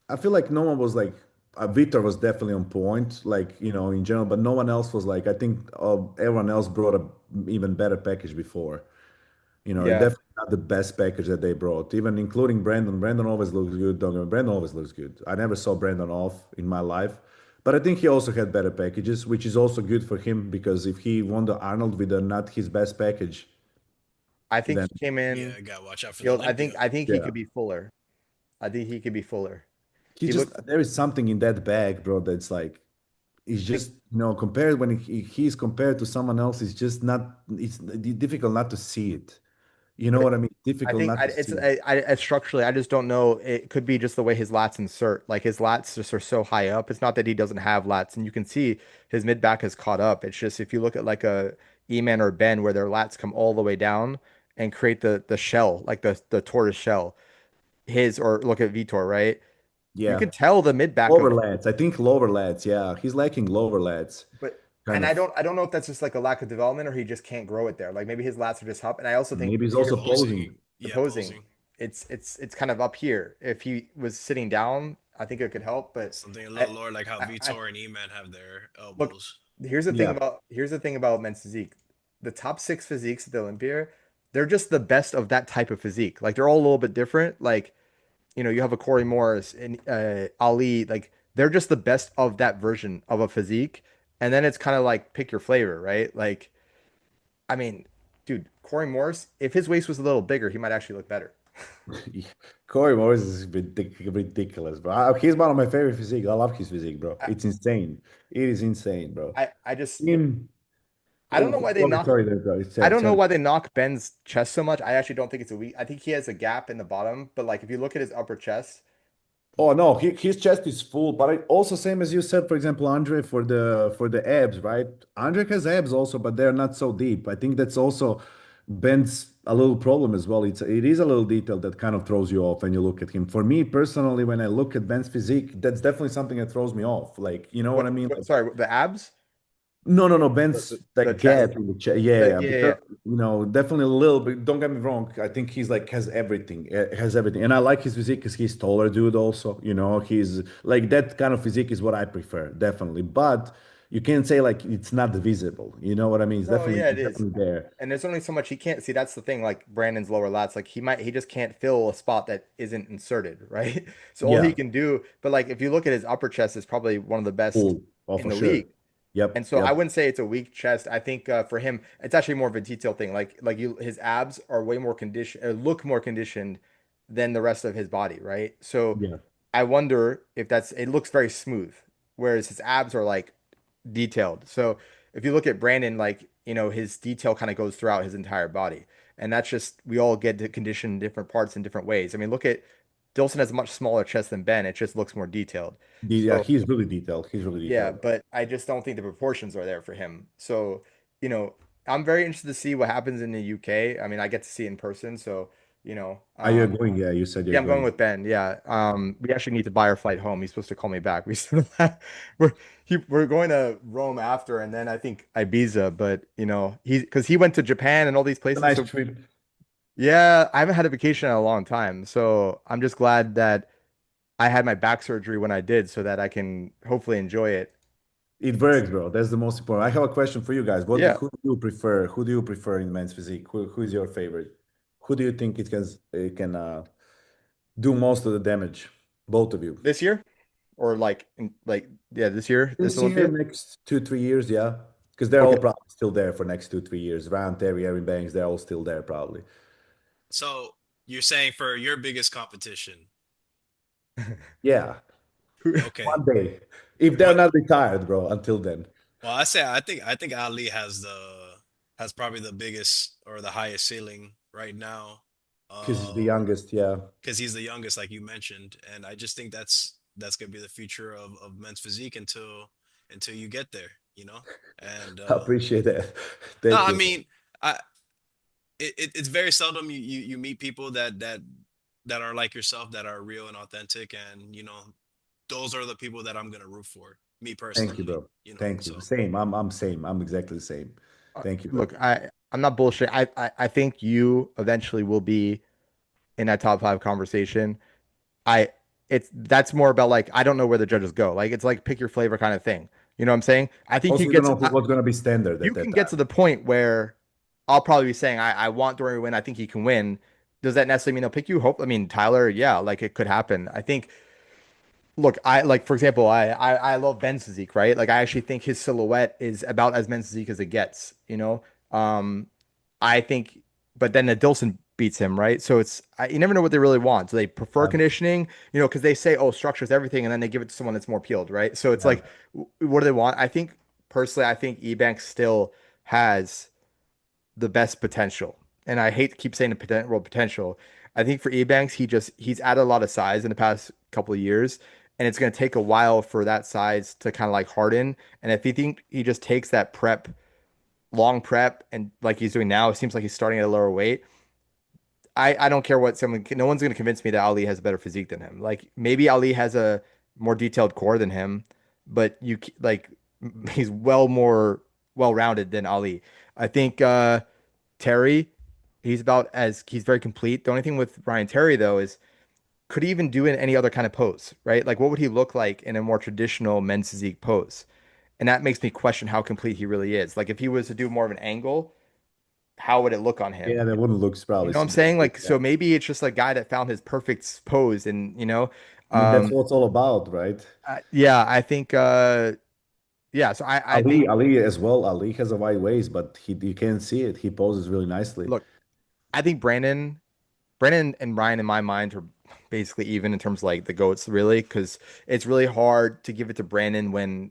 I feel like no one was like Vitor was definitely on point, like in general, but no one else was like. I think everyone else brought a even better package before. It yeah, definitely not the best package that they brought, even including Brandon. Brandon always looks good. Don't get me- Brandon always looks good. I never saw Brandon off in my life, but I think he also had better packages, which is also good for him because if he won the Arnold with a not his best package, I think then he came Yeah, in. I gotta watch out for the Field. Olympia. I think he yeah, could be fuller. I think he could be fuller. he He just looks. there is something in that bag, bro. That's like it's I think just compared when he's compared to someone else, it's just not. It's difficult not to see it. You know but what I mean? I Difficult think not to it's see it. structurally. I just don't know. It could be just the way his lats insert. Like his lats just are so high up. It's not that he doesn't have lats, and you can see his mid back has caught up. It's just if you look at like a E-man or Ben, where their lats come all the way down and create the shell, like the tortoise shell. His or look at Vitor, right? You Yeah. can tell the mid back Lower of, lats. I think lower lats. Yeah, he's lacking lower lats. but Kind and of. I don't know if that's just like a lack of development or he just can't grow it there. Like maybe his lats are just up. And I also think Maybe he's also here posing. Posing, the yeah, posing, posing. it's kind of up here. If he was sitting down, I think it could help. But Something a I, little lower, like how I Vitor and E-Man have their look, elbows. Yeah. here's the thing about men's physique. The top six physiques at the Olympia, they're just the best of that type of physique. Like they're all a little bit different. Like you have a Corey Morris and Ali, like they're just the best of that version of a physique. And then it's kind of like pick your flavor, right? Like, I mean, dude, Corey Morris, if his waist was a little bigger, he might actually look better. Corey Morris is ridiculous, bro. He's one of my favorite physique. I love his physique, bro. I, It's insane. It is insane, bro. I just Him. I don't know why they knock Sorry there, bro. I don't know Tell. why they knock Ben's chest so much. I actually don't think it's a weak. I think he has a gap in the bottom, but like if you look at his upper chest, Oh no, his chest is full, but also same as you said, for example, Andre for the abs, right? Andre has abs also, but they're not so deep. I think that's also Ben's a little problem as well. It is a little detail that kind of throws you off when you look at him. For me personally, when I look at Ben's physique, that's definitely something that throws me off. Like, you know what I mean? what Like, sorry, the abs? no, The, Ben's the that chest. gap in the chest. Yeah, yeah, Yeah, yeah. because definitely a little bit. Don't get me wrong. I think he's like has everything, and I like his physique because he's taller, dude. Also, he's like that kind of physique is what I prefer, definitely. But you can't say like it's not visible. You know what I mean? It's No, definitely yeah, it it's is. definitely there. And there's only so much he can't see. That's the thing. Like Brandon's lower lats, like he just can't fill a spot that isn't inserted, right? So all he Yeah, can do, but like if you look at his upper chest, is probably one of the best full. Oh, in for the sure. league. And Yep, so I yep. wouldn't say it's a weak chest. I think for him, it's actually more of a detail thing. His abs are way more conditioned, look more conditioned than the rest of his body, right? So Yeah. I wonder if it looks very smooth, whereas his abs are like detailed. So if you look at Brandon, like, his detail kind of goes throughout his entire body. And that's just, we all get to condition different parts in different ways. I mean, look at Dilson has a much smaller chest than Ben. It just looks more detailed. Yeah, So he's really detailed. He's really yeah, detailed. but I just don't think the proportions are there for him. So, you know, I'm very interested to see what happens in the UK. I mean, I get to see it in person, so, you know, Are you um, going? Yeah, you said you're yeah, I'm going going. with Ben. Yeah. We actually need to buy our flight home. He's supposed to call me back. We still have, we're we're going to Rome after and then I think Ibiza, but because he went to Japan and all these A places. nice So trip. yeah, I haven't had a vacation in a long time. So I'm just glad that I had my back surgery when I did so that I can hopefully enjoy it. It works, bro. That's the most important. I have a question for you guys. Yeah. Who do you prefer? Who do you prefer in men's physique? Who is your favorite? Who do you think it can do most of the damage? Both of you. This year or yeah, this This year, Olympia. next 2, 3 years, yeah. Because they're all Okay. probably still there for next 2, 3 years. Ryan Terry, Aaron Banks, they're all still there probably. So you're saying for your biggest competition, Yeah. okay. One day. If they're What? not retired, bro, until then. Well, I think Ali has probably the biggest or the highest ceiling right now. Because he's the youngest, yeah. Because he's the youngest, like you mentioned, and I just think that's gonna be the future of men's physique until you get there, you know. And I appreciate that. no, Thank I you. mean, I it's very seldom you meet people that are like yourself, that are real and authentic, and those are the people that I'm gonna root for, me Thank you, personally, bro. Thank you. so. Same. I'm same. I'm exactly the same. Thank you, bro. Look, I'm not bullshit. I think you eventually will be in that top five conversation. I it's that's more about like I don't know where the judges go. Like it's like pick your flavor kind of thing. You know what I'm saying? I think Also, you don't know what's going to be standard you at that can get to time. the point where I'll probably be saying I want Dorian to win. I think he can win. Does that necessarily mean I'll pick you? Hope. I mean, Tyler, yeah, like it could happen. I think. Look, I like for example, I love Ben's physique, right? Like I actually think his silhouette is about as Ben's physique as it gets. Um, I think, but then the Dilson beats him, right? So you never know what they really want. So they prefer Yeah, conditioning, because they say, oh, structure is everything, and then they give it to someone that's more peeled, right? So it's yeah. like, what do they want? I think personally, I think Ebanks still has the best potential. And I hate to keep saying the potential. I think for Ebanks, he's added a lot of size in the past couple of years, and it's going to take a while for that size to kind of like harden. And if you think he just takes that long prep, and like he's doing now, it seems like he's starting at a lower weight. I don't care what no one's going to convince me that Ali has a better physique than him. Like maybe Ali has a more detailed core than him, but like he's more well-rounded than Ali. I think Terry, he's very complete. The only thing with Ryan Terry though is could he even do in any other kind of pose, right? Like what would he look like in a more traditional men's physique pose? And that makes me question how complete he really is. Like if he was to do more of an angle, how would it look on him? Yeah, that wouldn't look You probably know what I'm as saying? good. Like Yeah. so maybe it's just a guy that found his perfect pose and I mean, that's um what it's all about, right? yeah, I think yeah, so I think Ali as well. Ali has a wide waist, but he you can't see it. He poses really nicely. look, I think Brandon and Ryan in my mind are basically even in terms of like the goats, really, because it's really hard to give it to Brandon when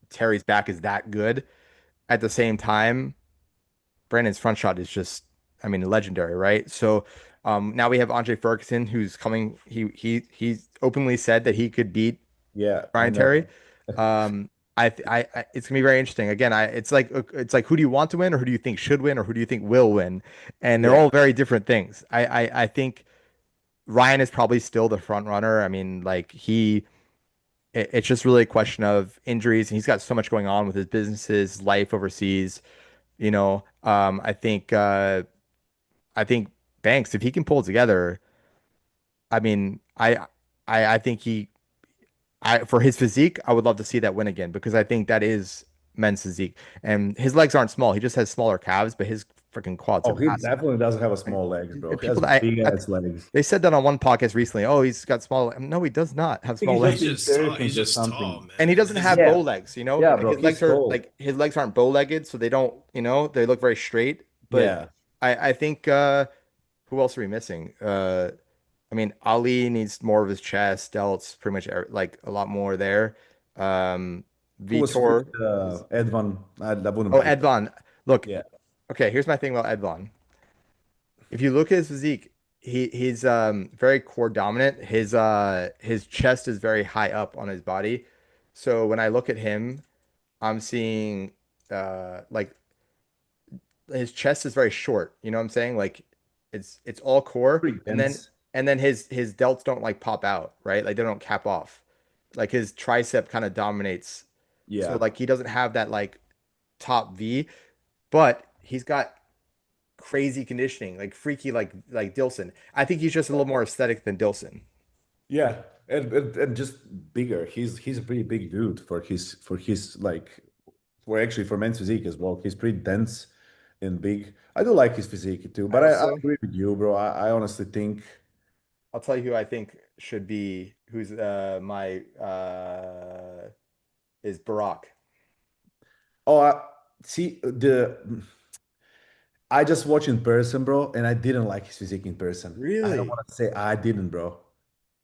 Terry's back is that good. At the same time, Brandon's front shot is just, I mean, legendary, right? So now we have Andre Ferguson, who's coming. He's openly said that he could beat Yeah, I Ryan Terry. know. Um, it's gonna be very interesting. Again, it's like who do you want to win, or who do you think should win, or who do you think will win? And they're Yeah. all very different things. I think Ryan is probably still the front runner. I mean, like it's just really a question of injuries, and he's got so much going on with his businesses, life overseas. I think Banks, if he can pull it together, I mean, I think for his physique, I would love to see that win again because I think that is men's physique, and his legs aren't small. He just has smaller calves, but his freaking quads are Oh, he massive. definitely doesn't have a And small legs, bro. He people has that big ass legs. they said that on one podcast recently. Oh, he's got small. No, he does not have I think small he's legs. just He's in just tall. He's surfing or just tall, something. And he man. doesn't His have bow Yeah, legs, yeah, Like bro. He's tall. his legs aren't bow legged, so they don't, they look very straight. But Yeah. I think who else are we missing? I mean, Ali needs more of his chest, delts, pretty much like a lot more there. Um, Who was Vitor is Edvan? I wouldn't oh pick. Edvon. Look, Yeah. okay, here's my thing about Edvon. If you look at his physique, he's very core dominant. His chest is very high up on his body. So when I look at him, I'm seeing like his chest is very short. You know what I'm saying? Like it's all core, Pretty and then dense. his delts don't like pop out, right? Like they don't cap off. Like his tricep kind of dominates. So Yeah. like he doesn't have that like top V, but he's got crazy conditioning, like freaky, like Dilson. I think he's just a little more aesthetic than Dilson. Yeah. And just bigger. He's a pretty big dude for his like for men's physique as well. He's pretty dense and big. I do like his physique too, I but I also agree with you, bro. I honestly think I'll tell you who I think should be who's my is Barack. oh see I just watched in person, bro, and I didn't like his physique in person. I don't Really? want to say I didn't, bro.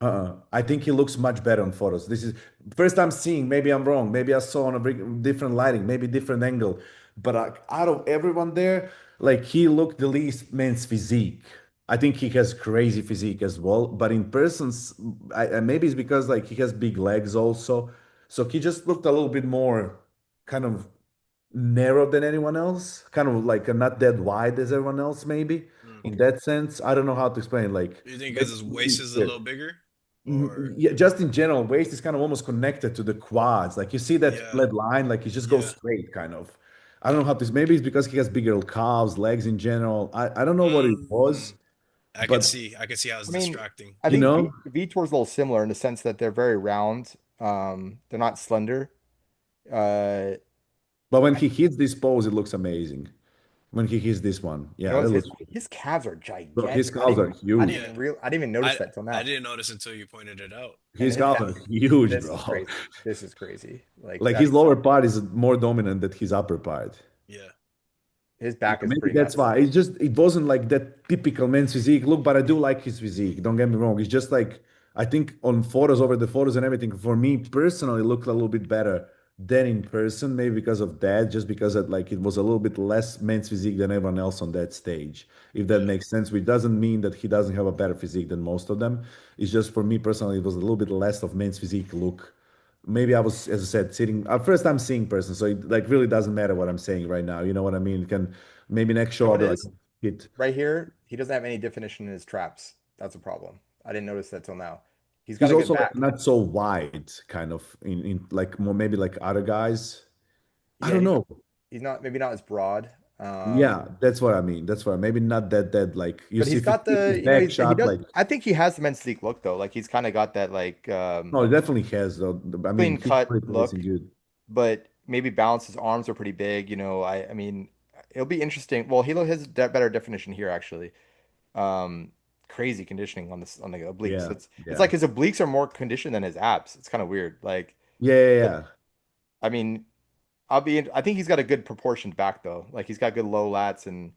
I think he looks much better on photos. This is first time seeing. Maybe I'm wrong. Maybe I saw on a different lighting, maybe different angle. But out of everyone there, like he looked the least men's physique. I think he has crazy physique as well. But in person, maybe it's because like he has big legs also. So he just looked a little bit more kind of narrow than anyone else, kind of like not that wide as everyone else, maybe Mm. in that sense. I don't know how to explain. Like, You think because maybe his waist is a little bigger, or Yeah, just in general, waist is kind of almost connected to the quads. Like you see that yeah, flat line, like it just goes yeah. straight, kind of. I don't know how to. Maybe it's because he has bigger calves, legs in general. I don't know what it was, Mm. but I could see how it's I mean, distracting. I you think know, Vitor's a little similar in the sense that they're very round. They're not slender. Uh, but when he hits this pose, it looks amazing. When he hits this one, you yeah, know, that his looks good. his calves are Bro, his gigantic. calves are huge. Yeah, I didn't even notice I that till I now. didn't notice until you pointed it out. And His his calves back, are huge, this is bro. crazy. This is crazy. Like Like his that's lower part is more dominant than his upper part. Yeah. his Yeah, back is maybe pretty that's nuts. why. It wasn't like that typical men's physique look, but I do like his physique. Don't get me wrong. It's just like I think on photos, over the photos and everything, for me personally, it looked a little bit better than in person. Maybe because of that, just because it was a little bit less men's physique than everyone else on that stage. If that Yeah. makes sense, which doesn't mean that he doesn't have a better physique than most of them. It's just for me personally, it was a little bit less of men's physique look. Maybe I was, as I said, sitting first time seeing person, so it like really doesn't matter what I'm saying right now. You know what I mean? Can maybe next You know show I'll what be it like, is? hit. Right here, he doesn't have any definition in his traps. That's a problem. I didn't notice that till now. He's got He's a good also like back. not so wide, kind of in like more maybe like other guys. I Yeah, don't know. he's not maybe not as broad. Yeah, that's what I mean. That's what maybe not that like you But see he's if you got see the, his back he shot does. like I think he has the men's physique look though. Like he's kind of got that like no, it definitely has though. I mean, clean he's cut really look, placing good. but maybe balance. His arms are pretty big. I mean, it'll be interesting. Well, Hilo has better definition here actually. Um, Crazy conditioning on this on the obliques. Yeah, It's yeah, like his obliques are more conditioned than his abs. It's kind of weird. Like, yeah, yeah, but yeah. I mean, I think he's got a good proportioned back though. Like he's got good low lats and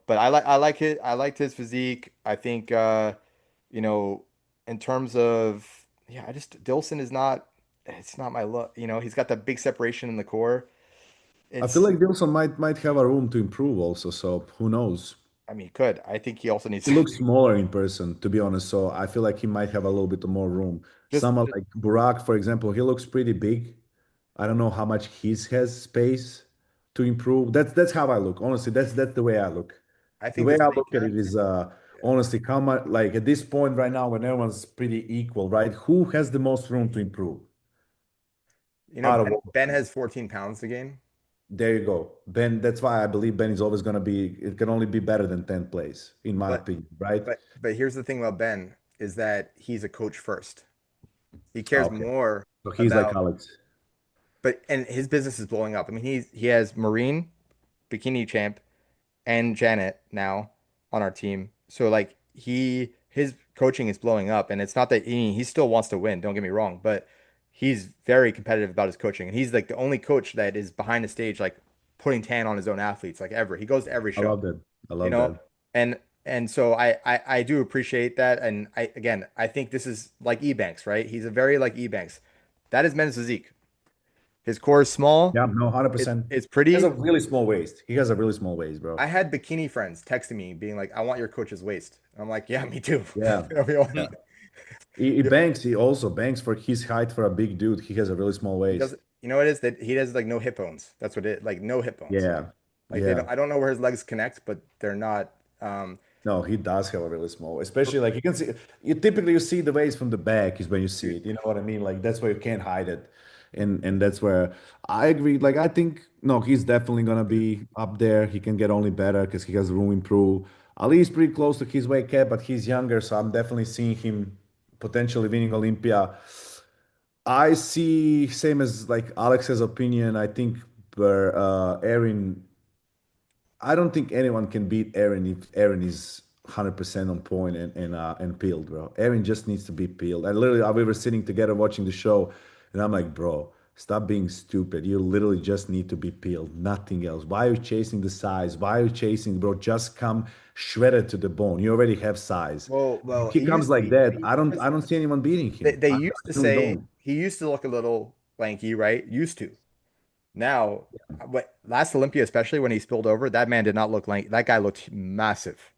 but I liked his physique. I think you know, in terms of yeah, I just Dilson is not it's not my look. He's got that big separation in the core. I feel It's like Wilson might have a room to improve also. So who knows? I mean, he could. I think he also needs He looks smaller in person, to be honest. So I feel like he might have a little bit more room. just Someone like Burak, for example, he looks pretty big. I don't know how much his has space to improve. That's how I look. Honestly, that's the way I look. I The think way this I weight look at cut, it is yeah. honestly how much like at this point right now when everyone's pretty equal, right? Who has the most room to improve out of all of Ben them? has 14 pounds to gain. There you go. Ben, that's why I believe Ben is always gonna be, it can only be better than 10th place, in my But opinion, right? but here's the thing about Ben is that he's a coach first. He cares Okay. more So he's like about Alex. but and his business is blowing up. I mean, he has Marine, bikini champ, and Janet now on our team. So like his coaching is blowing up, and it's not that he still wants to win. Don't get me wrong, but he's very competitive about his coaching, and he's like the only coach that is behind the stage, like putting tan on his own athletes, like ever. He goes to every I show, love that. I you love know, that. and so I do appreciate that, and I think this is like Ebanks, right? He's a very like Ebanks. That is men's physique. His core is small. Yeah, no, It's 100%. it's He has a pretty. really small waist. He has a really small waist, bro. I had bikini friends texting me being like, "I want your coach's waist." And I'm like, "Yeah, me too." Yeah. Yeah. Everyone, He banks. He also banks for his height for a big dude. He has a really small he waist. does. You know what it is that he has like no hip bones. That's what it like no hip bones. Yeah. Like they Yeah. don't. I don't know where his legs connect, but they're not. No, he does have a really small, especially like you can see you see the waist from the back is when you see Dude, it. You know what I mean? Like that's where you can't hide it. And that's where I agree. Like I think no, he's definitely gonna be up there. He can get only better because he has room to improve. Ali is pretty close to his weight cap, but he's younger, so I'm definitely seeing him potentially winning Olympia. I see same as like Alex's opinion. I think where Erin I don't think anyone can beat Aaron if Aaron is 100% on point and peeled, bro. Aaron just needs to be peeled. And literally, we were sitting together watching the show, and I'm like, bro, stop being stupid. You literally just need to be peeled, nothing else. Why are you chasing the size? Why are you chasing, bro? Just come shredded to the bone. You already have size. well, If he he comes used to like be. that, I don't see anyone beating him. They I used to really say don't. he used to look a little lanky, right? Used to. Now, what last Olympia, especially when he spilled over, that man did not look lanky. That guy looked massive.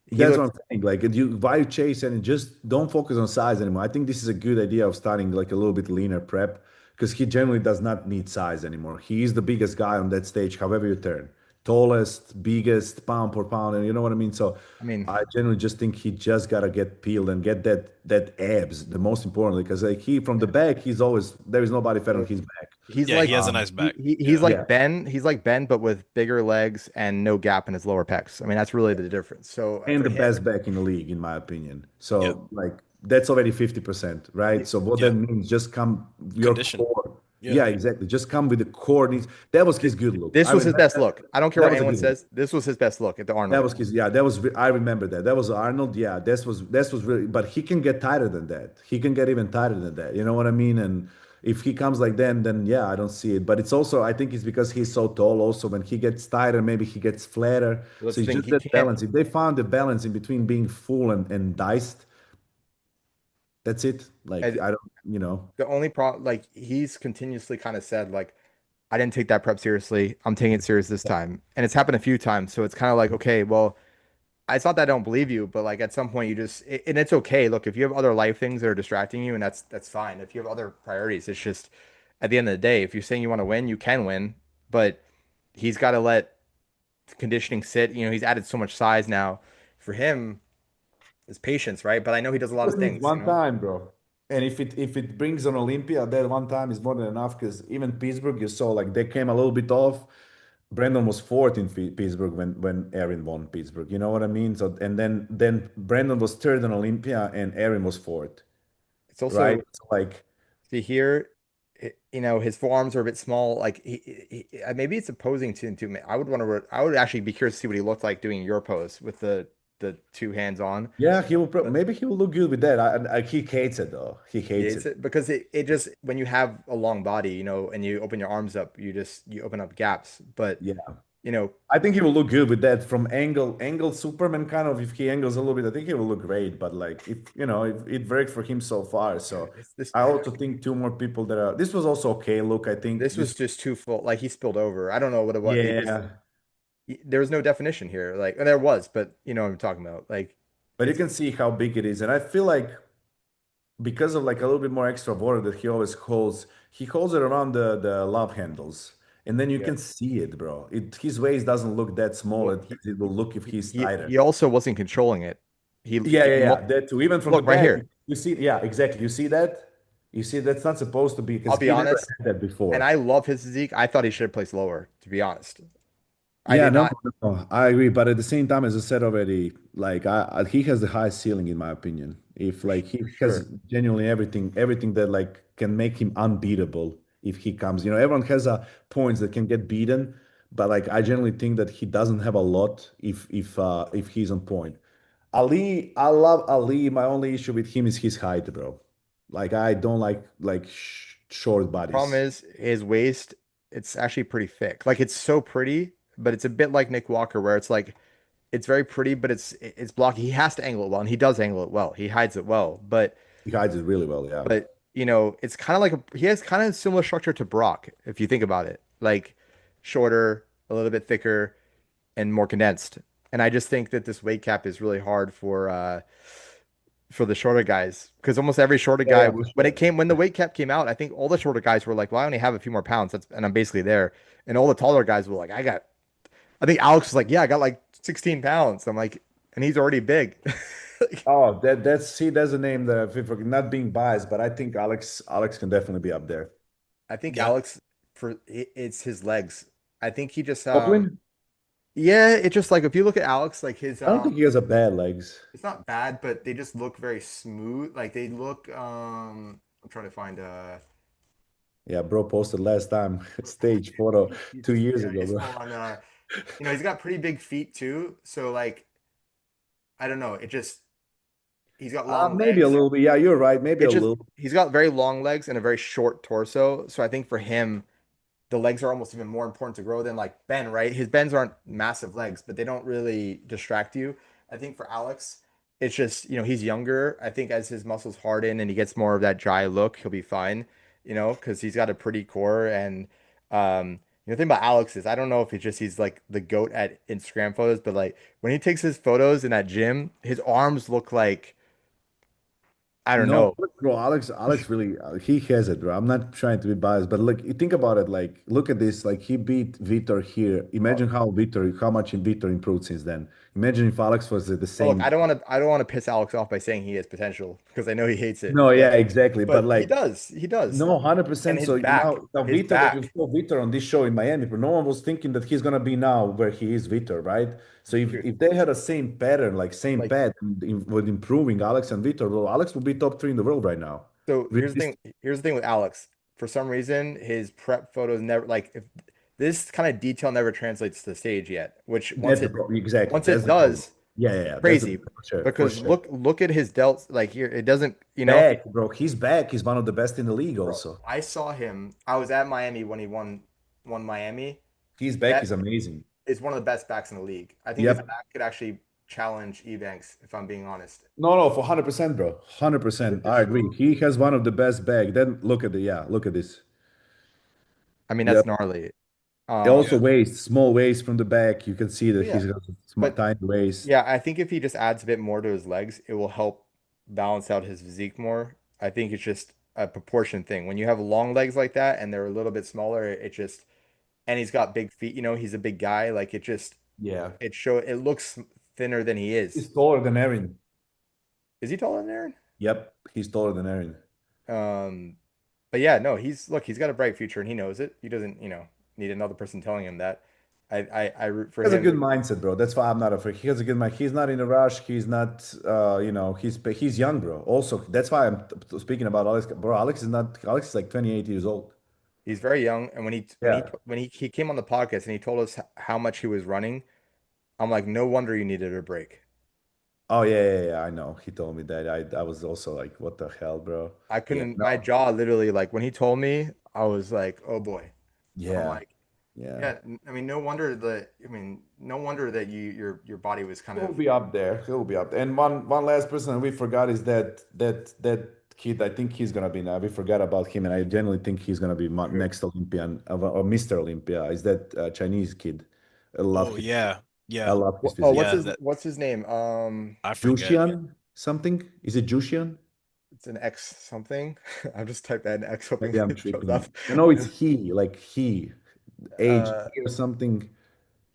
He That's what looked I'm saying. Like, why you chase and just don't focus on size anymore. I think this is a good idea of starting like a little bit leaner prep because he generally does not need size anymore. He is the biggest guy on that stage, however you turn. Tallest, biggest, pound per pound, and you know what I mean? So I mean, I generally just think he just gotta get peeled and get that abs, the most importantly, because like he from the back, he's always there is nobody fat on so his back. he's Yeah, he like has a nice back. he's Yeah. like Yeah. Ben. He's like Ben, but with bigger legs and no gap in his lower pecs. I mean, that's really the difference. So And for the him, best back in the league, in my opinion. Yeah. So like that's already 50%, right? So what that Yeah. means, just come your Condition. core. Yeah. Yeah, exactly. Just come with the core needs. That was his good look. this I was mean, his best look. I don't care that what was a anyone good look. says. This was his best look at the That Arnold. was his, yeah, I remember that. That was Arnold. Yeah, this was really, but he can get tighter than that. He can get even tighter than that. You know what I mean? And if he comes like then yeah, I don't see it. But it's also, I think it's because he's so tall also when he gets tighter, maybe he gets flatter. Well, that's So the it's thing. just He that can't. balance. If they found the balance in between being full and diced, that's it. Like And I don't, you know. the only problem, like he's continuously kind of said, like I didn't take that prep seriously. I'm taking it serious this time, and it's happened a few times. So it's kind of like, okay, well, it's not that I don't believe you, but like at some point you just and it's okay. Look, if you have other life things that are distracting you, and that's fine. If you have other priorities, it's just at the end of the day, if you're saying you want to win, you can win, but he's got to let conditioning sit. You know, he's added so much size now. For him, is patience, right? But I know he does a lot of Just needs things, you one know. time, bro. And if it brings on Olympia, that one time is more than enough. Because even Pittsburgh, you saw like they came a little bit off. Brandon was fourth in Pittsburgh when Aaron won Pittsburgh. You know what I mean? So and then Brandon was third on Olympia and Aaron was fourth, It's right? also So like see here, you know, his forearms are a bit small. Like maybe it's opposing to me. I would actually be curious to see what he looked like doing your pose with the two hands on. yeah, he will But maybe he will look good with that. He hates it though. He he hates hates it. it because it just when you have a long body, you know, and you open your arms up, you open up gaps. But Yeah. you know, I think he will look good with that from angle Superman kind of. If he angles a little bit, I think he will look great. But like if you know, if it worked for him so far, so this I also think two more people that are. This was also okay. Look, I think this this. was just too full. Like he spilled over. I don't know what it was. Yeah, There was no definition here. Like and there was, but you know what I'm talking about. Like but you it's can see how big it is, and I feel like because of like a little bit more extra water that he always holds, he holds it around the love handles, and then you yeah. can see it, bro. His waist doesn't look that small Well, as it will look if he's tighter. he also wasn't controlling it. Yeah, yeah, He yeah. That too. Even from the look right back, here. you see. Yeah, exactly. You see that? You see that's not supposed to be I'll because be he never honest, had that and before. I love his physique. I thought he should have placed lower, to be honest. I Yeah, did no, not. no, I agree. But at the same time, as I said already, like he has the highest ceiling in my opinion. If like he For has sure. genuinely everything that like can make him unbeatable if he comes. You know, everyone has points that can get beaten, but like I generally think that he doesn't have a lot if he's on point. Ali, I love Ali. My only issue with him is his height, bro. Like I don't like short Problem bodies. is his waist, it's actually pretty thick. Like it's so pretty, but it's a bit like Nick Walker, where it's like it's very pretty, but it's blocky. He has to angle it well, and he does angle it well. He hides it well, He hides it really well, yeah. but you know, it's kind of like he has kind of similar structure to Brock, if you think about it. Like shorter, a little bit thicker, and more condensed. And I just think that this weight cap is really hard for the shorter guys because almost every shorter Yeah, guy yeah, for sure. when the weight cap came out, I think all the shorter guys were like, "Well, I only have a few more pounds, and I'm basically there." And all the taller guys were like, I think Alex was like, "Yeah, I got like 16 pounds." I'm like, and he's already big. Oh, that's see, that's a name that I feel not being biased, but I think Alex can definitely be up there. I think Yeah. Alex it's his legs. I think he just Copeland? yeah, it's just like if you look at Alex, like his I don't think he has a bad legs. it's not bad, but they just look very smooth. Like they look I'm trying to find Yeah, bro posted last time stage photo he's 2 years yeah, ago, he's bro. full on you know, he's got pretty big feet too. So like I don't know, it just he's got long Maybe a legs. little bit. Yeah, you're right. Maybe It a just little. he's got very long legs and a very short torso. So I think for him the legs are almost even more important to grow than like Ben, right? His Ben's aren't massive legs, but they don't really distract you. I think for Alex, it's just, you know, he's younger. I think as his muscles harden and he gets more of that dry look, he'll be fine, you know, because he's got a pretty core. And you know, the thing about Alex is I don't know if it's just he's like the goat at Instagram photos, but like when he takes his photos in that gym, his arms look like I don't No, know. bro, Alex really he has it, bro. I'm not trying to be biased, but like you think about it, like look at this, like he beat Vitor here. Imagine how much in Vitor improved since then. Imagine if Alex was at the But look, same. I don't want to piss Alex off by saying he has potential because I know he hates it. No, yeah, exactly. But But he like, does. He does. no, And 100%. So now his Vitor that you back. saw Vitor on this show in Miami, but no one was thinking that he's gonna be now where he is Vitor, right? So Dude, if they had a same pattern, like same like path with improving Alex and Vitor, well, Alex would be top three in the world right now. so here's the Realist- thing. Here's the thing with Alex. For some reason, his prep photos never like if this kind of detail never translates to the stage yet, which That's the problem. Exactly. once That's it the problem. does, Yeah, yeah, yeah. That's the crazy. for sure, for Because sure. look at his delts like here. It doesn't, Back, bro. He's back. He's one of the best in the league bro. also. I saw him. I was at Miami when he won Miami. He's back. That He's amazing. is one of the best backs in the league. I think his Yep. back could actually challenge Ebanks, if I'm being honest. No, no, for 100%, bro. 100%. I It's agree. He has one of the best back. Then look at look at this. I mean, that's Yep. gnarly. Also Yeah. waist, small waist from the back. You can see that Yeah, he's got a but tiny waist. yeah, I think if he just adds a bit more to his legs, it will help balance out his physique more. I think it's just a proportion thing. When you have long legs like that and they're a little bit smaller, it just and he's got big feet, he's a big guy, like Yeah. it looks thinner than he is. He's taller than Aaron. Is he taller than Aaron? Yep. He's taller than Aaron. Um, but yeah, no, he's got a bright future and he knows it. He doesn't, need another person telling him that. I root for He has a him. good mindset, bro. That's why I'm not afraid. He has a good mind. He's not in a rush. He's not, he's young, bro. Also, that's why I'm speaking about Alex. Bro, Alex is like 28 years old. He's very young, and Yeah. he came on the podcast and he told us how much he was running, I'm like, no wonder you needed a break. Oh yeah. I know. He told me that. I was also like, what the hell, bro? I Yeah. couldn't, my No. jaw literally, like when he told me, I was like, oh boy. I'm Yeah. like, Yeah. yeah, I mean, no wonder that your body was kind He'll of be up there. He'll be up there. And one last person we forgot is that kid. I think he's gonna be now. We forgot about him, and I genuinely think he's gonna be who? next Olympian or Mr. Olympia. Is that Chinese kid? I love Oh his. yeah. I Yeah. love his Oh, physique. Yeah. That what's his name? I forget. Jushian something? Is it Jushian? It's an X something. I'll just type that in X hoping Maybe I'm it shows up. tripping. I know it's he, like he, age Uh, or something.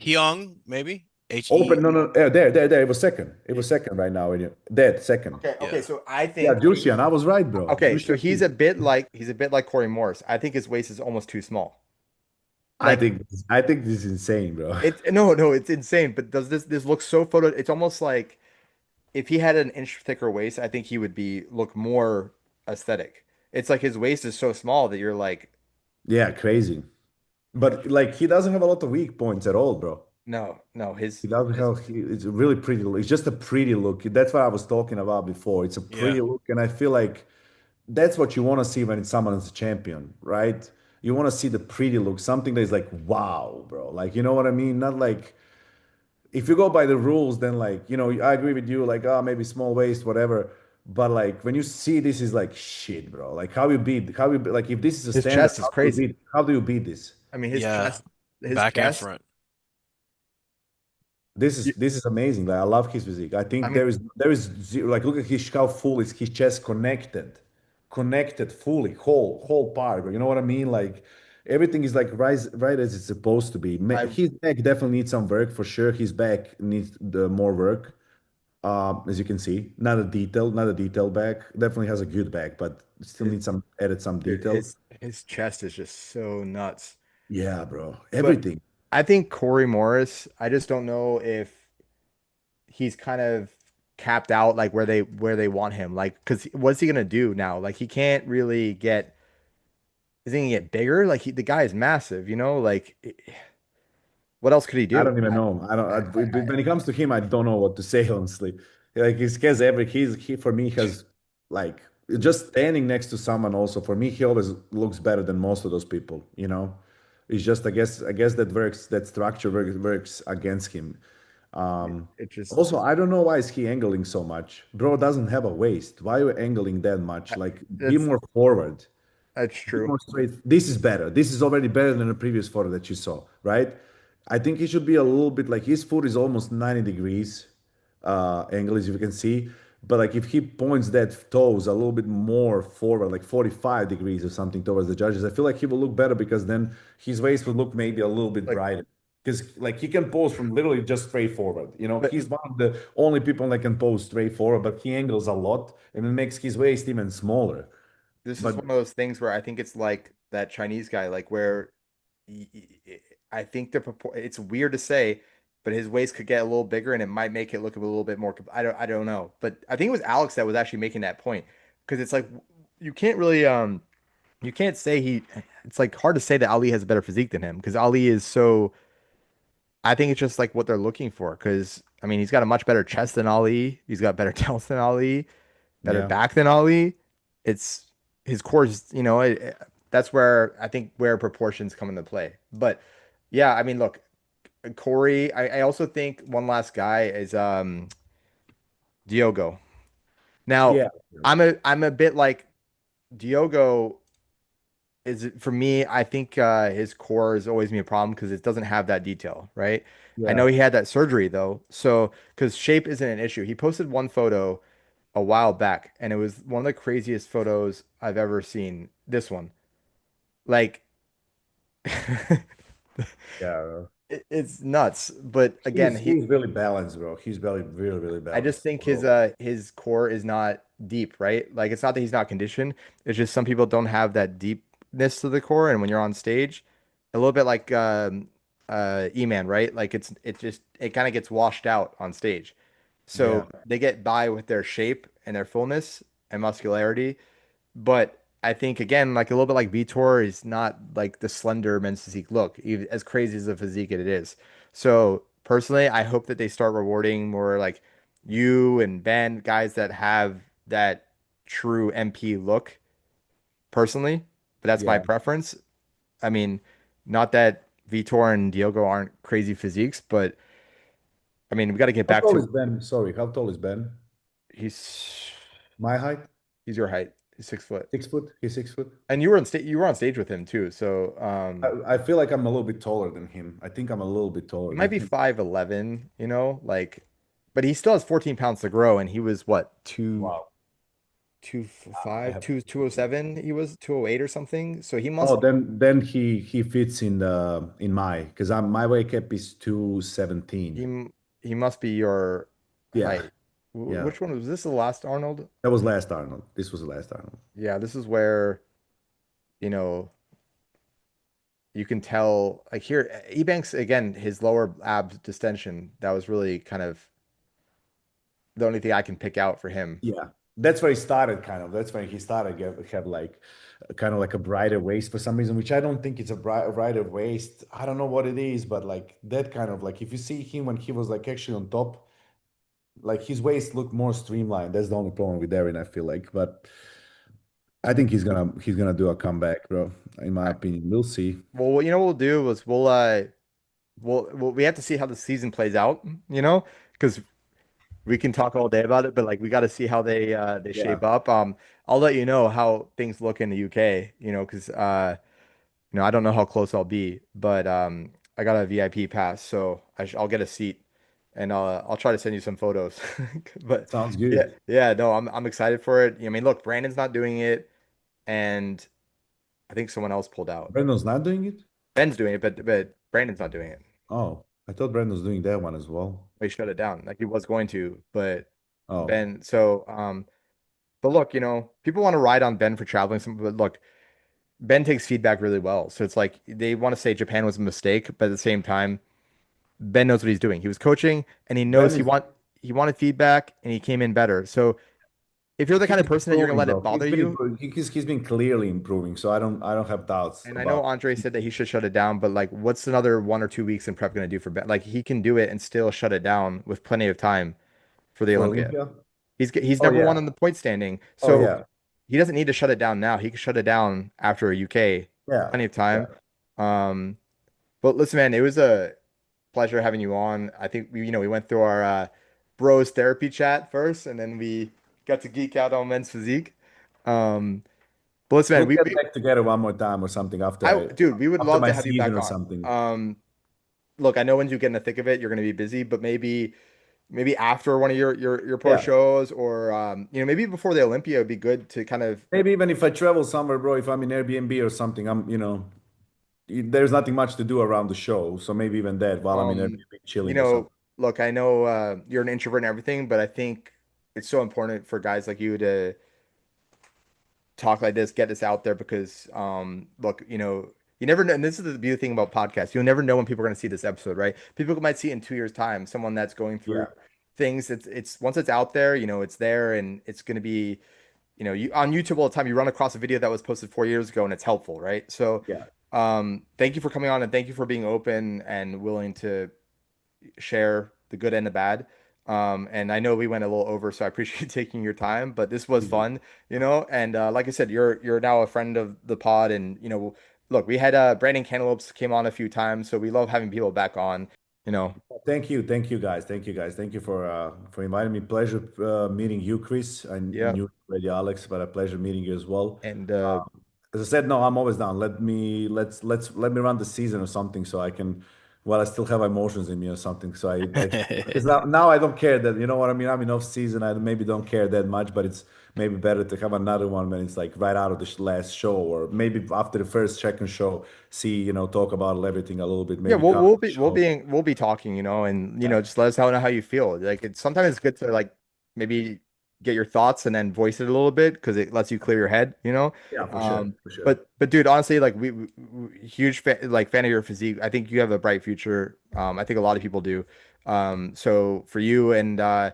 Hyung, maybe? Open, He. no, no, there. It was second. It was second right now. Dead second. okay, Yeah. so I Yeah, think Jushian. I was right, bro. okay, so Jushian. he's a bit like Corey Morris. I think his waist is almost too small. I Like think I think this is insane, bro. it's no, it's insane. But does this look so photo? It's almost like if he had an inch thicker waist, I think he would be look more aesthetic. It's like his waist is so small that you're like, Yeah, crazy. But like he doesn't have a lot of weak points at all, bro. no, He doesn't have it's a really pretty look. It's just a pretty look. That's what I was talking about before. It's a Yeah. pretty look, and I feel like that's what you want to see when someone is a champion, right? You want to see the pretty look, something that is like, wow, bro. Like, you know what I mean? Not like if you go by the rules, then like, I agree with you, like, oh, maybe small waist, whatever. But like when you see this is like shit, bro. Like like if this is a his standard, chest is crazy. how do you beat this? I mean, Yeah. his Back and chest. front. This is amazing. Like I love his physique. I I think mean, there is zero, like look at how full is his chest connected fully, whole part. Bro. You know what I mean? Like everything is like right as it's supposed to be. I His back definitely needs some work for sure. His back needs the more work. As you can see, not a detail back. Definitely has a good back, but still needs some added some dude, detail. his chest is just so nuts. Yeah, bro. But Everything. I think Corey Morris, I just don't know if he's kind of capped out like where they want him. Like, because what's he gonna do now? Like, he can't really get. Is he gonna get bigger? Like, the guy is massive. Like, what else could he I do? don't even know. I don't. When it comes to him, I don't know what to say honestly. Like he for me has like just standing next to someone. Also for me, he always looks better than most of those people. It's just I guess that works. That structure works against him. Um, It just Also, I don't know why is he angling so much. Bro doesn't have a waist. Why are you angling that much? Like be that's more forward. that's Be true. more straight. This is better. This is already better than the previous photo that you saw, right? I think he should be a little bit like his foot is almost 90 degrees angle, as you can see. But like if he points that toes a little bit more forward, like 45 degrees or something towards the judges, I feel like he will look better because then his waist would look maybe a little bit Like, brighter. Because like he can pose from literally just straight forward. but He's one of the only people that can pose straight forward, but he angles a lot and it makes his waist even smaller. this is But one of those things where I think it's like that Chinese guy, like where y- y- I think it's weird to say, but his waist could get a little bigger and it might make it look a little bit more. I don't know, but I think it was Alex that was actually making that point because it's like you can't really you can't say he. It's like hard to say that Ali has a better physique than him because Ali is so. I think it's just like what they're looking for because I mean he's got a much better chest than Ali. He's got better delts than Ali, better yeah, back than Ali. It's his core is, that's where I think where proportions come into play. But yeah, I mean, look, Corey, I also think one last guy is Diogo. Now, yeah, I'm a bit like Diogo is for me, I think his core has always been a problem because it doesn't have that detail, right? I yeah, know he had that surgery though, so because shape isn't an issue. He posted one photo a while back, and it was one of the craziest photos I've ever seen. This one, like, yeah. it's nuts. But again, He's really balanced, bro. He's really, really I just balanced. think Bro. his core is not deep, right? Like it's not that he's not conditioned. It's just some people don't have that deepness to the core, and when you're on stage, a little bit like E-Man, right? Like it kind of gets washed out on stage. So Yeah. they get by with their shape and their fullness and muscularity, but I think again, like a little bit like Vitor is not like the slender men's physique look, even as crazy as a physique it is. So personally, I hope that they start rewarding more like you and Ben, guys that have that true MP look personally, but that's my Yeah. preference. I mean, not that Vitor and Diogo aren't crazy physiques, but I mean, we got to get How back tall to is Ben? Sorry, how tall is Ben? he's My height? he's your height. He's 6 foot. 6 foot? He's 6 foot. And you were on stage with him too. So I feel like I'm a little bit taller than him. I think I'm a little bit he taller might than be him. 5'11", like, but he still has 14 pounds to grow, and he was what, Wow. two I five, have. 207, he was 208 or something. So he Oh, must then he fits in my because my weight cap is he 217. m- he must be your Yeah, height. yeah. Which one was this, the last Arnold? That was last Arnold. This was the last Arnold. Yeah, this is where, you know, you can tell like here Ebanks again, his lower ab distension, that was really kind of the only thing I can pick out for him. Yeah, that's where he started. Kind of. That's when he started have like kind of like a brighter waist for some reason, which I don't think it's brighter waist. I don't know what it is, but like that kind of like if you see him when he was like actually on top, like his waist looked more streamlined. That's the only problem with Darren, I feel like. But I think he's gonna do a comeback, bro. In my opinion, we'll see. Well, what we'll do is we have to see how the season plays out, because we can talk all day about it, but like we got to see how they Yeah, shape up. I'll let you know how things look in the UK, because I don't know how close I'll be, but I got a VIP pass, so I'll get a seat, and I'll try to send you some photos. But sounds yeah, good. yeah, no, I'm excited for it. I mean, look, Brandon's not doing it, and I think someone else pulled out. Brandon's not doing it. Ben's doing it, but Brandon's not doing it. Oh, I thought Brandon's doing that one as well. He shut it down. Like he was going to, but Oh, Ben. So, but look, people want to ride on Ben for traveling. But look, Ben takes feedback really well. So it's like they want to say Japan was a mistake, but at the same time, Ben knows what he's doing. He was coaching, and he knows Ben is he wanted feedback, and he came in better. So if you're the kind he's of person that you're gonna improving, let it bro. bother He's been you, improving. He's been clearly improving. So I don't have doubts and I know about Andre said that he should shut it down, but like, what's another 1 or 2 weeks in prep gonna do for Ben? Like he can do it and still shut it down with plenty of time for the for Olympia. Olympia. He's Oh number one yeah. on the point standing, Oh so yeah. he doesn't need to shut it down now. He can shut it down after a UK, Yeah. plenty of Yeah. time. Um, but listen, man, it was a pleasure having you on. I think we went through our bros therapy chat first, and then we got to geek out on men's physique. Um, but listen, man, We'll get back together one more time or something dude, we would after love my to have you season back or on. something. Look, I know when you get in the thick of it, you're going to be busy, but maybe maybe after one of your pro Yeah. shows, or maybe before the Olympia, it'd be good to kind of. Maybe even if I travel somewhere, bro, if I'm in Airbnb or something, there's nothing much to do around the show. So maybe even that while I'm in Um, Airbnb chilling or something. Look, I know you're an introvert and everything, but I think it's so important for guys like you to talk like this, get this out there because look, you never know, and this is the beautiful thing about podcasts. You'll never know when people are going to see this episode, right? People might see it in 2 years' time, someone that's going through Yeah. things. It's once it's out there, it's there and it's going to be, you on YouTube all the time, you run across a video that was posted 4 years ago and it's helpful, right? So Yeah. thank you for coming on and thank you for being open and willing to share the good and the bad. And I know we went a little over, so I appreciate taking your time, but this was Easy. fun, And like I said, you're now a friend of the pod, and look, we had Brandon Cantaloupes came on a few times, so we love having people back on, you know. Thank you guys. Thank you guys. Thank you for inviting me. Pleasure meeting you, Chris. I Yeah, knew already Alex, but a pleasure meeting you as well. and As I said, no, I'm always down. Let me run the season or something so I can, well, I still have emotions in me or something. So I because now I don't care that, you know what I mean? I'm in off season. I maybe don't care that much, but it's maybe better to have another one when it's like right out of the last show, or maybe after the first, second show, see, talk about everything a little bit, yeah, maybe come to the show. we'll be talking, and Yeah. just let us know how you feel. Like it's sometimes it's good to like maybe get your thoughts and then voice it a little bit because it lets you clear your head. Yeah, for sure, for sure. But dude, honestly, like huge fan of your physique. I think you have a bright future. I think a lot of people do. So for you and I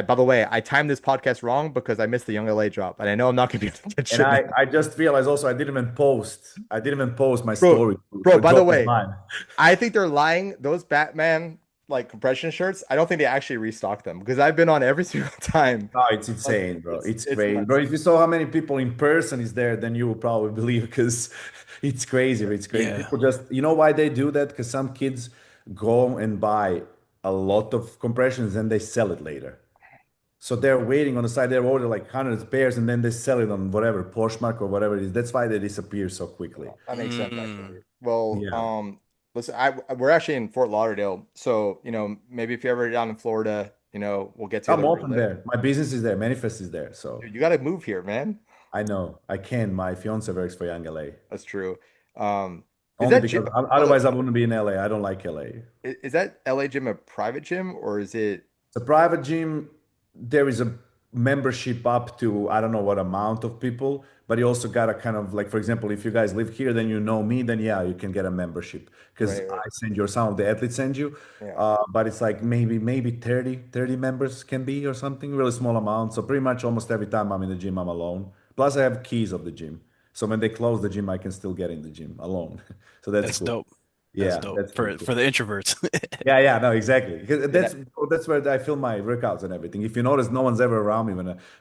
by the way, I timed this podcast wrong because I missed the Young LA drop, and I know I'm not gonna be able to get And shit now. I just realized also I didn't even post my Bro, story bro, to by the drop way, mine. I think they're lying. Those Batman like compression shirts, I don't think they actually restock them because I've been on every single time. No, it's Like insane, bro. It's it's crazy, bro. nuts. If you saw how many people in person is there, then you will probably believe because it's crazy. It's crazy. Yeah. People just, you know why they do that? Because some kids go and buy a lot of compressions and they sell it later. So they're waiting on the side. They order like hundreds of pairs and then they sell it on whatever Poshmark or whatever it is. That's why they disappear so quickly. That makes sense Mm. actually. Well, Yeah. listen, we're actually in Fort Lauderdale, so maybe if you're ever down in Florida, we'll get I'm together over open there. there. My business is there. Manifest is there. So Dude, you got to move here, man. I know I can. My fiance works for Young LA. That's true. Um, is Only that because gym? By the way, otherwise I wouldn't be in LA. I don't like LA. is that LA gym a private gym or is it It's a private gym. There is a membership up to I don't know what amount of people, but you also got to kind of like, for example, if you guys live here, then you know me, then yeah, you can get a membership because right, I right? send you or some of the athletes send you. Yeah. But it's like maybe 30 members can be or something, really small amount. So pretty much almost every time I'm in the gym, I'm alone. Plus I have keys of the gym. So when they close the gym, I can still get in the gym alone. So that's That's cool. dope. That's Yeah, dope that's pretty for cool. the introverts. Yeah, no, exactly. Because Yeah, that, that's where I film my workouts and everything. If you notice, no one's ever around me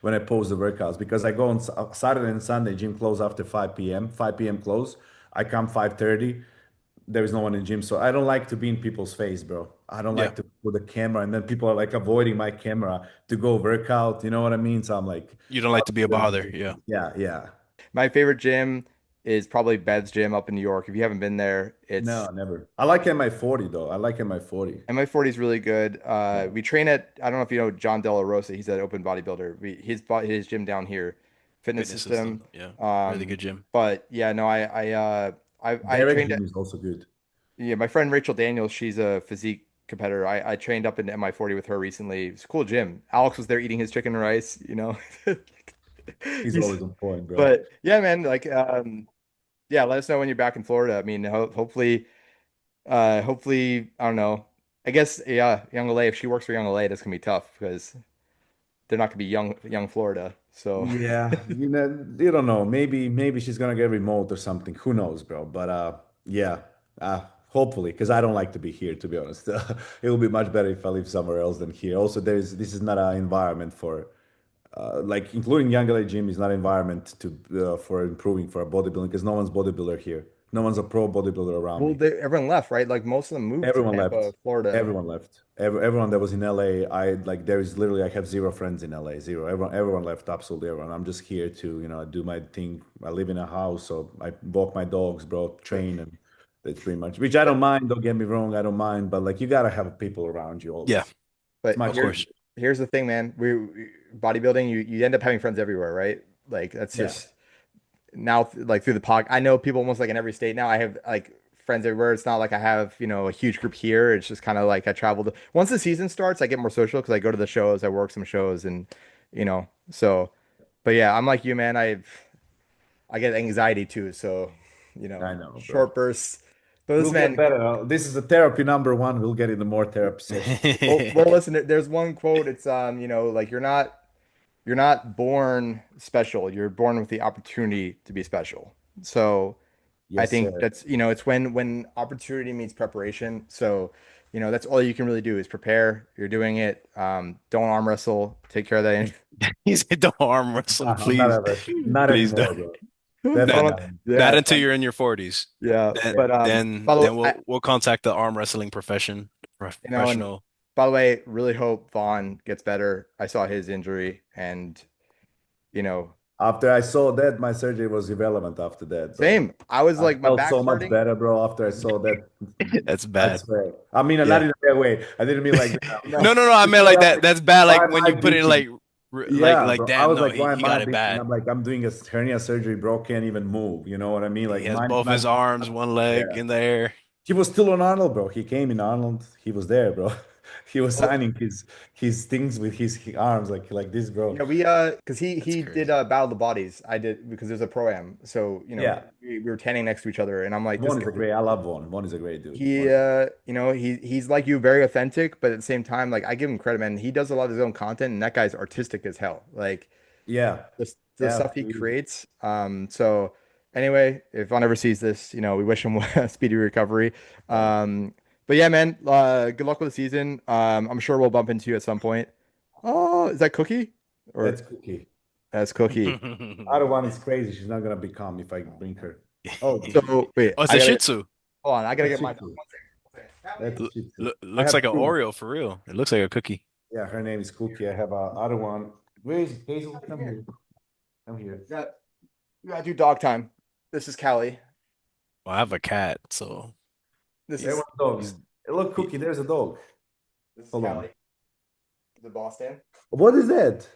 when I post the workouts because I go on Saturday and Sunday, gym close after 5 p.m. 5 p.m. close. I come 5:30. There is no one in gym, so I don't like to be in people's face, bro. I don't Yeah. like to put the camera, and then people are like avoiding my camera to go work out. You know what I mean? So I'm like, You don't like to be a bother. Yeah. yeah, yeah. my favorite gym is probably Bev's gym up in New York. If you haven't been there, No, it's never. I like MI40 though. I like MI40. MI40 is really good. Yeah. We train at, I don't know if you know John Della Rosa. He's an open bodybuilder. He's bought his gym down here, fitness Fitness system. system. Yeah. Really Um, good gym. but yeah, no, I Derek trained gym at, is also good. yeah, my friend Rachel Daniels, she's a physique competitor. I trained up in MI40 with her recently. It's a cool gym. Alex was there eating his chicken and rice. He's He's, always on point, bro. but yeah, man, like, yeah, let us know when you're back in Florida. I mean, hopefully, I don't know. I guess, yeah, Young LA, if she works for Young LA, that's gonna be tough because they're not gonna be young Florida. So Yeah, you don't know. Maybe she's gonna get remote or something. Who knows, bro? But yeah, hopefully, because I don't like to be here, to be honest. It will be much better if I live somewhere else than here. Also, this is not an environment for like including Young LA gym is not an environment to for improving for a bodybuilding because no one's bodybuilder here. No one's a pro bodybuilder around well, me. everyone left, right? Like most of them moved to Everyone Tampa, left. Florida. Everyone left. Everyone that was in LA, I like there is literally I have zero friends in LA. Zero. Everyone left, absolutely everyone. I'm just here to, do my thing. I live in a house, so I walk my dogs, bro, train and that's pretty much which I don't mind, don't get me wrong, I don't mind, but like you gotta have people around you Yeah. always. But my Of course. here's the thing, man. Bodybuilding, you end up having friends everywhere, right? Like that's Yeah. just now like through the pod. I know people almost like in every state now. I have like friends everywhere. It's not like I have, a huge group here. It's just kind of like I traveled. Once the season starts, I get more social because I go to the shows, I work some shows and so but yeah, I'm like you, man. I get anxiety too, so I know, bro. short bursts. But We'll listen, get man, better. This is a therapy number one. We'll get into more therapy sessions. well, listen, there's one quote. It's like you're not born special. You're born with the opportunity to be special. So I Yes, think sir. that's, it's when opportunity meets preparation. So, that's all you can really do is prepare. You're doing it. Don't arm wrestle. Take care of that. He said, "Don't arm wrestle, Not please, ever. Not please anymore, don't." bro. It's Definitely fun. not. Not Yeah, it's until fun. you're in your 40s. Yeah, Then but then by the way, then we'll contact the arm wrestling and professional. by the way, really hope Vaughn gets better. I saw his injury, and you know, After I saw that, my surgery was irrelevant after that, bro. same. I was I like, my felt so back's much hurting. better, bro, after I saw that. That's I bad. swear. I mean, not Yeah. in that way. I didn't mean like that. No, No, no, no. I meant like that. That's bad. Why Like am when I you put it bitching? like Yeah, like bro. I damn, was no, like, why he am I got it bitching? bad. I'm like, I'm doing a hernia surgery, bro. Can't even move. You know what I mean? He Like, has both his arms, one leg yeah. in the air. He was still on Arnold, bro. He came in Arnold. He was there, bro. He was oh, signing his things with his arms, like this, bro. yeah, because he That's he did crazy. Battle of the Bodies. I did because there's a pro-am. So, Yeah. we were tanning next to each other, and I'm like, this Vaughn guy, is a great. I love Vaughn. Vaughn is a great dude. he Vaughn. he's like you, very authentic, but at the same time, like I give him credit, man. He does a lot of his own content, and that guy's artistic as hell. Like Yeah. the Yeah. stuff he creates. So anyway, if Vaughn ever sees this, we wish him a speedy recovery. Yeah. But yeah, man, good luck with the season. I'm sure we'll bump into you at some point. Oh, is that Cookie? That's Or Cookie. that's Cookie. Other one is crazy. She's not gonna be calm if I bring her. Oh, So wait, Oh, it's I a Shih gotta Tzu. hold on. I gotta that's get Shih my. Tzu. One second. That's a Shih Tzu. I Looks have like an two. Oreo for real. It looks like a cookie. Yeah, her name is Cookie. I have a other one. Where is Hazel? Come here. Come here. We gotta do dog time. This is Callie. Well, I have a cat, so This There is were dogs. he's Hey, look, he- Cookie. There's a dog. Hold on. Callie. The Boston. What is that?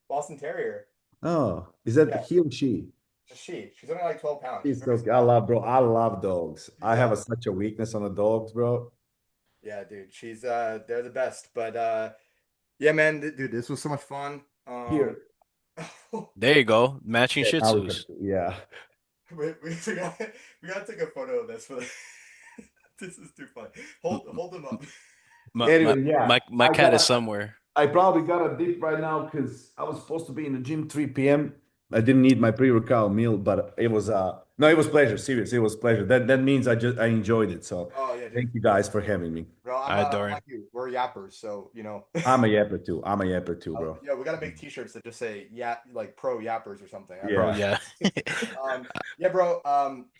Boston Terrier. Oh, is that Yeah. he or she? Just she's only like 12 pounds. She's so. I love, bro. I love dogs. I have such a weakness on the dogs, bro. Yeah, dude. They're the best. But yeah, man, dude, this was so much fun. Here. there you go. Matching Yeah, Shih now we can, Tzus. yeah. We gotta take a photo of this for the this is too funny. Hold them up. Anyway, yeah. My I cat is gotta- somewhere. I probably got a dip right now because I was supposed to be in the gym 3 p.m. I didn't need my pre-workout meal, but it was no, it was pleasure. Serious, it was pleasure. That means I enjoyed it. So Oh yeah, dude. thank you guys for having me. Bro, Alright, I'm Dorian. like you. We're yappers, so I'm a yapper too. I'm a yapper too, bro. yeah, we gotta make t-shirts that just say like pro yappers or something. I don't Bro, Yeah. yeah. Yeah, bro.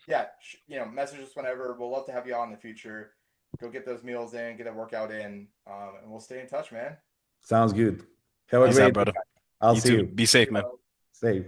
Yeah, message us whenever. We'll love to have you on in the future. Go get those meals in, get a workout in, and we'll stay in touch, man. Sounds good. Have a Peace great out, brother. I'll You see too. you. Be safe, man. Safe.